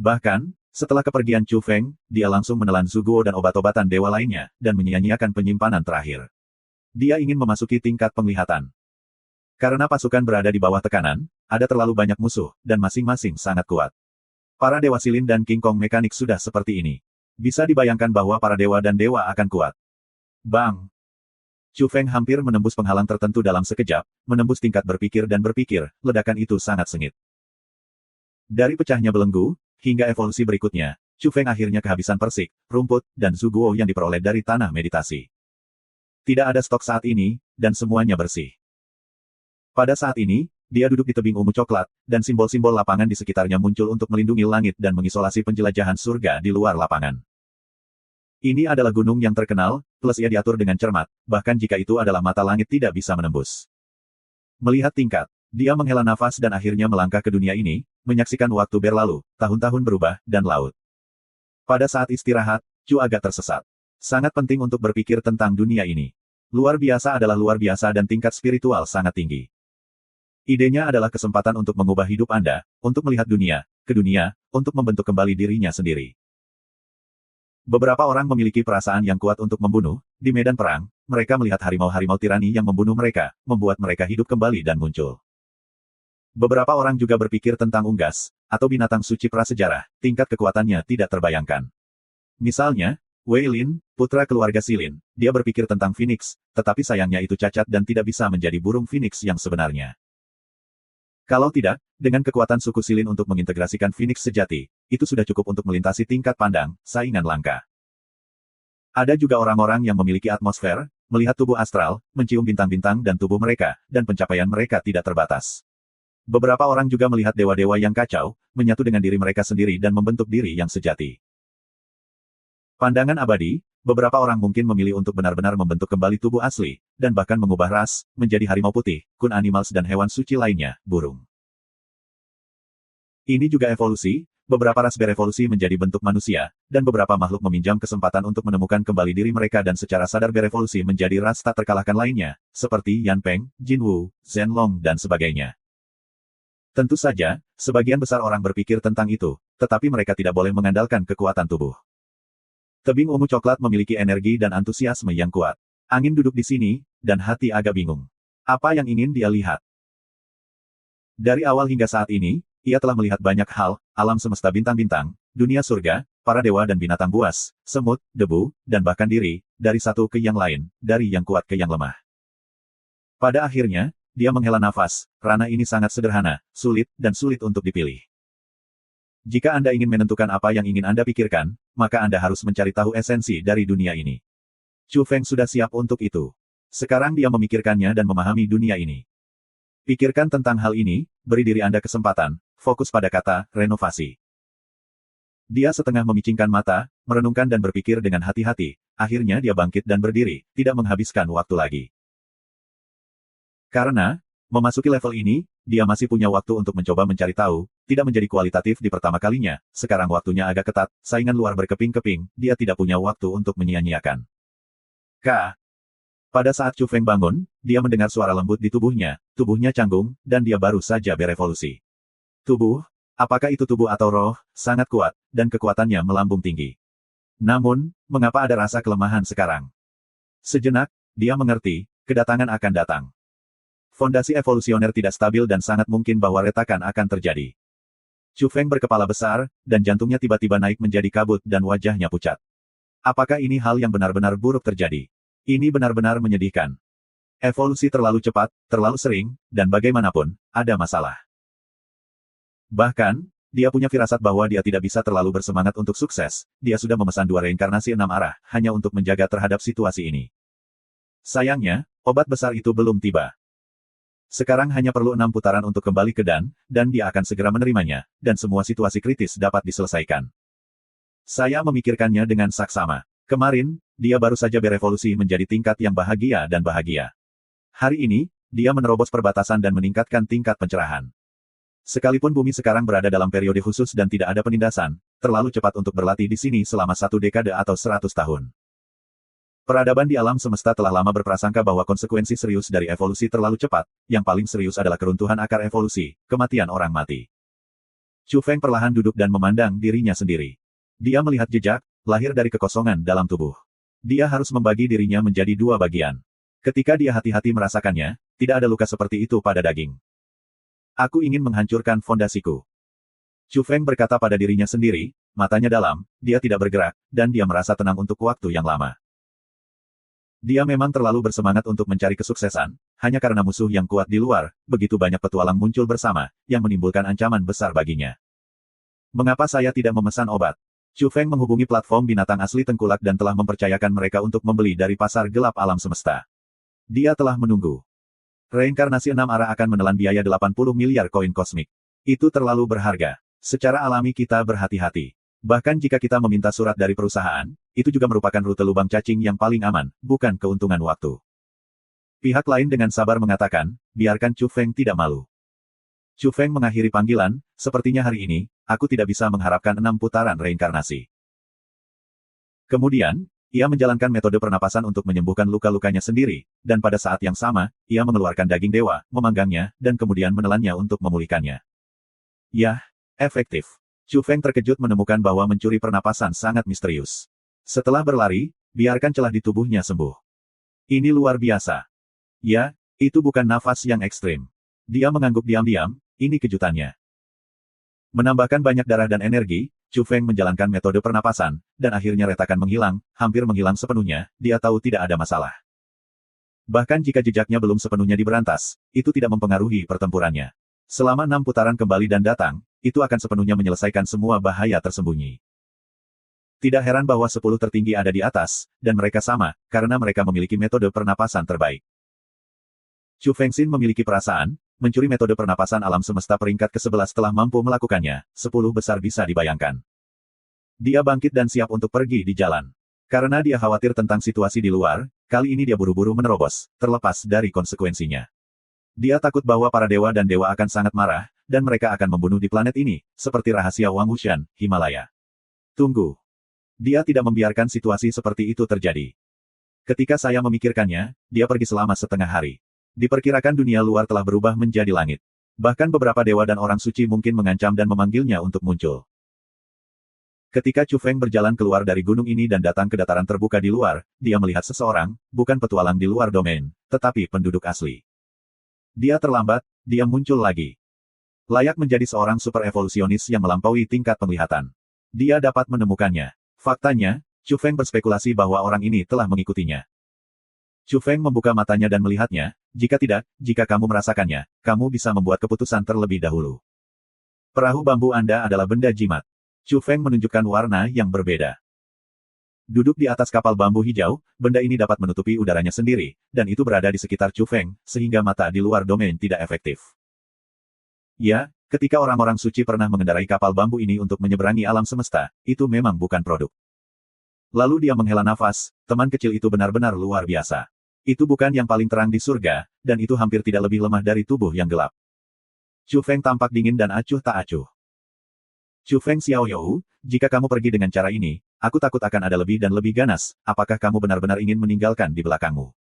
Bahkan, setelah kepergian Chu Feng, dia langsung menelan Zuguo dan obat-obatan dewa lainnya, dan menyia-nyiakan penyimpanan terakhir. Dia ingin memasuki tingkat penglihatan. Karena pasukan berada di bawah tekanan, ada terlalu banyak musuh, dan masing-masing sangat kuat. Para dewa silin dan King Kong mekanik sudah seperti ini. Bisa dibayangkan bahwa para dewa dan dewa akan kuat. Bang! Chu Feng hampir menembus penghalang tertentu dalam sekejap, menembus tingkat berpikir dan berpikir, ledakan itu sangat sengit. Dari pecahnya belenggu, hingga evolusi berikutnya, Chu Feng akhirnya kehabisan persik, rumput, dan Zuguo yang diperoleh dari tanah meditasi. Tidak ada stok saat ini, dan semuanya bersih. Pada saat ini, dia duduk di tebing ungu coklat, dan simbol-simbol lapangan di sekitarnya muncul untuk melindungi langit dan mengisolasi penjelajahan surga di luar lapangan. Ini adalah gunung yang terkenal, plus ia diatur dengan cermat, bahkan jika itu adalah mata langit tidak bisa menembus. Melihat tingkat, dia menghela nafas dan akhirnya melangkah ke dunia ini, menyaksikan waktu berlalu, tahun-tahun berubah, dan laut. Pada saat istirahat, Chu agak tersesat. Sangat penting untuk berpikir tentang dunia ini. Luar biasa adalah luar biasa dan tingkat spiritual sangat tinggi. Idenya adalah kesempatan untuk mengubah hidup Anda, untuk melihat dunia, ke dunia, untuk membentuk kembali dirinya sendiri. Beberapa orang memiliki perasaan yang kuat untuk membunuh, di medan perang, mereka melihat harimau-harimau tirani yang membunuh mereka, membuat mereka hidup kembali dan muncul. Beberapa orang juga berpikir tentang unggas, atau binatang suci prasejarah, tingkat kekuatannya tidak terbayangkan. Misalnya, Wei Lin, putra keluarga Silin, dia berpikir tentang Phoenix, tetapi sayangnya itu cacat dan tidak bisa menjadi burung Phoenix yang sebenarnya. Kalau tidak, dengan kekuatan suku Silin untuk mengintegrasikan Phoenix sejati, itu sudah cukup untuk melintasi tingkat pandang, saingan langka. Ada juga orang-orang yang memiliki atmosfer, melihat tubuh astral, mencium bintang-bintang dan tubuh mereka, dan pencapaian mereka tidak terbatas. Beberapa orang juga melihat dewa-dewa yang kacau, menyatu dengan diri mereka sendiri dan membentuk diri yang sejati. Pandangan abadi, beberapa orang mungkin memilih untuk benar-benar membentuk kembali tubuh asli, dan bahkan mengubah ras, menjadi harimau putih, kun animals dan hewan suci lainnya, burung. Ini juga evolusi, beberapa ras berevolusi menjadi bentuk manusia, dan beberapa makhluk meminjam kesempatan untuk menemukan kembali diri mereka dan secara sadar berevolusi menjadi ras tak terkalahkan lainnya, seperti Yan Peng, Jin Wu, Zhen Long dan sebagainya. Tentu saja, sebagian besar orang berpikir tentang itu, tetapi mereka tidak boleh mengandalkan kekuatan tubuh. Tebing ungu coklat memiliki energi dan antusiasme yang kuat. Angin duduk di sini, dan hati agak bingung. Apa yang ingin dia lihat? Dari awal hingga saat ini, ia telah melihat banyak hal, alam semesta bintang-bintang, dunia surga, para dewa dan binatang buas, semut, debu, dan bahkan diri, dari satu ke yang lain, dari yang kuat ke yang lemah. Pada akhirnya, dia menghela nafas, ranah ini sangat sederhana, sulit, dan sulit untuk dipilih. Jika Anda ingin menentukan apa yang ingin Anda pikirkan, maka Anda harus mencari tahu esensi dari dunia ini. Chu Feng sudah siap untuk itu. Sekarang dia memikirkannya dan memahami dunia ini. Pikirkan tentang hal ini, beri diri Anda kesempatan, fokus pada kata, renovasi. Dia setengah memicingkan mata, merenungkan dan berpikir dengan hati-hati, akhirnya dia bangkit dan berdiri, tidak menghabiskan waktu lagi. Karena, memasuki level ini, dia masih punya waktu untuk mencoba mencari tahu, tidak menjadi kualitatif di pertama kalinya, sekarang waktunya agak ketat, saingan luar berkeping-keping, dia tidak punya waktu untuk menyia-nyiakan. Pada saat Chu Feng bangun, dia mendengar suara lembut di tubuhnya canggung, dan dia baru saja berevolusi. Tubuh, apakah itu tubuh atau roh, sangat kuat, dan kekuatannya melambung tinggi. Namun, mengapa ada rasa kelemahan sekarang? Sejenak, dia mengerti, kedatangan akan datang. Fondasi evolusioner tidak stabil dan sangat mungkin bahwa retakan akan terjadi. Chu Feng berkepala besar, dan jantungnya tiba-tiba naik menjadi kabut dan wajahnya pucat. Apakah ini hal yang benar-benar buruk terjadi? Ini benar-benar menyedihkan. Evolusi terlalu cepat, terlalu sering, dan bagaimanapun, ada masalah. Bahkan, dia punya firasat bahwa dia tidak bisa terlalu bersemangat untuk sukses, dia sudah memesan 2 reinkarnasi 6 arah, hanya untuk menjaga terhadap situasi ini. Sayangnya, obat besar itu belum tiba. Sekarang hanya perlu 6 putaran untuk kembali ke Dan, dan dia akan segera menerimanya, dan semua situasi kritis dapat diselesaikan. Saya memikirkannya dengan saksama. Kemarin, dia baru saja berevolusi menjadi tingkat yang bahagia dan bahagia. Hari ini, Dia menerobos perbatasan dan meningkatkan tingkat pencerahan. Sekalipun bumi sekarang berada dalam periode khusus dan tidak ada penindasan, terlalu cepat untuk berlatih di sini selama 1 dekade atau 100 tahun. Peradaban di alam semesta telah lama berprasangka bahwa konsekuensi serius dari evolusi terlalu cepat, yang paling serius adalah keruntuhan akar evolusi, kematian orang mati. Chu Feng perlahan duduk dan memandang dirinya sendiri. Dia melihat jejak, lahir dari kekosongan dalam tubuh. Dia harus membagi dirinya menjadi 2 bagian. Ketika dia hati-hati merasakannya, tidak ada luka seperti itu pada daging. Aku ingin menghancurkan fondasiku. Chu Feng berkata pada dirinya sendiri, matanya dalam, dia tidak bergerak, dan dia merasa tenang untuk waktu yang lama. Dia memang terlalu bersemangat untuk mencari kesuksesan, hanya karena musuh yang kuat di luar, begitu banyak petualang muncul bersama, yang menimbulkan ancaman besar baginya. Mengapa saya tidak memesan obat? Chu Feng menghubungi platform binatang asli tengkulak dan telah mempercayakan mereka untuk membeli dari pasar gelap alam semesta. Dia telah menunggu. Reinkarnasi 6 arah akan menelan biaya 80 miliar koin kosmik. Itu terlalu berharga. Secara alami kita berhati-hati. Bahkan jika kita meminta surat dari perusahaan, itu juga merupakan rute lubang cacing yang paling aman, bukan keuntungan waktu. Pihak lain dengan sabar mengatakan, biarkan Chu Feng tidak malu. Chu Feng mengakhiri panggilan, sepertinya hari ini, aku tidak bisa mengharapkan 6 putaran reinkarnasi. Kemudian, ia menjalankan metode pernapasan untuk menyembuhkan luka-lukanya sendiri, dan pada saat yang sama, ia mengeluarkan daging dewa, memanggangnya, dan kemudian menelannya untuk memulihkannya. Yah, efektif. Chu Feng terkejut menemukan bahwa mencuri pernapasan sangat misterius. Setelah berlari, biarkan celah di tubuhnya sembuh. Ini luar biasa. Ya, itu bukan nafas yang ekstrim. Dia mengangguk diam-diam, ini kejutannya. Menambahkan banyak darah dan energi, Chu Feng menjalankan metode pernapasan, dan akhirnya retakan menghilang, hampir menghilang sepenuhnya, dia tahu tidak ada masalah. Bahkan jika jejaknya belum sepenuhnya diberantas, itu tidak mempengaruhi pertempurannya. Selama 6 putaran kembali dan datang, itu akan sepenuhnya menyelesaikan semua bahaya tersembunyi. Tidak heran bahwa 10 tertinggi ada di atas, dan mereka sama, karena mereka memiliki metode pernapasan terbaik. Chu Fengxin memiliki perasaan, mencuri metode pernapasan alam semesta peringkat ke-11 telah mampu melakukannya, 10 besar bisa dibayangkan. Dia bangkit dan siap untuk pergi di jalan. Karena dia khawatir tentang situasi di luar, kali ini dia buru-buru menerobos, terlepas dari konsekuensinya. Dia takut bahwa para dewa dan dewa akan sangat marah, dan mereka akan membunuh di planet ini, seperti rahasia Wang Wuxian, Himalaya. Tunggu. Dia tidak membiarkan situasi seperti itu terjadi. Ketika saya memikirkannya, dia pergi selama setengah hari. Diperkirakan dunia luar telah berubah menjadi langit. Bahkan beberapa dewa dan orang suci mungkin mengancam dan memanggilnya untuk muncul. Ketika Chu Feng berjalan keluar dari gunung ini dan datang ke dataran terbuka di luar, dia melihat seseorang, bukan petualang di luar domain, tetapi penduduk asli. Dia terlambat, dia muncul lagi. Layak menjadi seorang super evolusionis yang melampaui tingkat penglihatan. Dia dapat menemukannya. Faktanya, Chu Feng berspekulasi bahwa orang ini telah mengikutinya. Chu Feng membuka matanya dan melihatnya, jika tidak, jika kamu merasakannya, kamu bisa membuat keputusan terlebih dahulu. Perahu bambu Anda adalah benda jimat. Chu Feng menunjukkan warna yang berbeda. Duduk di atas kapal bambu hijau, benda ini dapat menutupi udaranya sendiri, dan itu berada di sekitar Chu Feng, sehingga mata di luar domain tidak efektif. Ya, ketika orang-orang suci pernah mengendarai kapal bambu ini untuk menyeberangi alam semesta, itu memang bukan produk. Lalu dia menghela nafas, teman kecil itu benar-benar luar biasa. Itu bukan yang paling terang di surga, dan itu hampir tidak lebih lemah dari tubuh yang gelap. Chu Feng tampak dingin dan acuh tak acuh. Chu Feng Xiaoyou, jika kamu pergi dengan cara ini, aku takut akan ada lebih dan lebih ganas, apakah kamu benar-benar ingin meninggalkan di belakangmu?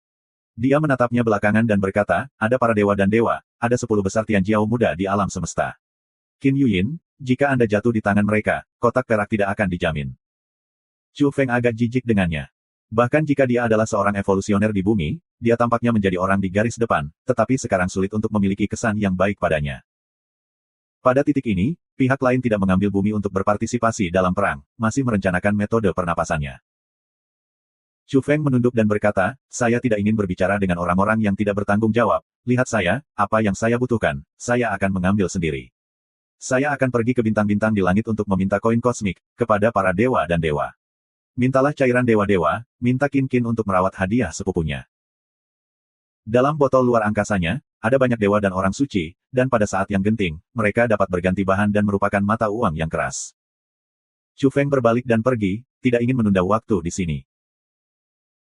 Dia menatapnya belakangan dan berkata, ada para dewa dan dewa, ada 10 besar Tianjiao muda di alam semesta. Qin Yuyin, jika Anda jatuh di tangan mereka, kotak perak tidak akan dijamin. Chu Feng agak jijik dengannya. Bahkan jika dia adalah seorang evolusioner di bumi, dia tampaknya menjadi orang di garis depan, tetapi sekarang sulit untuk memiliki kesan yang baik padanya. Pada titik ini, pihak lain tidak mengambil bumi untuk berpartisipasi dalam perang, masih merencanakan metode pernapasannya. Chu Feng menunduk dan berkata, saya tidak ingin berbicara dengan orang-orang yang tidak bertanggung jawab, lihat saya, apa yang saya butuhkan, saya akan mengambil sendiri. Saya akan pergi ke bintang-bintang di langit untuk meminta koin kosmik, kepada para dewa dan dewa. Mintalah cairan dewa-dewa, minta Qin untuk merawat hadiah sepupunya. Dalam botol luar angkasanya, ada banyak dewa dan orang suci, dan pada saat yang genting, mereka dapat berganti bahan dan merupakan mata uang yang keras. Chu Feng berbalik dan pergi, tidak ingin menunda waktu di sini.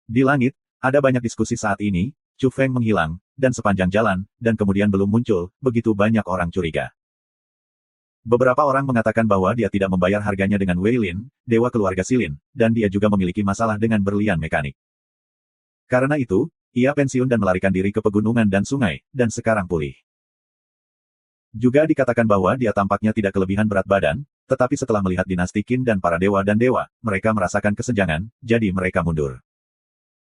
Di langit, ada banyak diskusi saat ini, Chu Feng menghilang, dan sepanjang jalan, dan kemudian belum muncul, begitu banyak orang curiga. Beberapa orang mengatakan bahwa dia tidak membayar harganya dengan Wei Lin, dewa keluarga Silin, dan dia juga memiliki masalah dengan berlian mekanik. Karena itu, ia pensiun dan melarikan diri ke pegunungan dan sungai, dan sekarang pulih. Juga dikatakan bahwa dia tampaknya tidak kelebihan berat badan, tetapi setelah melihat dinasti Qin dan para dewa dan dewa, mereka merasakan kesenjangan, jadi mereka mundur.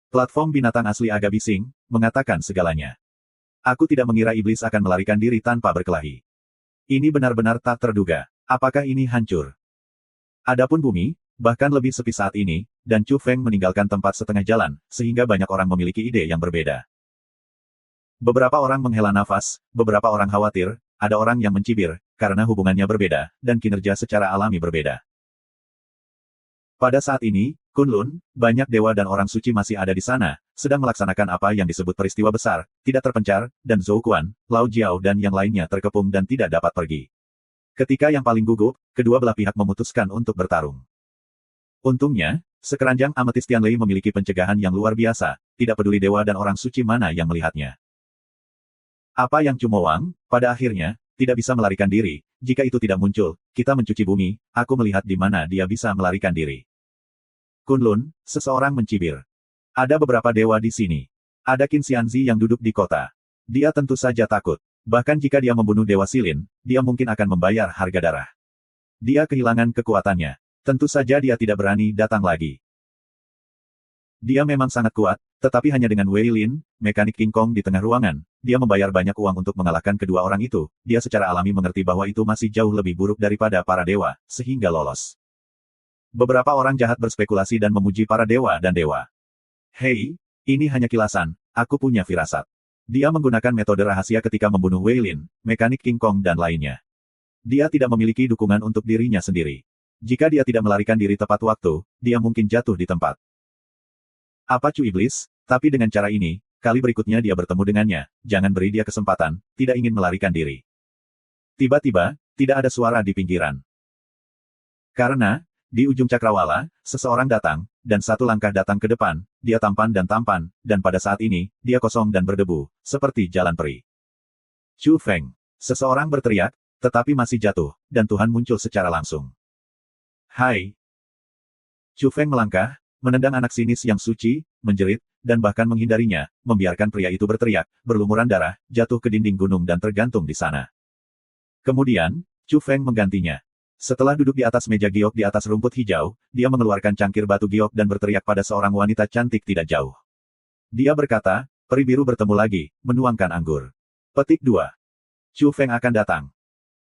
Platform binatang asli agak bising, mengatakan segalanya. Aku tidak mengira iblis akan melarikan diri tanpa berkelahi. Ini benar-benar tak terduga. Apakah ini hancur? Adapun bumi, bahkan lebih sepi saat ini, dan Chu Feng meninggalkan tempat setengah jalan, sehingga banyak orang memiliki ide yang berbeda. Beberapa orang menghela nafas, beberapa orang khawatir, ada orang yang mencibir, karena hubungannya berbeda, dan kinerja secara alami berbeda. Pada saat ini, Kunlun, banyak dewa dan orang suci masih ada di sana, sedang melaksanakan apa yang disebut peristiwa besar, tidak terpencar, dan Zhou Quan, Lao Jiao dan yang lainnya terkepung dan tidak dapat pergi. Ketika yang paling gugup, kedua belah pihak memutuskan untuk bertarung. Untungnya, sekeranjang ametis Tianlei memiliki pencegahan yang luar biasa, tidak peduli dewa dan orang suci mana yang melihatnya. Apa yang Cumowang, pada akhirnya, tidak bisa melarikan diri, jika itu tidak muncul, kita mencuci bumi, aku melihat di mana dia bisa melarikan diri. Kunlun, seseorang mencibir. Ada beberapa dewa di sini. Ada Qin Xianzi yang duduk di kota. Dia tentu saja takut. Bahkan jika dia membunuh Dewa Silin, dia mungkin akan membayar harga darah. Dia kehilangan kekuatannya. Tentu saja dia tidak berani datang lagi. Dia memang sangat kuat, tetapi hanya dengan Wei Lin, mekanik King Kong di tengah ruangan, dia membayar banyak uang untuk mengalahkan kedua orang itu, dia secara alami mengerti bahwa itu masih jauh lebih buruk daripada para dewa, sehingga lolos. Beberapa orang jahat berspekulasi dan memuji para dewa dan dewa. Hei, ini hanya kilasan, aku punya firasat. Dia menggunakan metode rahasia ketika membunuh Wei Lin, mekanik King Kong dan lainnya. Dia tidak memiliki dukungan untuk dirinya sendiri. Jika dia tidak melarikan diri tepat waktu, dia mungkin jatuh di tempat. Apa cu iblis, tapi dengan cara ini, kali berikutnya dia bertemu dengannya, jangan beri dia kesempatan, tidak ingin melarikan diri. Tiba-tiba, tidak ada suara di pinggiran. Karena, di ujung cakrawala, seseorang datang, dan satu langkah datang ke depan, dia tampan, dan pada saat ini, dia kosong dan berdebu, seperti jalan peri. Chu Feng. Seseorang berteriak, tetapi masih jatuh, dan Tuhan muncul secara langsung. Hai. Chu Feng melangkah, menendang anak sinis yang suci, menjerit, dan bahkan menghindarinya, membiarkan pria itu berteriak, berlumuran darah, jatuh ke dinding gunung dan tergantung di sana. Kemudian, Chu Feng menggantinya. Setelah duduk di atas meja giok di atas rumput hijau, dia mengeluarkan cangkir batu giok dan berteriak pada seorang wanita cantik tidak jauh. Dia berkata, peri biru bertemu lagi, menuangkan anggur. Petik 2. Chu Feng akan datang.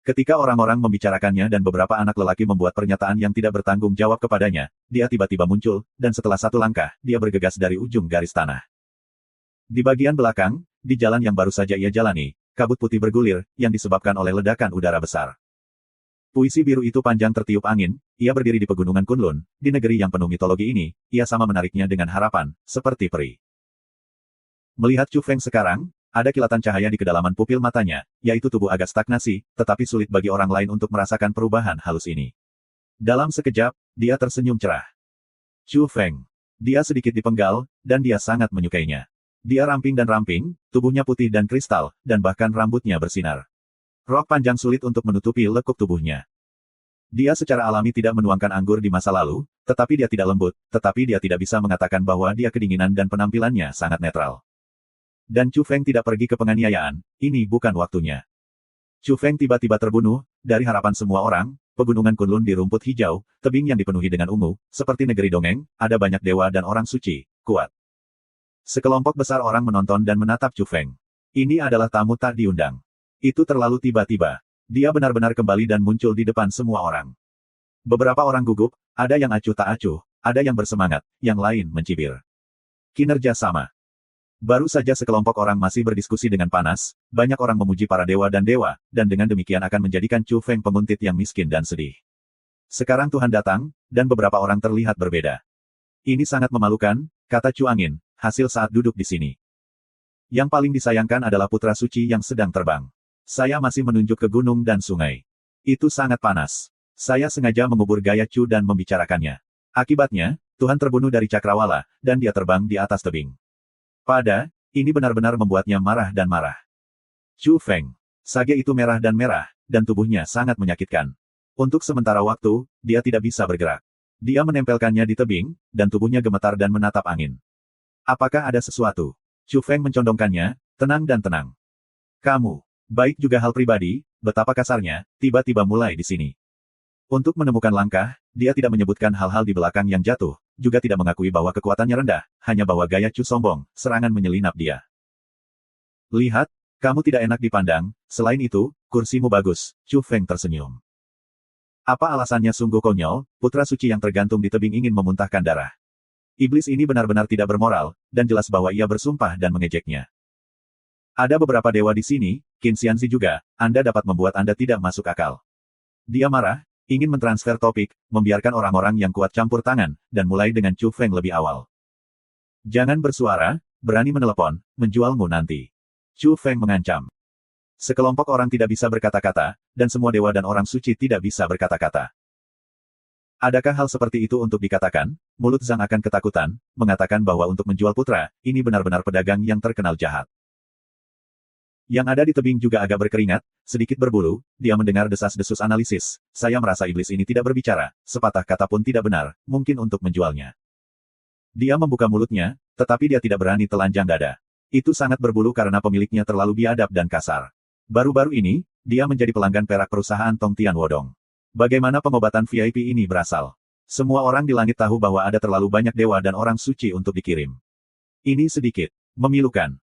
Ketika orang-orang membicarakannya dan beberapa anak lelaki membuat pernyataan yang tidak bertanggung jawab kepadanya, dia tiba-tiba muncul, dan setelah satu langkah, dia bergegas dari ujung garis tanah. Di bagian belakang, di jalan yang baru saja ia jalani, kabut putih bergulir, yang disebabkan oleh ledakan udara besar. Puisi biru itu panjang tertiup angin, ia berdiri di pegunungan Kunlun, di negeri yang penuh mitologi ini, ia sama menariknya dengan harapan, seperti peri. Melihat Chu Feng sekarang, ada kilatan cahaya di kedalaman pupil matanya, yaitu tubuh agak stagnasi, tetapi sulit bagi orang lain untuk merasakan perubahan halus ini. Dalam sekejap, dia tersenyum cerah. Chu Feng. Dia sedikit dipenggal, dan dia sangat menyukainya. Dia ramping, tubuhnya putih dan kristal, dan bahkan rambutnya bersinar. Rok panjang sulit untuk menutupi lekuk tubuhnya. Dia secara alami tidak menuangkan anggur di masa lalu, tetapi dia tidak lembut, tetapi dia tidak bisa mengatakan bahwa dia kedinginan dan penampilannya sangat netral. Dan Chu Feng tidak pergi ke penganiayaan, ini bukan waktunya. Chu Feng tiba-tiba terbunuh, dari harapan semua orang, pegunungan Kunlun di rumput hijau, tebing yang dipenuhi dengan ungu, seperti negeri dongeng, ada banyak dewa dan orang suci, kuat. Sekelompok besar orang menonton dan menatap Chu Feng. Ini adalah tamu tak diundang. Itu terlalu tiba-tiba. Dia benar-benar kembali dan muncul di depan semua orang. Beberapa orang gugup, ada yang acuh tak acuh, ada yang bersemangat, yang lain mencibir. Kinerja sama. Baru saja sekelompok orang masih berdiskusi dengan panas, banyak orang memuji para dewa, dan dengan demikian akan menjadikan Chu Feng penguntit yang miskin dan sedih. Sekarang Tuhan datang, dan beberapa orang terlihat berbeda. Ini sangat memalukan, kata Chu Angin, hasil saat duduk di sini. Yang paling disayangkan adalah putra suci yang sedang terbang. Saya masih menunjuk ke gunung dan sungai. Itu sangat panas. Saya sengaja mengubur gaya Chu dan membicarakannya. Akibatnya, Tuhan terbunuh dari cakrawala, dan dia terbang di atas tebing. Pada Ini benar-benar membuatnya marah dan marah. Chu Feng. Sage itu merah, dan tubuhnya sangat menyakitkan. Untuk sementara waktu, dia tidak bisa bergerak. Dia menempelkannya di tebing, dan tubuhnya gemetar dan menatap angin. Apakah ada sesuatu? Chu Feng mencondongkannya, tenang dan tenang. Kamu. Baik juga hal pribadi, betapa kasarnya, tiba-tiba mulai di sini. Untuk menemukan langkah, dia tidak menyebutkan hal-hal di belakang yang jatuh, juga tidak mengakui bahwa kekuatannya rendah, hanya bahwa gaya Chu sombong, serangan menyelinap dia. Lihat, kamu tidak enak dipandang, selain itu, kursimu bagus, Chu Feng tersenyum. Apa alasannya sungguh konyol, putra suci yang tergantung di tebing ingin memuntahkan darah. Iblis ini benar-benar tidak bermoral, dan jelas bahwa ia bersumpah dan mengejeknya. Ada beberapa dewa di sini, Qin Xianzi juga, Anda dapat membuat Anda tidak masuk akal. Dia marah, ingin mentransfer topik, membiarkan orang-orang yang kuat campur tangan, dan mulai dengan Chu Feng lebih awal. Jangan bersuara, berani menelepon, menjualmu nanti. Chu Feng mengancam. Sekelompok orang tidak bisa berkata-kata, dan semua dewa dan orang suci tidak bisa berkata-kata. Adakah hal seperti itu untuk dikatakan? Mulut Zhang akan ketakutan, mengatakan bahwa untuk menjual putra, ini benar-benar pedagang yang terkenal jahat. Yang ada di tebing juga agak berkeringat, sedikit berbulu, dia mendengar desas-desus analisis. Saya merasa iblis ini tidak berbicara, sepatah kata pun tidak benar, mungkin untuk menjualnya. Dia membuka mulutnya, tetapi dia tidak berani telanjang dada. Itu sangat berbulu karena pemiliknya terlalu biadab dan kasar. Baru-baru ini, dia menjadi pelanggan perak perusahaan Tong Tian Wodong. Bagaimana pengobatan VIP ini berasal? Semua orang di langit tahu bahwa ada terlalu banyak dewa dan orang suci untuk dikirim. Ini sedikit memilukan.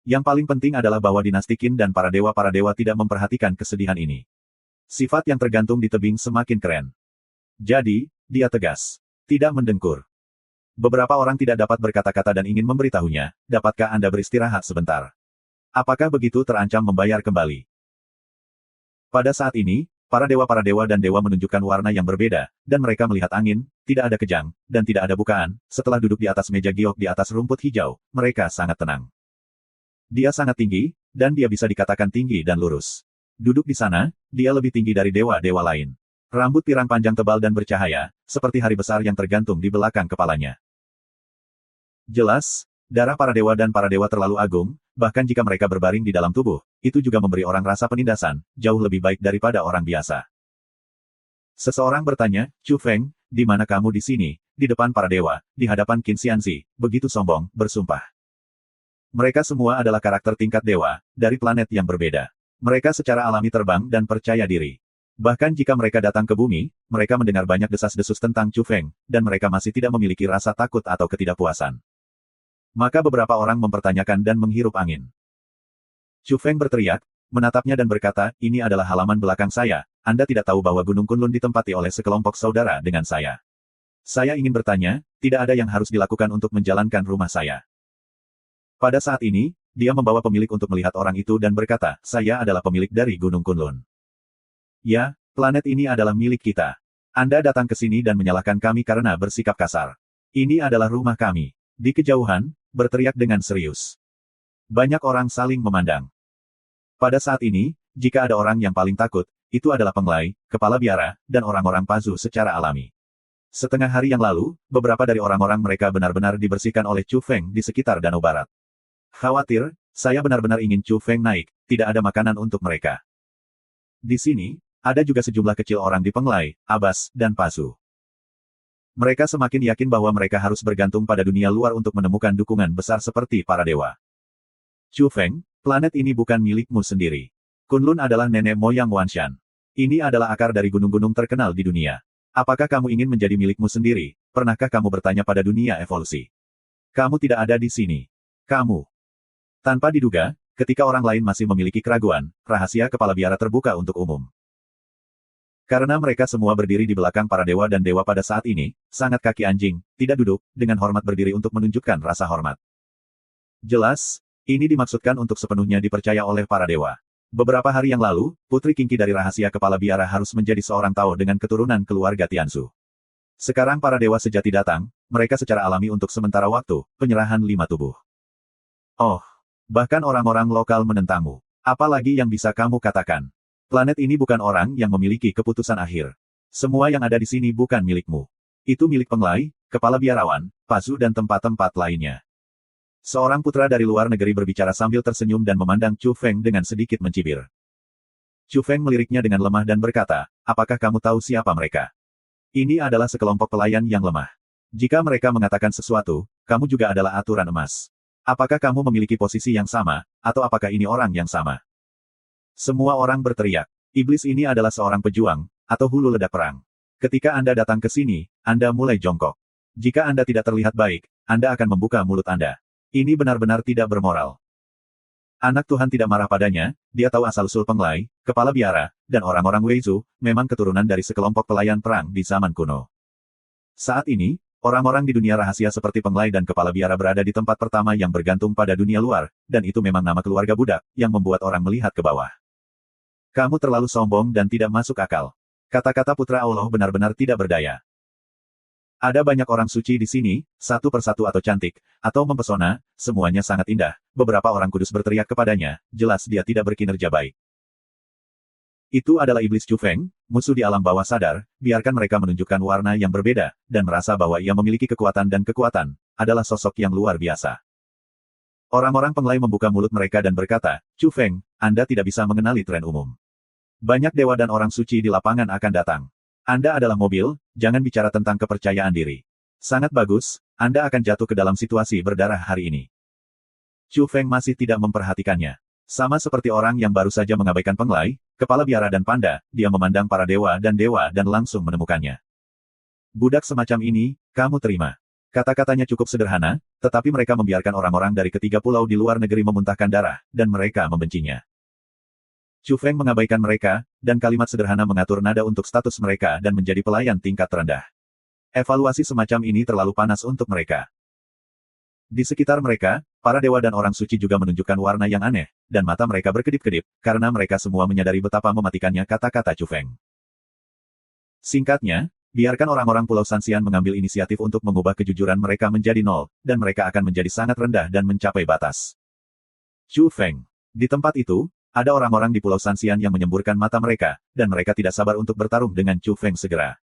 Yang paling penting adalah bahwa dinasti Qin dan para dewa tidak memperhatikan kesedihan ini. Sifat yang tergantung di tebing semakin keren. Jadi, dia tegas. Tidak mendengkur. Beberapa orang tidak dapat berkata-kata dan ingin memberitahunya, dapatkah Anda beristirahat sebentar? Apakah begitu terancam membayar kembali? Pada saat ini, para dewa dan dewa menunjukkan warna yang berbeda, dan mereka melihat angin, tidak ada kejang, dan tidak ada bukaan. Setelah duduk di atas meja giok di atas rumput hijau, mereka sangat tenang. Dia sangat tinggi, dan dia bisa dikatakan tinggi dan lurus. Duduk di sana, dia lebih tinggi dari dewa-dewa lain. Rambut pirang panjang tebal dan bercahaya, seperti hari besar yang tergantung di belakang kepalanya. Jelas, darah para dewa terlalu agung, bahkan jika mereka berbaring di dalam tubuh, itu juga memberi orang rasa penindasan, jauh lebih baik daripada orang biasa. Seseorang bertanya, Chu Feng, di mana kamu di sini, di depan para dewa, di hadapan Qin Xianzi, begitu sombong, bersumpah. Mereka semua adalah karakter tingkat dewa, dari planet yang berbeda. Mereka secara alami terbang dan percaya diri. Bahkan jika mereka datang ke bumi, mereka mendengar banyak desas-desus tentang Chu Feng, dan mereka masih tidak memiliki rasa takut atau ketidakpuasan. Maka beberapa orang mempertanyakan dan menghirup angin. Chu Feng berteriak, menatapnya dan berkata, ini adalah halaman belakang saya, Anda tidak tahu bahwa Gunung Kunlun ditempati oleh sekelompok saudara dengan saya. Saya ingin bertanya, tidak ada yang harus dilakukan untuk menjalankan rumah saya. Pada saat ini, dia membawa pemilik untuk melihat orang itu dan berkata, saya adalah pemilik dari Gunung Kunlun. Ya, planet ini adalah milik kita. Anda datang ke sini dan menyalahkan kami karena bersikap kasar. Ini adalah rumah kami. Di kejauhan, berteriak dengan serius. Banyak orang saling memandang. Pada saat ini, jika ada orang yang paling takut, itu adalah penglai, kepala biara, dan orang-orang Pazu secara alami. Setengah hari yang lalu, beberapa dari orang-orang mereka benar-benar dibersihkan oleh Chu Feng di sekitar Danau Barat. Khawatir, saya benar-benar ingin Chu Feng naik, tidak ada makanan untuk mereka. Di sini, ada juga sejumlah kecil orang di Penglai, Abbas, dan Pazu. Mereka semakin yakin bahwa mereka harus bergantung pada dunia luar untuk menemukan dukungan besar seperti para dewa. Chu Feng, planet ini bukan milikmu sendiri. Kunlun adalah nenek moyang Wanshan. Ini adalah akar dari gunung-gunung terkenal di dunia. Apakah kamu ingin menjadi milikmu sendiri? Pernahkah kamu bertanya pada dunia evolusi? Kamu tidak ada di sini. Kamu. Tanpa diduga, ketika orang lain masih memiliki keraguan, rahasia kepala biara terbuka untuk umum. Karena mereka semua berdiri di belakang para dewa dan dewa pada saat ini, sangat kaki anjing, tidak duduk, dengan hormat berdiri untuk menunjukkan rasa hormat. Jelas, ini dimaksudkan untuk sepenuhnya dipercaya oleh para dewa. Beberapa hari yang lalu, Putri Kingki dari rahasia kepala biara harus menjadi seorang Tao dengan keturunan keluarga Tianzu. Sekarang para dewa sejati datang, mereka secara alami untuk sementara waktu, penyerahan 5 tubuh. Oh. Bahkan orang-orang lokal menentangmu. Apalagi yang bisa kamu katakan? Planet ini bukan orang yang memiliki keputusan akhir. Semua yang ada di sini bukan milikmu. Itu milik Penglai, kepala biarawan, Pazu dan tempat-tempat lainnya. Seorang putra dari luar negeri berbicara sambil tersenyum dan memandang Chu Feng dengan sedikit mencibir. Chu Feng meliriknya dengan lemah dan berkata, apakah kamu tahu siapa mereka? Ini adalah sekelompok pelayan yang lemah. Jika mereka mengatakan sesuatu, kamu juga adalah aturan emas. Apakah kamu memiliki posisi yang sama, atau apakah ini orang yang sama? Semua orang berteriak. Iblis ini adalah seorang pejuang, atau hulu ledak perang. Ketika Anda datang ke sini, Anda mulai jongkok. Jika Anda tidak terlihat baik, Anda akan membuka mulut Anda. Ini benar-benar tidak bermoral. Anak Tuhan tidak marah padanya, dia tahu asal-usul Penglai, kepala biara, dan orang-orang Weizu, memang keturunan dari sekelompok pelayan perang di zaman kuno. Saat ini, orang-orang di dunia rahasia seperti Penglai dan Kepala Biara berada di tempat pertama yang bergantung pada dunia luar, dan itu memang nama keluarga budak, yang membuat orang melihat ke bawah. Kamu terlalu sombong dan tidak masuk akal. Kata-kata putra Allah benar-benar tidak berdaya. Ada banyak orang suci di sini, satu persatu atau cantik, atau mempesona, semuanya sangat indah. Beberapa orang kudus berteriak kepadanya, jelas dia tidak berkinerja baik. Itu adalah iblis Chu Feng, musuh di alam bawah sadar, biarkan mereka menunjukkan warna yang berbeda, dan merasa bahwa ia memiliki kekuatan dan kekuatan, adalah sosok yang luar biasa. Orang-orang Penglai membuka mulut mereka dan berkata, Chu Feng, Anda tidak bisa mengenali tren umum. Banyak dewa dan orang suci di lapangan akan datang. Anda adalah mobil, jangan bicara tentang kepercayaan diri. Sangat bagus, Anda akan jatuh ke dalam situasi berdarah hari ini. Chu Feng masih tidak memperhatikannya. Sama seperti orang yang baru saja mengabaikan Penglai, kepala biara dan panda, dia memandang para dewa dan langsung menemukannya. Budak semacam ini, kamu terima. Kata-katanya cukup sederhana, tetapi mereka membiarkan orang-orang dari ketiga pulau di luar negeri memuntahkan darah, dan mereka membencinya. Chu Feng mengabaikan mereka, dan kalimat sederhana mengatur nada untuk status mereka dan menjadi pelayan tingkat terendah. Evaluasi semacam ini terlalu panas untuk mereka. Di sekitar mereka, para dewa dan orang suci juga menunjukkan warna yang aneh, dan mata mereka berkedip-kedip, karena mereka semua menyadari betapa mematikannya kata-kata Chu Feng. Singkatnya, biarkan orang-orang Pulau Sanxian mengambil inisiatif untuk mengubah kejujuran mereka menjadi nol, dan mereka akan menjadi sangat rendah dan mencapai batas. Chu Feng. Di tempat itu, ada orang-orang di Pulau Sanxian yang menyemburkan mata mereka, dan mereka tidak sabar untuk bertarung dengan Chu Feng segera.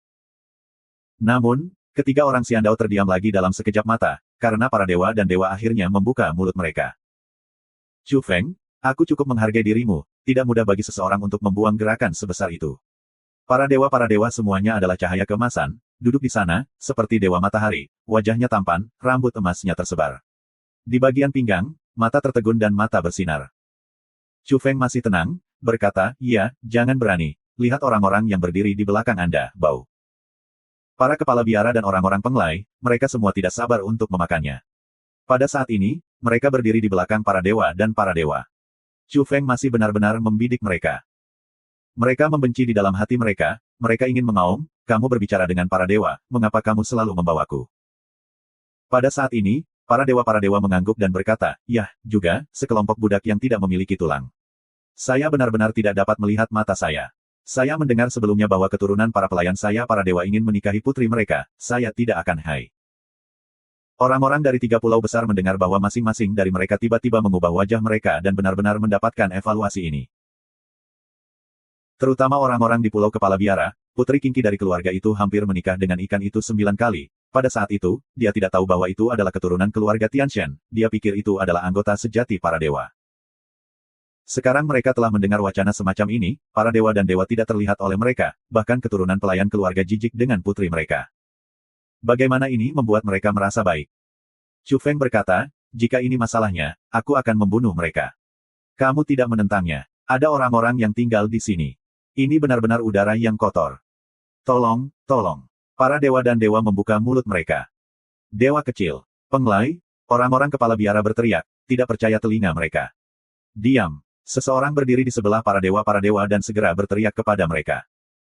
Namun, ketiga orang Xiandao terdiam lagi dalam sekejap mata, karena para dewa dan dewa akhirnya membuka mulut mereka. Chu Feng, aku cukup menghargai dirimu, tidak mudah bagi seseorang untuk membuang gerakan sebesar itu. Para dewa semuanya adalah cahaya keemasan, duduk di sana, seperti dewa matahari, wajahnya tampan, rambut emasnya tersebar. Di bagian pinggang, mata tertegun dan mata bersinar. Chu Feng masih tenang, berkata, iya, jangan berani, lihat orang-orang yang berdiri di belakang Anda, bau. Para kepala biara dan orang-orang Penglai, mereka semua tidak sabar untuk memakannya. Pada saat ini, mereka berdiri di belakang para dewa dan para dewa. Chu Feng masih benar-benar membidik mereka. Mereka membenci di dalam hati mereka ingin mengaum, kamu berbicara dengan para dewa, mengapa kamu selalu membawaku? Pada saat ini, para dewa mengangguk dan berkata, yah, juga, sekelompok budak yang tidak memiliki tulang. Saya benar-benar tidak dapat melihat mata saya. Saya mendengar sebelumnya bahwa keturunan para pelayan saya para dewa ingin menikahi putri mereka, saya tidak akan hai. Orang-orang dari tiga pulau besar mendengar bahwa masing-masing dari mereka tiba-tiba mengubah wajah mereka dan benar-benar mendapatkan evaluasi ini. Terutama orang-orang di pulau kepala biara, putri Kinki dari keluarga itu hampir menikah dengan ikan itu 9 kali. Pada saat itu, dia tidak tahu bahwa itu adalah keturunan keluarga Tianshan, dia pikir itu adalah anggota sejati para dewa. Sekarang mereka telah mendengar wacana semacam ini, para dewa dan dewa tidak terlihat oleh mereka, bahkan keturunan pelayan keluarga jijik dengan putri mereka. Bagaimana ini membuat mereka merasa baik? Chu Feng berkata, jika ini masalahnya, aku akan membunuh mereka. Kamu tidak menentangnya. Ada orang-orang yang tinggal di sini. Ini benar-benar udara yang kotor. Tolong, tolong. Para dewa dan dewa membuka mulut mereka. Dewa kecil, Penglai, orang-orang kepala biara berteriak, tidak percaya telinga mereka. Diam. Seseorang berdiri di sebelah para dewa dan segera berteriak kepada mereka.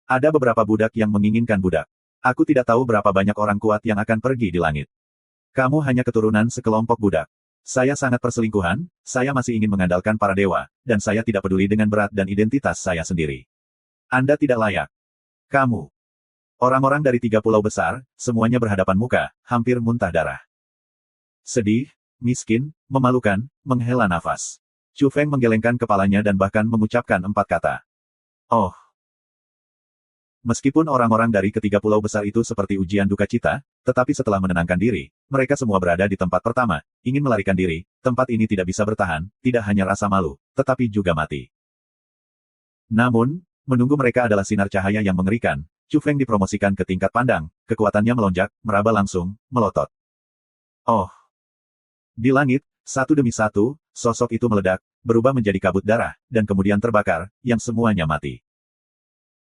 Ada beberapa budak yang menginginkan budak. Aku tidak tahu berapa banyak orang kuat yang akan pergi di langit. Kamu hanya keturunan sekelompok budak. Saya sangat perselingkuhan, saya masih ingin mengandalkan para dewa, dan saya tidak peduli dengan berat dan identitas saya sendiri. Anda tidak layak. Kamu. Orang-orang dari tiga pulau besar, semuanya berhadapan muka, hampir muntah darah. Sedih, miskin, memalukan, menghela nafas. Chu Feng menggelengkan kepalanya dan bahkan mengucapkan 4 kata. Oh. Meskipun orang-orang dari ketiga pulau besar itu seperti ujian duka cita, tetapi setelah menenangkan diri, mereka semua berada di tempat pertama, ingin melarikan diri, tempat ini tidak bisa bertahan, tidak hanya rasa malu, tetapi juga mati. Namun, menunggu mereka adalah sinar cahaya yang mengerikan. Chu Feng dipromosikan ke tingkat pandang, kekuatannya melonjak, meraba langsung, melotot. Oh! Di langit, satu demi satu, sosok itu meledak, berubah menjadi kabut darah, dan kemudian terbakar, yang semuanya mati.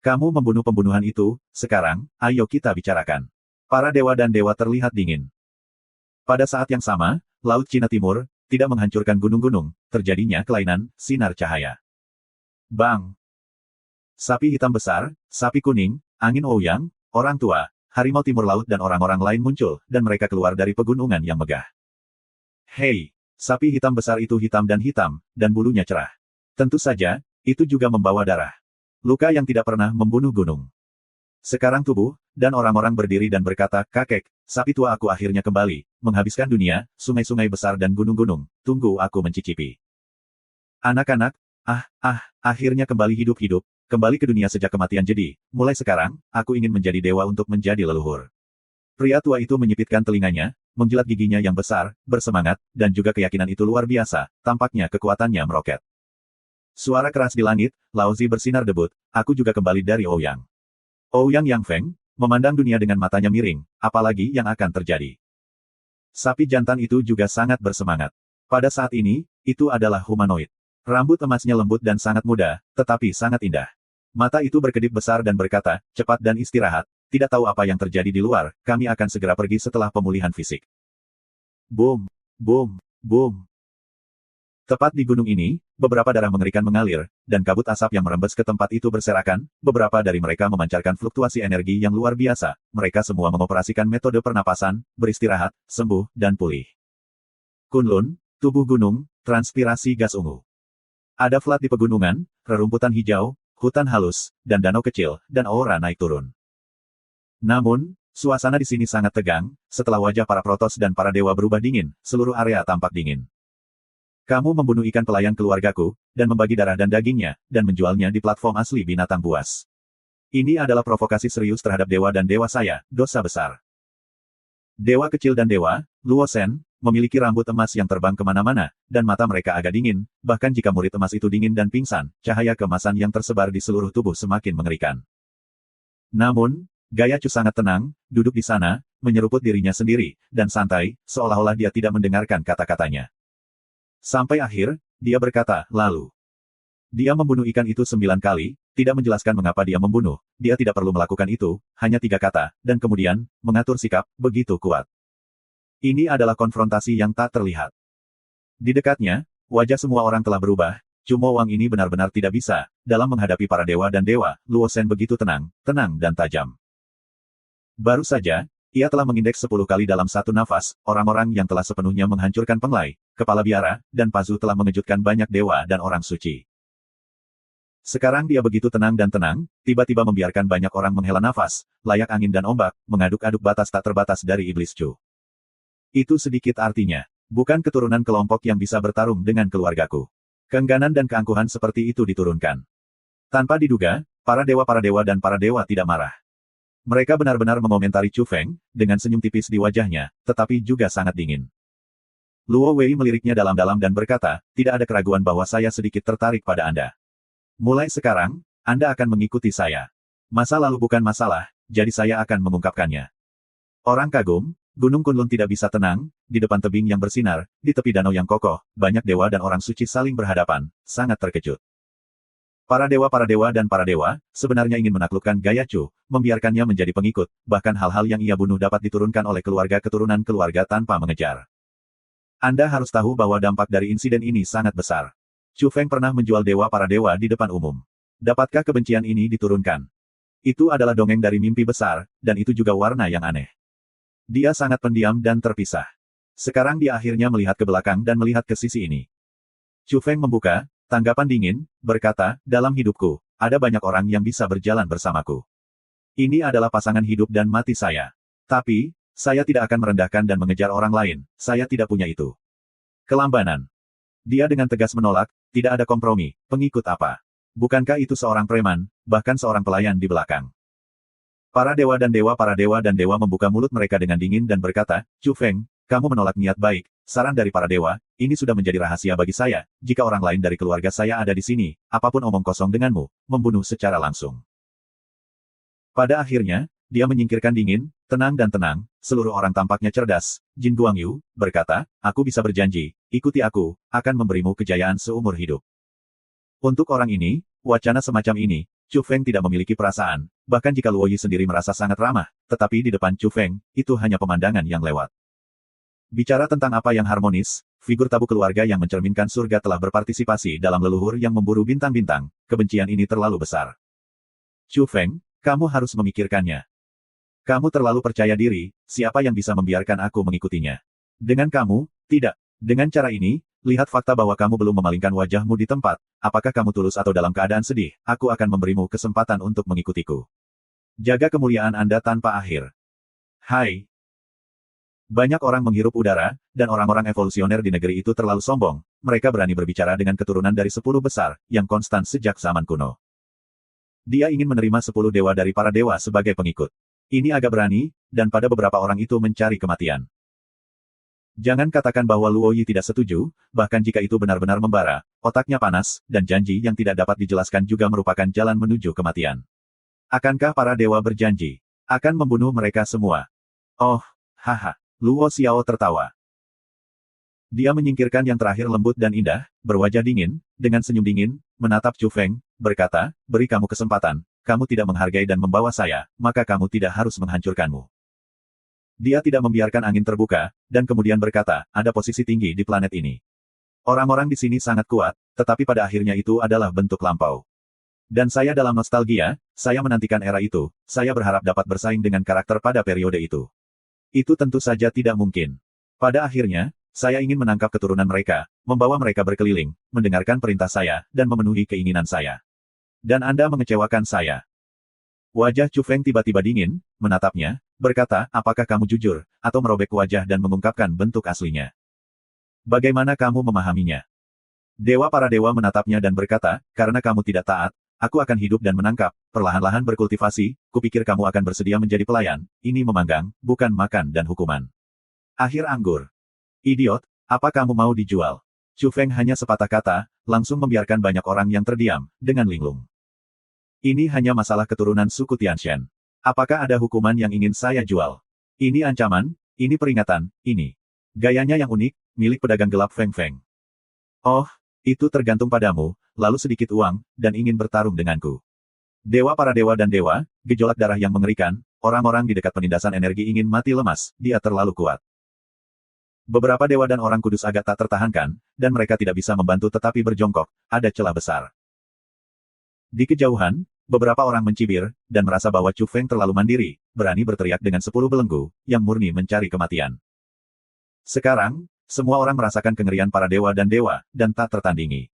Kamu membunuh pembunuhan itu, sekarang, ayo kita bicarakan. Para dewa dan dewa terlihat dingin. Pada saat yang sama, Laut Cina Timur, tidak menghancurkan gunung-gunung, terjadinya kelainan, sinar cahaya. Bang! Sapi hitam besar, sapi kuning, angin Ouyang, orang tua, harimau timur laut dan orang-orang lain muncul, dan mereka keluar dari pegunungan yang megah. Hei! Sapi hitam besar itu hitam, dan bulunya cerah. Tentu saja, itu juga membawa darah. Luka yang tidak pernah membunuh gunung. Sekarang tubuh, dan orang-orang berdiri dan berkata, kakek, sapi tua aku akhirnya kembali, menghabiskan dunia, sungai-sungai besar dan gunung-gunung, tunggu aku mencicipi. Anak-anak, akhirnya kembali hidup-hidup, kembali ke dunia sejak kematian jadi, mulai sekarang, aku ingin menjadi dewa untuk menjadi leluhur. Pria tua itu menyipitkan telinganya, menjilat giginya yang besar, bersemangat, dan juga keyakinan itu luar biasa, tampaknya kekuatannya meroket. Suara keras di langit, Laozi bersinar debut, aku juga kembali dari Ouyang. Ouyang Yang Feng, memandang dunia dengan matanya miring, apalagi yang akan terjadi. Sapi jantan itu juga sangat bersemangat. Pada saat ini, itu adalah humanoid. Rambut emasnya lembut dan sangat muda, tetapi sangat indah. Mata itu berkedip besar dan berkata, cepat dan istirahat, tidak tahu apa yang terjadi di luar, kami akan segera pergi setelah pemulihan fisik. Boom, boom, boom. Tepat di gunung ini, beberapa darah mengerikan mengalir, dan kabut asap yang merembes ke tempat itu berserakan, beberapa dari mereka memancarkan fluktuasi energi yang luar biasa, mereka semua mengoperasikan metode pernapasan, beristirahat, sembuh, dan pulih. Kunlun, tubuh gunung, transpirasi gas ungu. Ada flat di pegunungan, rerumputan hijau, hutan halus, dan danau kecil, dan aura naik turun. Namun, suasana di sini sangat tegang, setelah wajah para protos dan para dewa berubah dingin, seluruh area tampak dingin. Kamu membunuh ikan pelayan keluargaku, dan membagi darah dan dagingnya, dan menjualnya di platform asli binatang buas. Ini adalah provokasi serius terhadap dewa dan dewa saya, dosa besar. Dewa kecil dan dewa, Luo Shen, memiliki rambut emas yang terbang kemana-mana, dan mata mereka agak dingin, bahkan jika murid emas itu dingin dan pingsan, cahaya keemasan yang tersebar di seluruh tubuh semakin mengerikan. Namun, Gaya Chu sangat tenang, duduk di sana, menyeruput dirinya sendiri, dan santai, seolah-olah dia tidak mendengarkan kata-katanya. Sampai akhir, dia berkata, lalu. Dia membunuh ikan itu 9 kali, tidak menjelaskan mengapa dia membunuh, dia tidak perlu melakukan itu, hanya 3 kata, dan kemudian, mengatur sikap, begitu kuat. Ini adalah konfrontasi yang tak terlihat. Di dekatnya, wajah semua orang telah berubah, Chu Mo Wang ini benar-benar tidak bisa, dalam menghadapi para dewa dan dewa, Luo Shen begitu tenang dan tajam. Baru saja, ia telah mengindeks 10 kali dalam satu nafas, orang-orang yang telah sepenuhnya menghancurkan Penglai, Kepala Biara, dan Pazu telah mengejutkan banyak dewa dan orang suci. Sekarang dia begitu tenang, tiba-tiba membiarkan banyak orang menghela nafas, layak angin dan ombak, mengaduk-aduk batas tak terbatas dari Iblis Chu. Itu sedikit artinya, bukan keturunan kelompok yang bisa bertarung dengan keluargaku. Keengganan dan keangkuhan seperti itu diturunkan. Tanpa diduga, para dewa dan para dewa tidak marah. Mereka benar-benar mengomentari Chu Feng, dengan senyum tipis di wajahnya, tetapi juga sangat dingin. Luo Wei meliriknya dalam-dalam dan berkata, tidak ada keraguan bahwa saya sedikit tertarik pada Anda. Mulai sekarang, Anda akan mengikuti saya. Masa lalu bukan masalah, jadi saya akan mengungkapkannya. Orang kagum, Gunung Kunlun tidak bisa tenang, di depan tebing yang bersinar, di tepi danau yang kokoh, banyak dewa dan orang suci saling berhadapan, sangat terkejut. Para dewa dan para dewa, sebenarnya ingin menaklukkan Gaya Chu, membiarkannya menjadi pengikut, bahkan hal-hal yang ia bunuh dapat diturunkan oleh keluarga-keturunan keluarga tanpa mengejar. Anda harus tahu bahwa dampak dari insiden ini sangat besar. Chu Feng pernah menjual dewa para dewa di depan umum. Dapatkah kebencian ini diturunkan? Itu adalah dongeng dari mimpi besar, dan itu juga warna yang aneh. Dia sangat pendiam dan terpisah. Sekarang dia akhirnya melihat ke belakang dan melihat ke sisi ini. Chu Feng membuka, tanggapan dingin, berkata, dalam hidupku, ada banyak orang yang bisa berjalan bersamaku. Ini adalah pasangan hidup dan mati saya. Tapi, saya tidak akan merendahkan dan mengejar orang lain, saya tidak punya itu. Kelambanan. Dia dengan tegas menolak, tidak ada kompromi, pengikut apa? Bukankah itu seorang preman, bahkan seorang pelayan di belakang? Para dewa dan dewa membuka mulut mereka dengan dingin dan berkata, Chu Feng, kamu menolak niat baik. Saran dari para dewa, ini sudah menjadi rahasia bagi saya. Jika orang lain dari keluarga saya ada di sini, apapun omong kosong denganmu, membunuh secara langsung. Pada akhirnya, dia menyingkirkan dingin, tenang dan tenang, seluruh orang tampaknya cerdas. Jin Guangyu berkata, aku bisa berjanji, ikuti aku, akan memberimu kejayaan seumur hidup. Untuk orang ini, wacana semacam ini, Chu Feng tidak memiliki perasaan, bahkan jika Luo Yi sendiri merasa sangat ramah, tetapi di depan Chu Feng, itu hanya pemandangan yang lewat. Bicara tentang apa yang harmonis, figur tabu keluarga yang mencerminkan surga telah berpartisipasi dalam leluhur yang memburu bintang-bintang, kebencian ini terlalu besar. Chu Feng, kamu harus memikirkannya. Kamu terlalu percaya diri, siapa yang bisa membiarkan aku mengikutinya? Dengan kamu, tidak. Dengan cara ini, lihat fakta bahwa kamu belum memalingkan wajahmu di tempat, apakah kamu tulus atau dalam keadaan sedih, aku akan memberimu kesempatan untuk mengikutiku. Jaga kemuliaan Anda tanpa akhir. Hai. Banyak orang menghirup udara, dan orang-orang evolusioner di negeri itu terlalu sombong, mereka berani berbicara dengan keturunan dari 10 besar, yang konstan sejak zaman kuno. Dia ingin menerima 10 dewa dari para dewa sebagai pengikut. Ini agak berani, dan pada beberapa orang itu mencari kematian. Jangan katakan bahwa Luo Yi tidak setuju, bahkan jika itu benar-benar membara, otaknya panas, dan janji yang tidak dapat dijelaskan juga merupakan jalan menuju kematian. Akankah para dewa berjanji akan membunuh mereka semua? Oh, haha. Luo Xiao tertawa. Dia menyingkirkan yang terakhir lembut dan indah, berwajah dingin, dengan senyum dingin, menatap Chu Feng, berkata, beri kamu kesempatan, kamu tidak menghargai dan membawa saya, maka kamu tidak harus menghancurkanmu. Dia tidak membiarkan angin terbuka, dan kemudian berkata, ada posisi tinggi di planet ini. Orang-orang di sini sangat kuat, tetapi pada akhirnya itu adalah bentuk lampau. Dan saya dalam nostalgia, saya menantikan era itu, saya berharap dapat bersaing dengan karakter pada periode itu. Itu tentu saja tidak mungkin. Pada akhirnya, saya ingin menangkap keturunan mereka, membawa mereka berkeliling, mendengarkan perintah saya, dan memenuhi keinginan saya. Dan Anda mengecewakan saya. Wajah Chu Feng tiba-tiba dingin, menatapnya, berkata, apakah kamu jujur, atau merobek wajah dan mengungkapkan bentuk aslinya? Bagaimana kamu memahaminya? Para dewa menatapnya dan berkata, karena kamu tidak taat, aku akan hidup dan menangkap, perlahan-lahan berkultivasi, kupikir kamu akan bersedia menjadi pelayan, ini memanggang, bukan makan dan hukuman. Akhir anggur. Idiot, apa kamu mau dijual? Chu Feng hanya sepatah kata, langsung membiarkan banyak orang yang terdiam, dengan linglung. Ini hanya masalah keturunan suku Tianshan. Apakah ada hukuman yang ingin saya jual? Ini ancaman, ini peringatan, ini. Gayanya yang unik, milik pedagang gelap Feng Feng. Oh, itu tergantung padamu, lalu sedikit uang, dan ingin bertarung denganku. Para dewa dan dewa, gejolak darah yang mengerikan, orang-orang di dekat penindasan energi ingin mati lemas, dia terlalu kuat. Beberapa dewa dan orang kudus agak tak tertahankan, dan mereka tidak bisa membantu tetapi berjongkok, ada celah besar. Di kejauhan, beberapa orang mencibir, dan merasa bahwa Chu Feng terlalu mandiri, berani berteriak dengan 10 belenggu, yang murni mencari kematian. Sekarang, semua orang merasakan kengerian para dewa, dan tak tertandingi.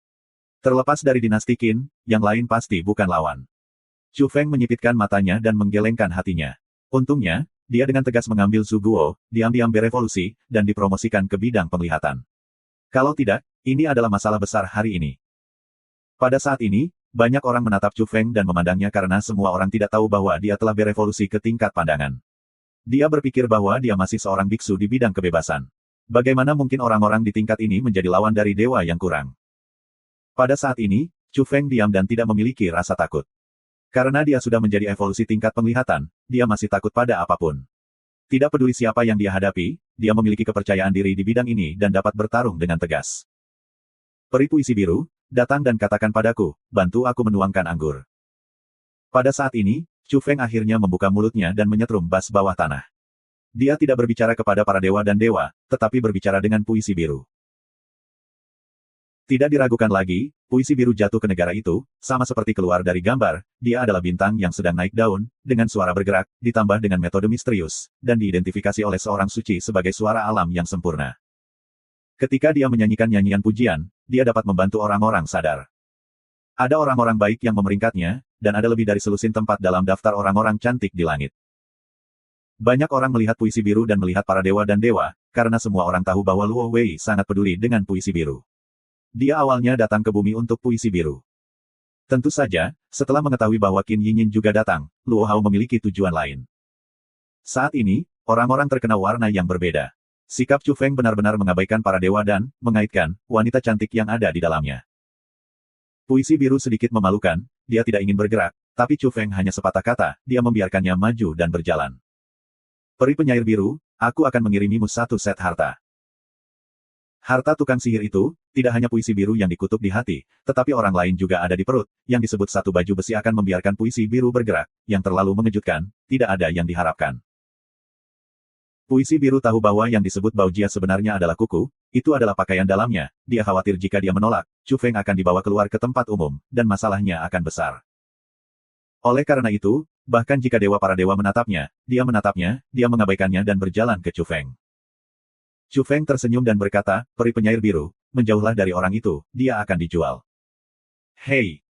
Terlepas dari dinasti Qin, yang lain pasti bukan lawan. Chu Feng menyipitkan matanya dan menggelengkan hatinya. Untungnya, dia dengan tegas mengambil Zhu Guo, diam-diam berevolusi, dan dipromosikan ke bidang penglihatan. Kalau tidak, ini adalah masalah besar hari ini. Pada saat ini, banyak orang menatap Chu Feng dan memandangnya karena semua orang tidak tahu bahwa dia telah berevolusi ke tingkat pandangan. Dia berpikir bahwa dia masih seorang biksu di bidang kebebasan. Bagaimana mungkin orang-orang di tingkat ini menjadi lawan dari dewa yang kurang? Pada saat ini, Chu Feng diam dan tidak memiliki rasa takut. Karena dia sudah menjadi evolusi tingkat penglihatan, dia masih takut pada apapun. Tidak peduli siapa yang dia hadapi, dia memiliki kepercayaan diri di bidang ini dan dapat bertarung dengan tegas. Peri puisi biru, datang dan katakan padaku, bantu aku menuangkan anggur. Pada saat ini, Chu Feng akhirnya membuka mulutnya dan menyetrum bas bawah tanah. Dia tidak berbicara kepada para dewa dan dewa, tetapi berbicara dengan puisi biru. Tidak diragukan lagi, puisi biru jatuh ke negara itu, sama seperti keluar dari gambar, dia adalah bintang yang sedang naik daun, dengan suara bergerak, ditambah dengan metode misterius, dan diidentifikasi oleh seorang suci sebagai suara alam yang sempurna. Ketika dia menyanyikan nyanyian pujian, dia dapat membantu orang-orang sadar. Ada orang-orang baik yang memeringkatnya, dan ada lebih dari selusin tempat dalam daftar orang-orang cantik di langit. Banyak orang melihat puisi biru dan melihat para dewa dan dewa, karena semua orang tahu bahwa Luo Wei sangat peduli dengan puisi biru. Dia awalnya datang ke bumi untuk puisi biru. Tentu saja, setelah mengetahui bahwa Qin Yinyin juga datang, Luo Hao memiliki tujuan lain. Saat ini, orang-orang terkena warna yang berbeda. Sikap Chu Feng benar-benar mengabaikan para dewa dan mengaitkan wanita cantik yang ada di dalamnya. Puisi biru sedikit memalukan, dia tidak ingin bergerak, tapi Chu Feng hanya sepatah kata, dia membiarkannya maju dan berjalan. Peri penyair biru, aku akan mengirimimu satu set harta. Harta tukang sihir itu, tidak hanya puisi biru yang dikutuk di hati, tetapi orang lain juga ada di perut, yang disebut satu baju besi akan membiarkan puisi biru bergerak, yang terlalu mengejutkan, tidak ada yang diharapkan. Puisi biru tahu bahwa yang disebut Baojia sebenarnya adalah kuku, itu adalah pakaian dalamnya, dia khawatir jika dia menolak, Chu Feng akan dibawa keluar ke tempat umum, dan masalahnya akan besar. Oleh karena itu, bahkan jika para dewa menatapnya, dia mengabaikannya dan berjalan ke Chu Feng. Chu Feng tersenyum dan berkata, peri penyair biru, menjauhlah dari orang itu, dia akan dijual. Hei!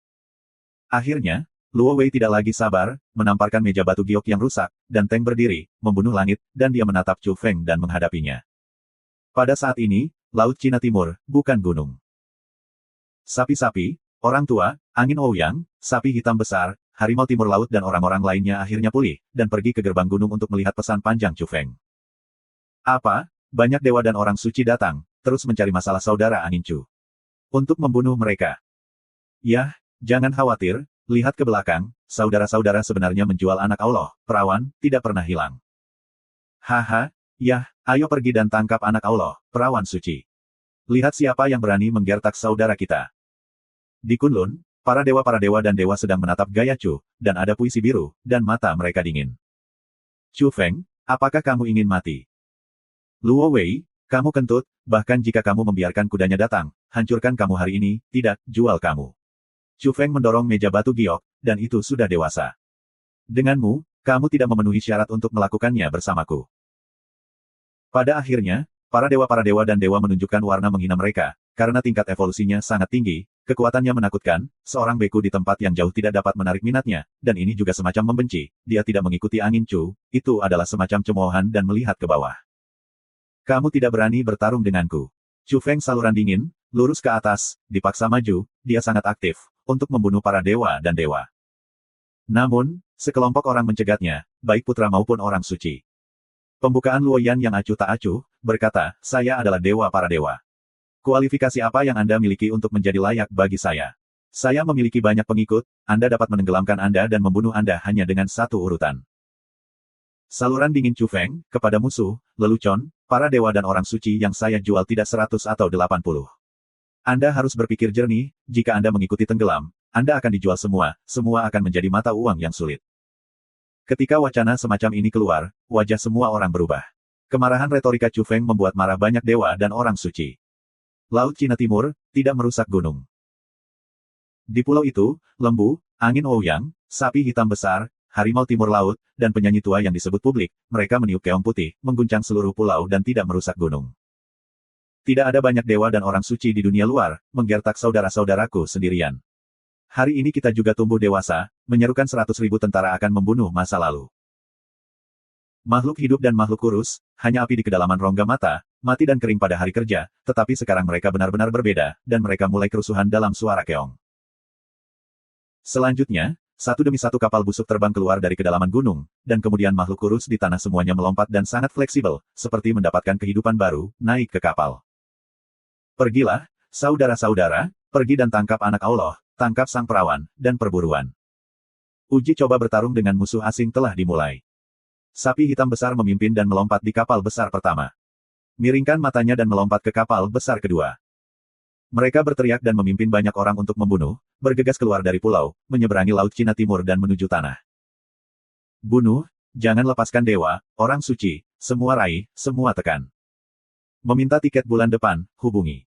Akhirnya, Luo Wei tidak lagi sabar, menamparkan meja batu giok yang rusak, dan Teng berdiri, membunuh langit, dan dia menatap Chu Feng dan menghadapinya. Pada saat ini, Laut Cina Timur, bukan gunung. Sapi-sapi, orang tua, angin Ouyang, sapi hitam besar, harimau timur laut dan orang-orang lainnya akhirnya pulih, dan pergi ke gerbang gunung untuk melihat pesan panjang Chu Feng. Apa? Banyak dewa dan orang suci datang, terus mencari masalah saudara angin Chu. Untuk membunuh mereka. Yah, jangan khawatir, lihat ke belakang, saudara-saudara sebenarnya menjual anak Allah, perawan, tidak pernah hilang. Haha, yah, ayo pergi dan tangkap anak Allah, perawan suci. Lihat siapa yang berani menggertak saudara kita. Di Kunlun, para dewa dan dewa sedang menatap gaya Chu, dan ada puisi biru, dan mata mereka dingin. Chu Feng, apakah kamu ingin mati? Luo Wei, kamu kentut, bahkan jika kamu membiarkan kudanya datang, hancurkan kamu hari ini, tidak, jual kamu. Chu Feng mendorong meja batu giok, dan itu sudah dewasa. Denganmu, kamu tidak memenuhi syarat untuk melakukannya bersamaku. Pada akhirnya, para dewa dan dewa menunjukkan warna menghina mereka, karena tingkat evolusinya sangat tinggi, kekuatannya menakutkan, seorang beku di tempat yang jauh tidak dapat menarik minatnya, dan ini juga semacam membenci, dia tidak mengikuti angin Chu, itu adalah semacam cemoohan dan melihat ke bawah. Kamu tidak berani bertarung denganku. Chu Feng saluran dingin, lurus ke atas, dipaksa maju, dia sangat aktif, untuk membunuh para dewa dan dewa. Namun, sekelompok orang mencegatnya, baik putra maupun orang suci. Pembukaan Luoyan yang acuh tak acuh, berkata, saya adalah dewa para dewa. Kualifikasi apa yang Anda miliki untuk menjadi layak bagi saya? Saya memiliki banyak pengikut, Anda dapat menenggelamkan Anda dan membunuh Anda hanya dengan satu urutan. Saluran dingin Chu Feng, kepada musuh, lelucon, para dewa dan orang suci yang saya jual tidak 100 atau 80. Anda harus berpikir jernih, jika Anda mengikuti tenggelam, Anda akan dijual semua akan menjadi mata uang yang sulit. Ketika wacana semacam ini keluar, wajah semua orang berubah. Kemarahan retorika Chu Feng membuat marah banyak dewa dan orang suci. Laut Cina Timur, tidak merusak gunung. Di pulau itu, lembu, angin Ouyang, sapi hitam besar, harimau timur laut, dan penyanyi tua yang disebut publik, mereka meniup keong putih, mengguncang seluruh pulau dan tidak merusak gunung. Tidak ada banyak dewa dan orang suci di dunia luar, menggertak saudara-saudaraku sendirian. Hari ini kita juga tumbuh dewasa, menyerukan 100.000 tentara akan membunuh masa lalu. Makhluk hidup dan makhluk kurus, hanya api di kedalaman rongga mata, mati dan kering pada hari kerja, tetapi sekarang mereka benar-benar berbeda, dan mereka mulai kerusuhan dalam suara keong. Selanjutnya, satu demi satu kapal busuk terbang keluar dari kedalaman gunung, dan kemudian makhluk kurus di tanah semuanya melompat dan sangat fleksibel, seperti mendapatkan kehidupan baru, naik ke kapal. Pergilah, saudara-saudara, pergi dan tangkap anak Allah, tangkap sang perawan, dan perburuan. Uji coba bertarung dengan musuh asing telah dimulai. Sapi hitam besar memimpin dan melompat di kapal besar pertama. Miringkan matanya dan melompat ke kapal besar kedua. Mereka berteriak dan memimpin banyak orang untuk membunuh, bergegas keluar dari pulau, menyeberangi Laut Cina Timur dan menuju tanah. Bunuh, jangan lepaskan dewa, orang suci, semua raih, semua tekan. Meminta tiket bulan depan, hubungi